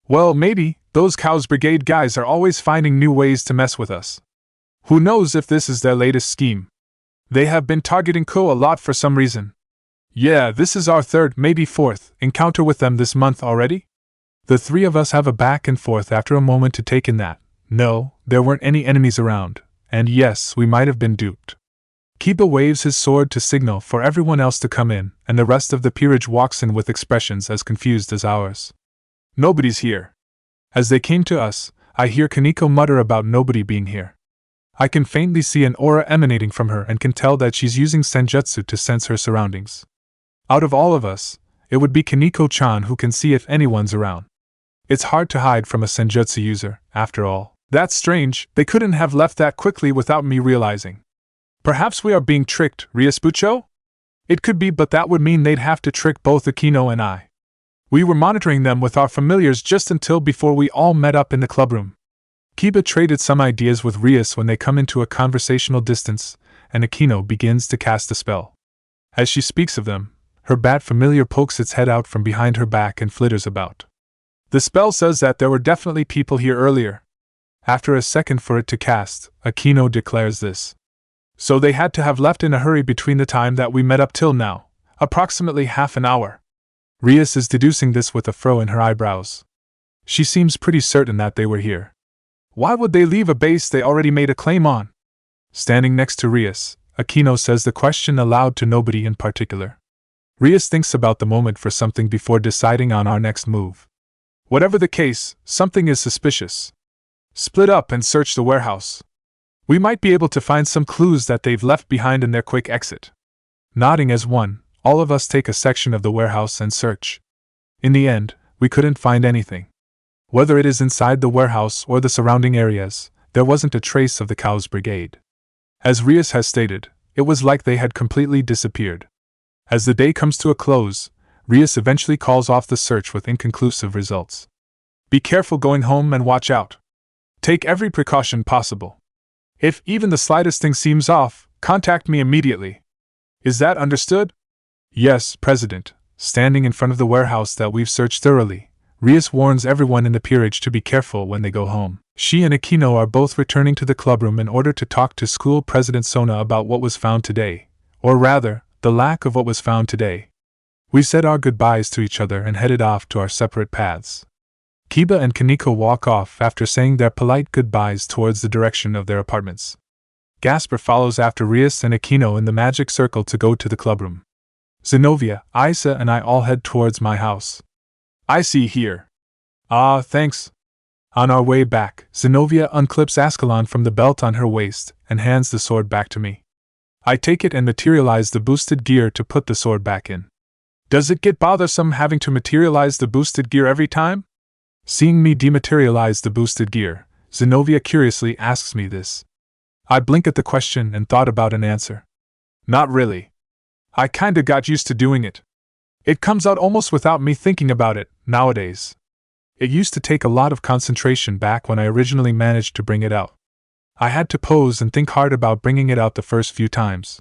Speaker 1: Well, maybe. Those Chaos Brigade guys are always finding new ways to mess with us. Who knows if this is their latest scheme? They have been targeting Ko a lot for some reason. Yeah, this is our 3rd, maybe 4th, encounter with them this month already? The 3 of us have a back and forth after a moment to take in that. No, there weren't any enemies around, and yes, we might have been duped. Kiba waves his sword to signal for everyone else to come in, and the rest of the peerage walks in with expressions as confused as ours. Nobody's here. As they came to us, I hear Kaneko mutter about nobody being here. I can faintly see an aura emanating from her and can tell that she's using senjutsu to sense her surroundings. Out of all of us, it would be Kaneko-chan who can see if anyone's around. It's hard to hide from a senjutsu user, after all. That's strange, they couldn't have left that quickly without me realizing. Perhaps we are being tricked, Riasbucho? It could be, but that would mean they'd have to trick both Aquino and I. We were monitoring them with our familiars just until before we all met up in the clubroom. Kiba traded some ideas with Rias when they come into a conversational distance, and Aquino begins to cast a spell. As she speaks of them, her bat familiar pokes its head out from behind her back and flitters about. The spell says that there were definitely people here earlier. After a second for it to cast, Aquino declares this. So they had to have left in a hurry between the time that we met up till now, approximately half an hour. Rias is deducing this with a furrow in her eyebrows. She seems pretty certain that they were here. Why would they leave a base they already made a claim on? Standing next to Rias, Aquino says the question aloud to nobody in particular. Rias thinks about the moment for something before deciding on our next move. Whatever the case, something is suspicious. Split up and search the warehouse. We might be able to find some clues that they've left behind in their quick exit. Nodding as one, all of us take a section of the warehouse and search. In the end, we couldn't find anything. Whether it is inside the warehouse or the surrounding areas, there wasn't a trace of the Cows Brigade. As Rias has stated, it was like they had completely disappeared. As the day comes to a close, Rias eventually calls off the search with inconclusive results. Be careful going home and watch out. Take every precaution possible. If even the slightest thing seems off, contact me immediately. Is that understood? Yes, President. Standing in front of the warehouse that we've searched thoroughly, Rias warns everyone in the peerage to be careful when they go home. She and Aquino are both returning to the clubroom in order to talk to School President Sona about what was found today, or rather, the lack of what was found today. We said our goodbyes to each other and headed off to our separate paths. Kiba and Kaneko walk off after saying their polite goodbyes towards the direction of their apartments. Gasper follows after Rias and Aquino in the magic circle to go to the clubroom. Zenobia, Isa and I all head towards my house. I see here. Ah, thanks. On our way back, Zenobia unclips Ascalon from the belt on her waist and hands the sword back to me. I take it and materialize the boosted gear to put the sword back in. Does it get bothersome having to materialize the boosted gear every time? Seeing me dematerialize the boosted gear, Zenobia curiously asks me this. I blink at the question and thought about an answer. Not really. I kinda got used to doing it. It comes out almost without me thinking about it, nowadays. It used to take a lot of concentration back when I originally managed to bring it out. I had to pose and think hard about bringing it out the first few times.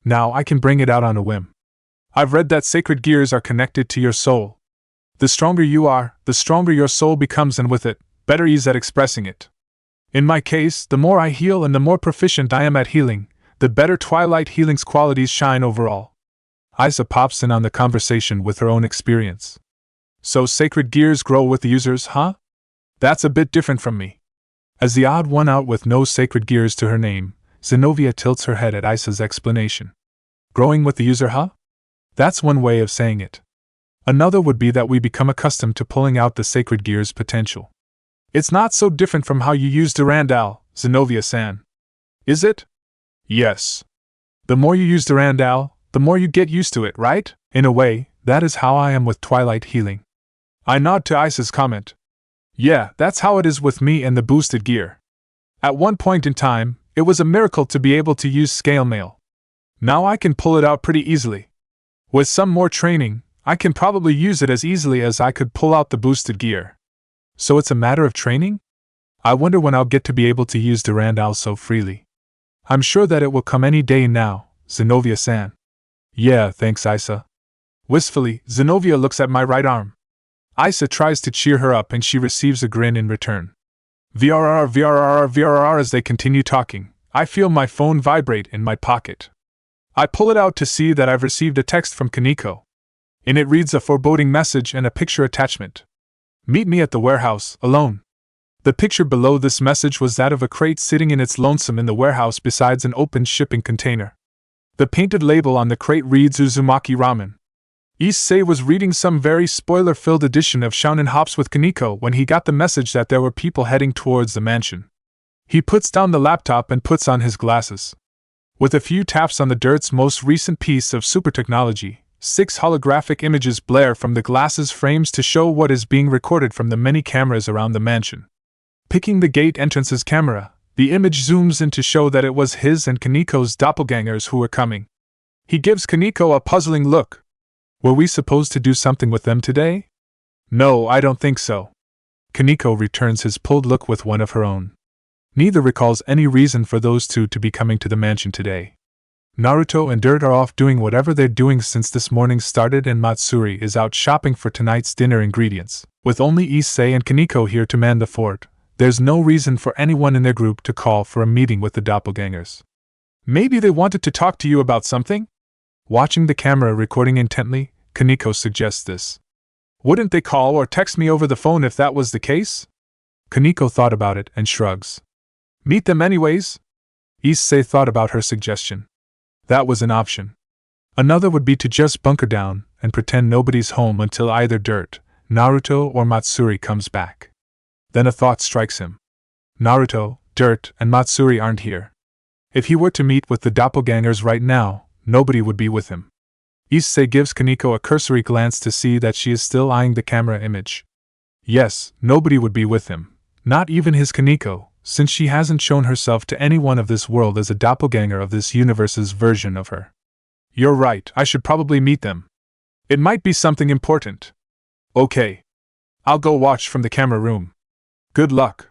Speaker 1: Now I can bring it out on a whim. I've read that sacred gears are connected to your soul. The stronger you are, the stronger your soul becomes, and with it, better ease at expressing it. In my case, the more I heal and the more proficient I am at healing, the better Twilight Healing's qualities shine overall. Isa pops in on the conversation with her own experience. So sacred gears grow with the users, huh? That's a bit different from me. As the odd one out with no sacred gears to her name, Zenobia tilts her head at Isa's explanation. Growing with the user, huh? That's one way of saying it. Another would be that we become accustomed to pulling out the sacred gear's potential. It's not so different from how you use Durandal, Zenobia-san. Is it? Yes. The more you use Durandal, the more you get used to it, right? In a way, that is how I am with Twilight Healing. I nod to Isa's comment. Yeah, that's how it is with me and the boosted gear. At one point in time, it was a miracle to be able to use scale mail. Now I can pull it out pretty easily. With some more training, I can probably use it as easily as I could pull out the boosted gear. So it's a matter of training? I wonder when I'll get to be able to use Durandal so freely. I'm sure that it will come any day now, Zenobia-san. Yeah, thanks, Isa. Wistfully, Zenobia looks at my right arm. Isa tries to cheer her up and she receives a grin in return. VRR, VRR, VRR. As they continue talking, I feel my phone vibrate in my pocket. I pull it out to see that I've received a text from Kaneko. In it reads a foreboding message and a picture attachment. Meet me at the warehouse, alone. The picture below this message was that of a crate sitting in its lonesome in the warehouse besides an open shipping container. The painted label on the crate reads Uzumaki Ramen. Issei was reading some very spoiler-filled edition of Shounen Hops with Kaneko when he got the message that there were people heading towards the mansion. He puts down the laptop and puts on his glasses. With a few taps on the dirt's most recent piece of super technology, 6 holographic images blare from the glasses frames to show what is being recorded from the many cameras around the mansion. Picking the gate entrance's camera, the image zooms in to show that it was his and Kaneko's doppelgangers who were coming. He gives Kaneko a puzzling look. Were we supposed to do something with them today? No, I don't think so. Kaneko returns his pulled look with one of her own. Neither recalls any reason for those two to be coming to the mansion today. Naruto and Dirt are off doing whatever they're doing since this morning started, and Matsuri is out shopping for tonight's dinner ingredients. With only Issei and Kaneko here to man the fort, there's no reason for anyone in their group to call for a meeting with the doppelgangers. Maybe they wanted to talk to you about something? Watching the camera recording intently, Kaneko suggests this. Wouldn't they call or text me over the phone if that was the case? Kaneko thought about it and shrugs. Meet them anyways? Issei thought about her suggestion. That was an option. Another would be to just bunker down and pretend nobody's home until either Dirt, Naruto, or Matsuri comes back. Then a thought strikes him. Naruto, Dirt, and Matsuri aren't here. If he were to meet with the doppelgangers right now, nobody would be with him. Issei gives Kaneko a cursory glance to see that she is still eyeing the camera image. Yes, nobody would be with him, not even his Kaneko, since she hasn't shown herself to anyone of this world as a doppelganger of this universe's version of her. You're right, I should probably meet them. It might be something important. Okay. I'll go watch from the camera room. Good luck.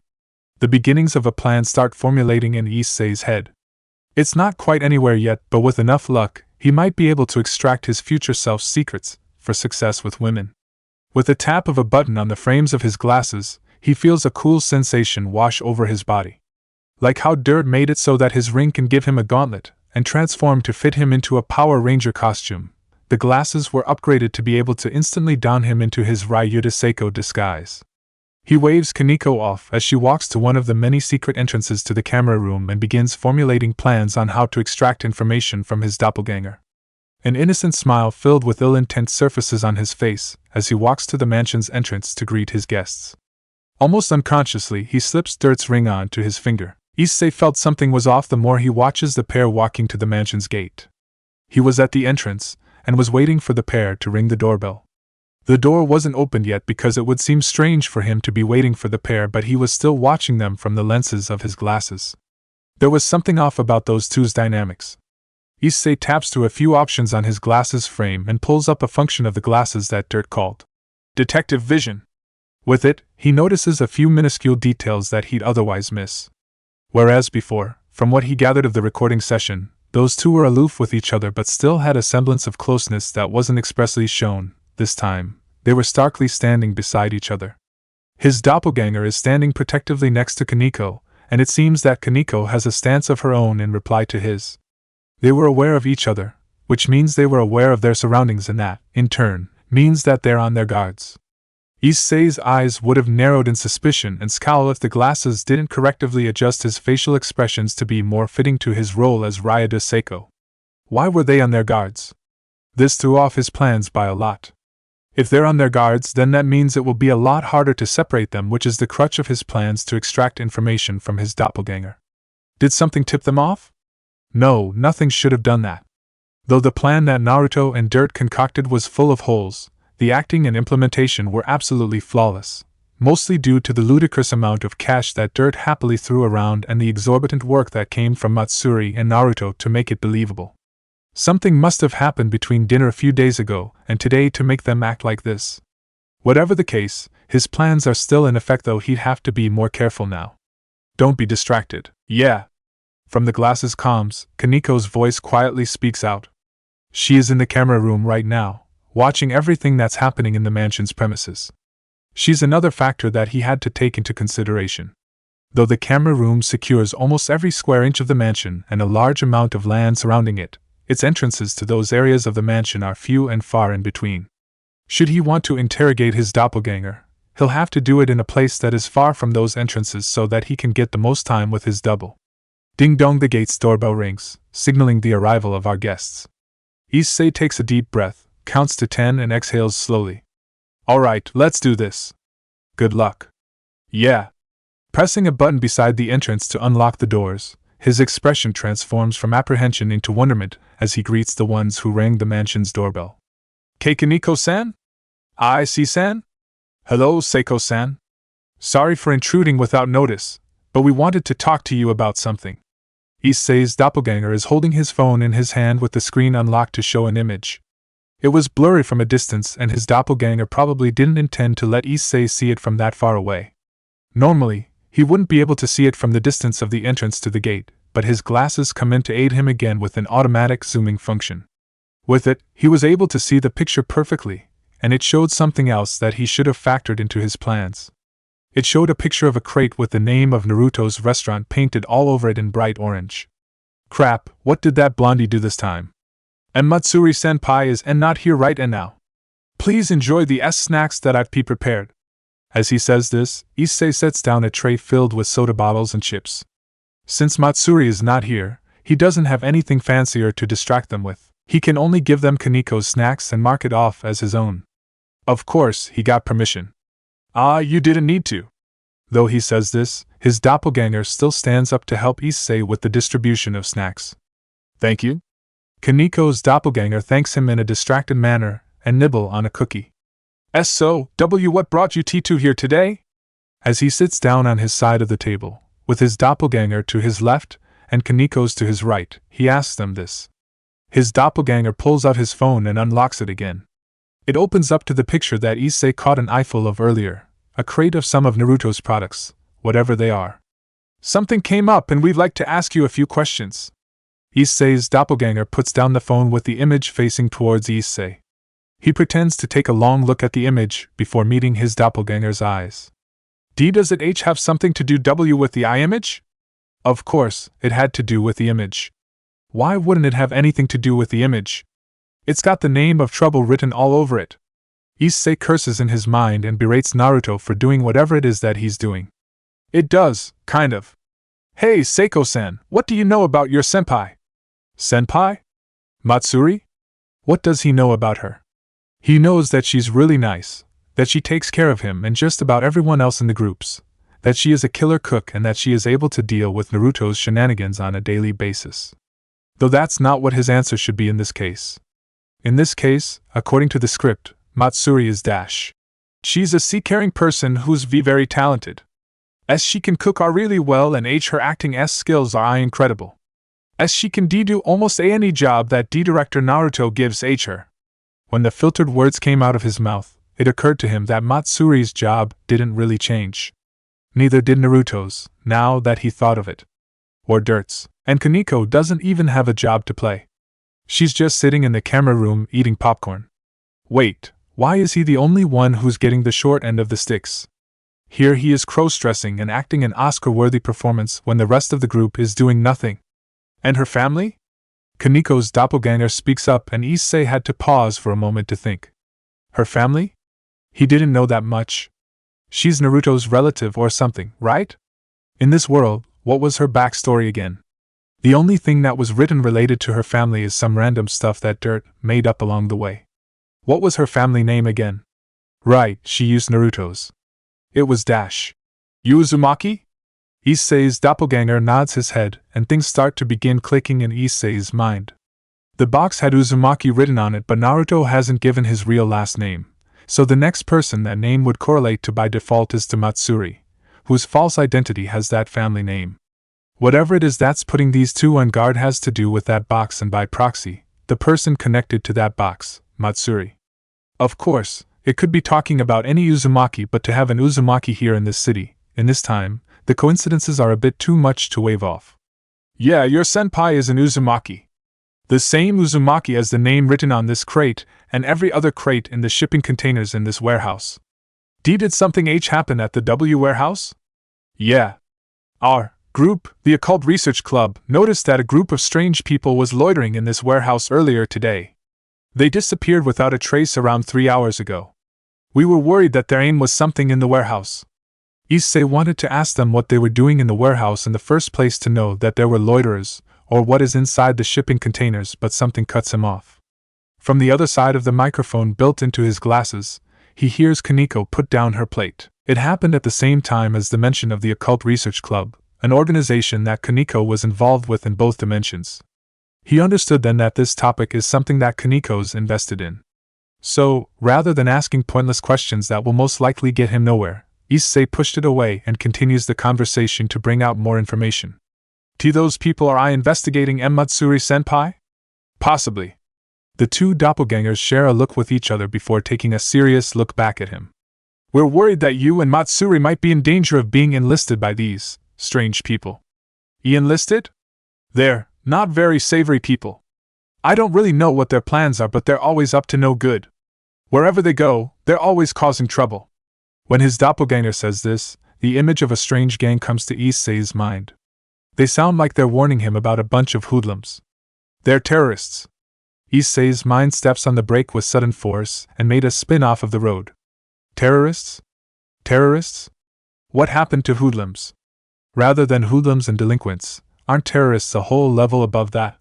Speaker 1: The beginnings of a plan start formulating in Issei's head. It's not quite anywhere yet, but with enough luck, he might be able to extract his future self's secrets for success with women. With a tap of a button on the frames of his glasses, he feels a cool sensation wash over his body. Like how Dirt made it so that his ring can give him a gauntlet and transform to fit him into a Power Ranger costume, the glasses were upgraded to be able to instantly don him into his Ryuta Seiko disguise. He waves Kaneko off as she walks to one of the many secret entrances to the camera room and begins formulating plans on how to extract information from his doppelganger. An innocent smile filled with ill intent surfaces on his face as he walks to the mansion's entrance to greet his guests. Almost unconsciously, he slips Dirt's ring on to his finger. Issei felt something was off the more he watches the pair walking to the mansion's gate. He was at the entrance and was waiting for the pair to ring the doorbell. The door wasn't opened yet because it would seem strange for him to be waiting for the pair, but he was still watching them from the lenses of his glasses. There was something off about those two's dynamics. Issei taps through a few options on his glasses frame and pulls up a function of the glasses that Dirt called Detective Vision. With it, he notices a few minuscule details that he'd otherwise miss. Whereas before, from what he gathered of the recording session, those two were aloof with each other but still had a semblance of closeness that wasn't expressly shown. This time, they were starkly standing beside each other. His doppelganger is standing protectively next to Kaneko, and it seems that Kaneko has a stance of her own in reply to his. They were aware of each other, which means they were aware of their surroundings, and that, in turn, means that they're on their guards. Issei's eyes would have narrowed in suspicion and scowl if the glasses didn't correctively adjust his facial expressions to be more fitting to his role as Ryuta Seiko. Why were they on their guards? This threw off his plans by a lot. If they're on their guards, then that means it will be a lot harder to separate them, which is the crutch of his plans to extract information from his doppelganger. Did something tip them off? No, nothing should have done that. Though the plan that Naruto and Dirt concocted was full of holes, the acting and implementation were absolutely flawless, mostly due to the ludicrous amount of cash that Dirt happily threw around and the exorbitant work that came from Matsuri and Naruto to make it believable. Something must have happened between dinner a few days ago and today to make them act like this. Whatever the case, his plans are still in effect, though he'd have to be more careful now. Don't be distracted. Yeah. From the glasses comms, Kaneko's voice quietly speaks out. She is in the camera room right now, watching everything that's happening in the mansion's premises. She's another factor that he had to take into consideration. Though the camera room secures almost every square inch of the mansion and a large amount of land surrounding it, its entrances to those areas of the mansion are few and far in between. Should he want to interrogate his doppelganger, he'll have to do it in a place that is far from those entrances so that he can get the most time with his double. Ding dong, the gate's doorbell rings, signaling the arrival of our guests. Issei takes a deep breath, counts to 10 and exhales slowly. Alright, let's do this. Good luck. Yeah. Pressing a button beside the entrance to unlock the doors, his expression transforms from apprehension into wonderment as he greets the ones who rang the mansion's doorbell. Kaneko-san? I-see-san? Hello, Seiko-san. Sorry for intruding without notice, but we wanted to talk to you about something. Issei's doppelganger is holding his phone in his hand with the screen unlocked to show an image. It was blurry from a distance, and his doppelganger probably didn't intend to let Issei see it from that far away. Normally, he wouldn't be able to see it from the distance of the entrance to the gate, but his glasses come in to aid him again with an automatic zooming function. With it, he was able to see the picture perfectly, and it showed something else that he should have factored into his plans. It showed a picture of a crate with the name of Naruto's restaurant painted all over it in bright orange. Crap, what did that blondie do this time? And Matsuri-senpai is not here right now. Please enjoy the snacks that I've prepared. As he says this, Issei sets down a tray filled with soda bottles and chips. Since Matsuri is not here, he doesn't have anything fancier to distract them with. He can only give them Kaniko's snacks and mark it off as his own. Of course, he got permission. You didn't need to. Though he says this, his doppelganger still stands up to help Issei with the distribution of snacks. Thank you. Kaniko's doppelganger thanks him in a distracted manner and nibble on a cookie. What brought you T2 here today? As he sits down on his side of the table, with his doppelganger to his left and Kaniko's to his right, he asks them this. His doppelganger pulls out his phone and unlocks it again. It opens up to the picture that Issei caught an eyeful of earlier, a crate of some of Naruto's products, whatever they are. Something came up and we'd like to ask you a few questions. Issei's doppelganger puts down the phone with the image facing towards Issei. He pretends to take a long look at the image before meeting his doppelganger's eyes. Does it H have something to do with the eye image? Of course, it had to do with the image. Why wouldn't it have anything to do with the image? It's got the name of trouble written all over it. Issei curses in his mind and berates Naruto for doing whatever it is that he's doing. It does, kind of. Hey Seiko-san, what do you know about your senpai? Senpai? Matsuri? What does he know about her? He knows that she's really nice, that she takes care of him and just about everyone else in the groups, that she is a killer cook and that she is able to deal with Naruto's shenanigans on a daily basis. Though that's not what his answer should be in this case. In this case, according to the script, Matsuri is dash. She's a seafaring person who's very talented. As she can cook really well and her acting skills are incredible. As she can do almost any job that director Naruto gives her. When the filtered words came out of his mouth, it occurred to him that Matsuri's job didn't really change. Neither did Naruto's, now that he thought of it. Or Dirt's, and Kaniko doesn't even have a job to play. She's just sitting in the camera room eating popcorn. Wait, why is he the only one who's getting the short end of the sticks? Here he is cross-dressing and acting an Oscar-worthy performance when the rest of the group is doing nothing. And her family? Kaniko's doppelganger speaks up and Issei had to pause for a moment to think. Her family? He didn't know that much. She's Naruto's relative or something, right? In this world, what was her backstory again? The only thing that was written related to her family is some random stuff that Dirt made up along the way. What was her family name again? Right, she used Naruto's. It was Dash. Uzumaki? Issei's doppelganger nods his head, and things start to begin clicking in Issei's mind. The box had Uzumaki written on it, but Naruto hasn't given his real last name, so the next person that name would correlate to by default is to Matsuri, whose false identity has that family name. Whatever it is that's putting these two on guard has to do with that box and by proxy, the person connected to that box, Matsuri. Of course, it could be talking about any Uzumaki, but to have an Uzumaki here in this city, in this time, the coincidences are a bit too much to wave off. Yeah, your senpai is an Uzumaki. The same Uzumaki as the name written on this crate and every other crate in the shipping containers in this warehouse. Did something happen at the W warehouse? Yeah. Our group, the Occult Research Club, noticed that a group of strange people was loitering in this warehouse earlier today. They disappeared without a trace around 3 hours ago. We were worried that their aim was something in the warehouse. Issei wanted to ask them what they were doing in the warehouse in the first place to know that there were loiterers, or what is inside the shipping containers, but something cuts him off. From the other side of the microphone built into his glasses, he hears Kaniko put down her plate. It happened at the same time as the mention of the Occult Research Club, an organization that Kaniko was involved with in both dimensions. He understood then that this topic is something that Kaniko's invested in. So, rather than asking pointless questions that will most likely get him nowhere, Issei pushed it away and continues the conversation to bring out more information. Those people are investigating Matsuri-senpai? Possibly. The two doppelgangers share a look with each other before taking a serious look back at him. We're worried that you and Matsuri might be in danger of being enlisted by these strange people. Enlisted? They're not very savory people. I don't really know what their plans are, but they're always up to no good. Wherever they go, they're always causing trouble. When his doppelganger says this, the image of a strange gang comes to Issei's mind. They sound like they're warning him about a bunch of hoodlums. They're terrorists. Issei's mind steps on the brake with sudden force and made a spin off of the road. Terrorists? Terrorists? What happened to hoodlums? Rather than hoodlums and delinquents, aren't terrorists a whole level above that?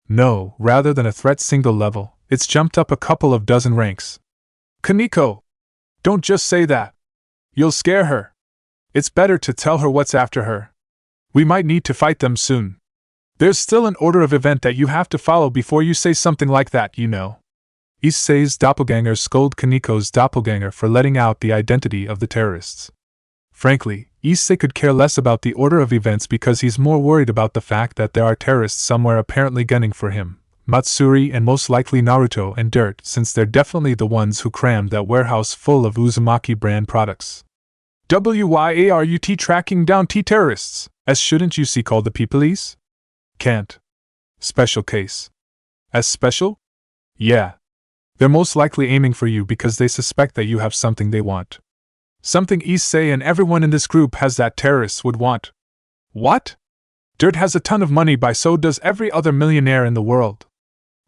Speaker 1: No, rather than a threat single level, it's jumped up a couple of dozen ranks. Kaneko! Don't just say that. You'll scare her. It's better to tell her what's after her. We might need to fight them soon. There's still an order of event that you have to follow before you say something like that, you know. Issei's doppelganger scolded Kaneko's doppelganger for letting out the identity of the terrorists. Frankly, Issei could care less about the order of events because he's more worried about the fact that there are terrorists somewhere apparently gunning for him, Matsuri and most likely Naruto and Dirt, since they're definitely the ones who crammed that warehouse full of Uzumaki brand products. WYARUT tracking down T-terrorists, as shouldn't you see called the P-police? Can't. Special case. As special? Yeah. They're most likely aiming for you because they suspect that you have something they want. Something Issei and everyone in this group has that terrorists would want. What? Dirt has a ton of money, by so does every other millionaire in the world.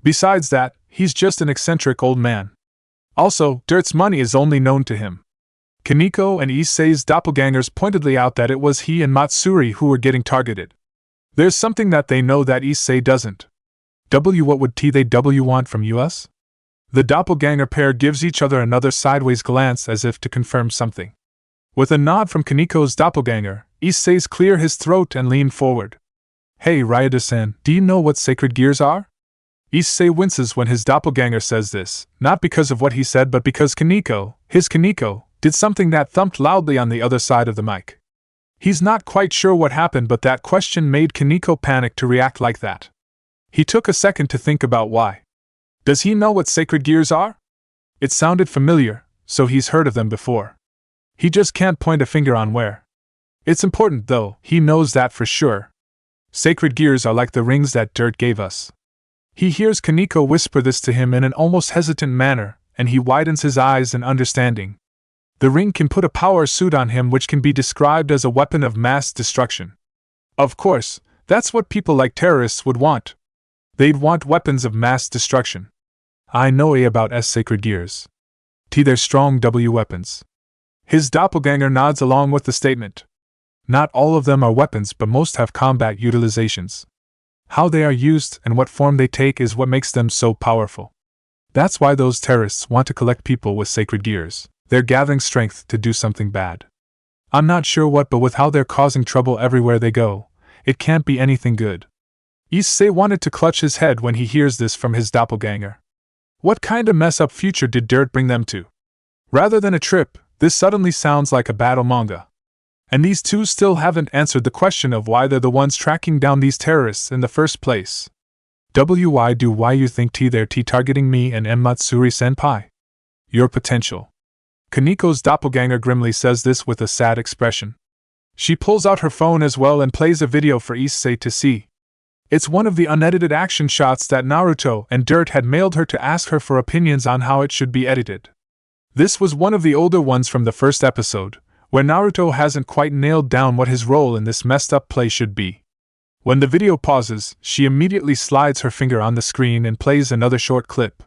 Speaker 1: Besides that, he's just an eccentric old man. Also, Dirt's money is only known to him. Kaneko and Issei's doppelgangers pointedly out that it was he and Matsuri who were getting targeted. There's something that they know that Issei doesn't. What would they want from us? The doppelganger pair gives each other another sideways glance as if to confirm something. With a nod from Kaneko's doppelganger, Issei's clear his throat and lean forward. Hey Ryudo-san, do you know what sacred gears are? Issei winces when his doppelganger says this, not because of what he said but because Kaneko, did something that thumped loudly on the other side of the mic. He's not quite sure what happened, but that question made Kaneko panic to react like that. He took a second to think about why. Does he know what sacred gears are? It sounded familiar, so he's heard of them before. He just can't point a finger on where. It's important though, he knows that for sure. Sacred gears are like the rings that Dirt gave us. He hears Kaneko whisper this to him in an almost hesitant manner, and he widens his eyes in understanding. The ring can put a power suit on him which can be described as a weapon of mass destruction. Of course, that's what people like terrorists would want. They'd want weapons of mass destruction. I know about sacred gears. They're strong weapons. His doppelganger nods along with the statement. Not all of them are weapons, but most have combat utilizations. How they are used and what form they take is what makes them so powerful. That's why those terrorists want to collect people with sacred gears. They're gathering strength to do something bad. I'm not sure what, but with how they're causing trouble everywhere they go, it can't be anything good. Issei wanted to clutch his head when he hears this from his doppelganger. What kind of mess-up future did Dirt bring them to? Rather than a trip, this suddenly sounds like a battle manga. And these two still haven't answered the question of why they're the ones tracking down these terrorists in the first place. Why you think they're targeting me and Matsuri-senpai? Your potential. Kaneko's doppelganger grimly says this with a sad expression. She pulls out her phone as well and plays a video for Issei to see. It's one of the unedited action shots that Naruto and Dirt had mailed her to ask her for opinions on how it should be edited. This was one of the older ones from the first episode, where Naruto hasn't quite nailed down what his role in this messed up play should be. When the video pauses, she immediately slides her finger on the screen and plays another short clip.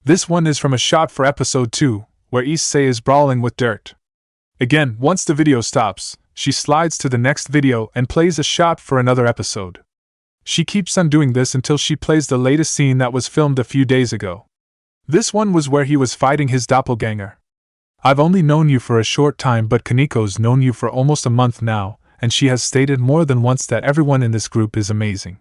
Speaker 1: This one is from a shot for episode 2, where Issei is brawling with Dirt. Again, once the video stops, she slides to the next video and plays a shot for another episode. She keeps on doing this until she plays the latest scene that was filmed a few days ago. This one was where he was fighting his doppelganger. I've only known you for a short time, but Kaneko's known you for almost a month now, and she has stated more than once that everyone in this group is amazing.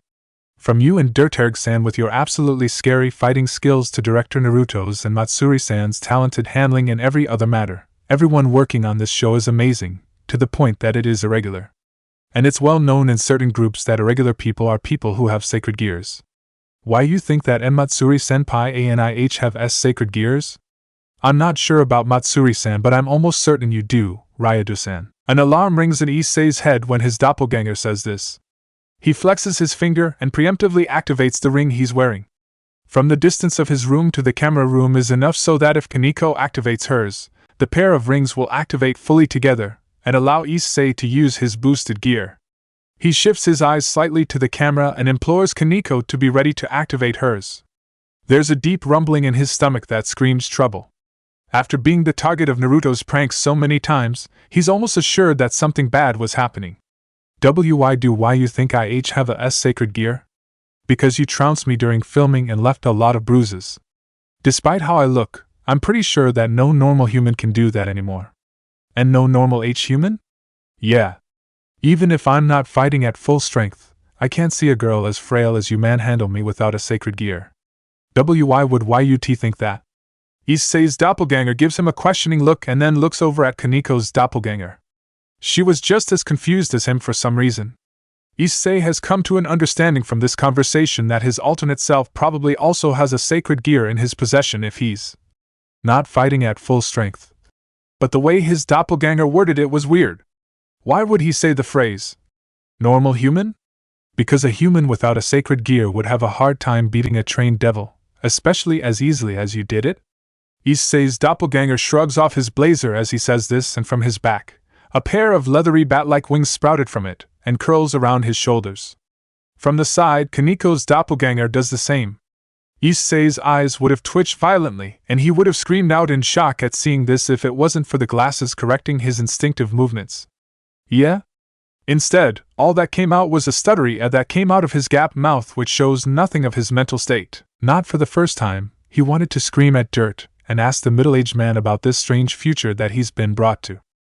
Speaker 1: From you and Dirterg-san with your absolutely scary fighting skills to director Naruto's and Matsuri-san's talented handling in every other matter, everyone working on this show is amazing, to the point that it is irregular. And it's well known in certain groups that irregular people are people who have sacred gears. Why you think that Matsuri-senpai and have sacred gears? I'm not sure about Matsuri-san, but I'm almost certain you do, Ryudo-san. An alarm rings in Issei's head when his doppelganger says this. He flexes his finger and preemptively activates the ring he's wearing. From the distance of his room to the camera room is enough so that if Kaneko activates hers, the pair of rings will activate fully together and allow Issei to use his boosted gear. He shifts his eyes slightly to the camera and implores Kaneko to be ready to activate hers. There's a deep rumbling in his stomach that screams trouble. After being the target of Naruto's pranks so many times, he's almost assured that something bad was happening. Why you think I have a sacred gear? Because you trounced me during filming and left a lot of bruises. Despite how I look, I'm pretty sure that no normal human can do that anymore. And no normal human? Yeah. Even if I'm not fighting at full strength, I can't see a girl as frail as you manhandle me without a sacred gear. Why would YUT think that? Issei's doppelganger gives him a questioning look and then looks over at Kaniko's doppelganger. She was just as confused as him for some reason. Issei has come to an understanding from this conversation that his alternate self probably also has a sacred gear in his possession if he's not fighting at full strength. But the way his doppelganger worded it was weird. Why would he say the phrase, normal human? Because a human without a sacred gear would have a hard time beating a trained devil, especially as easily as you did it? Issei's doppelganger shrugs off his blazer as he says this, and from his back, a pair of leathery bat-like wings sprouted from it, and curls around his shoulders. From the side, Kaniko's doppelganger does the same. Issei's eyes would have twitched violently, and he would have screamed out in shock at seeing this if it wasn't for the glasses correcting his instinctive movements. Yeah? Instead, all that came out was a stuttery that came out of his gapped mouth, which shows nothing of his mental state. Not for the first time, he wanted to scream at dirt and ask the middle-aged man about this strange future that he's been brought to.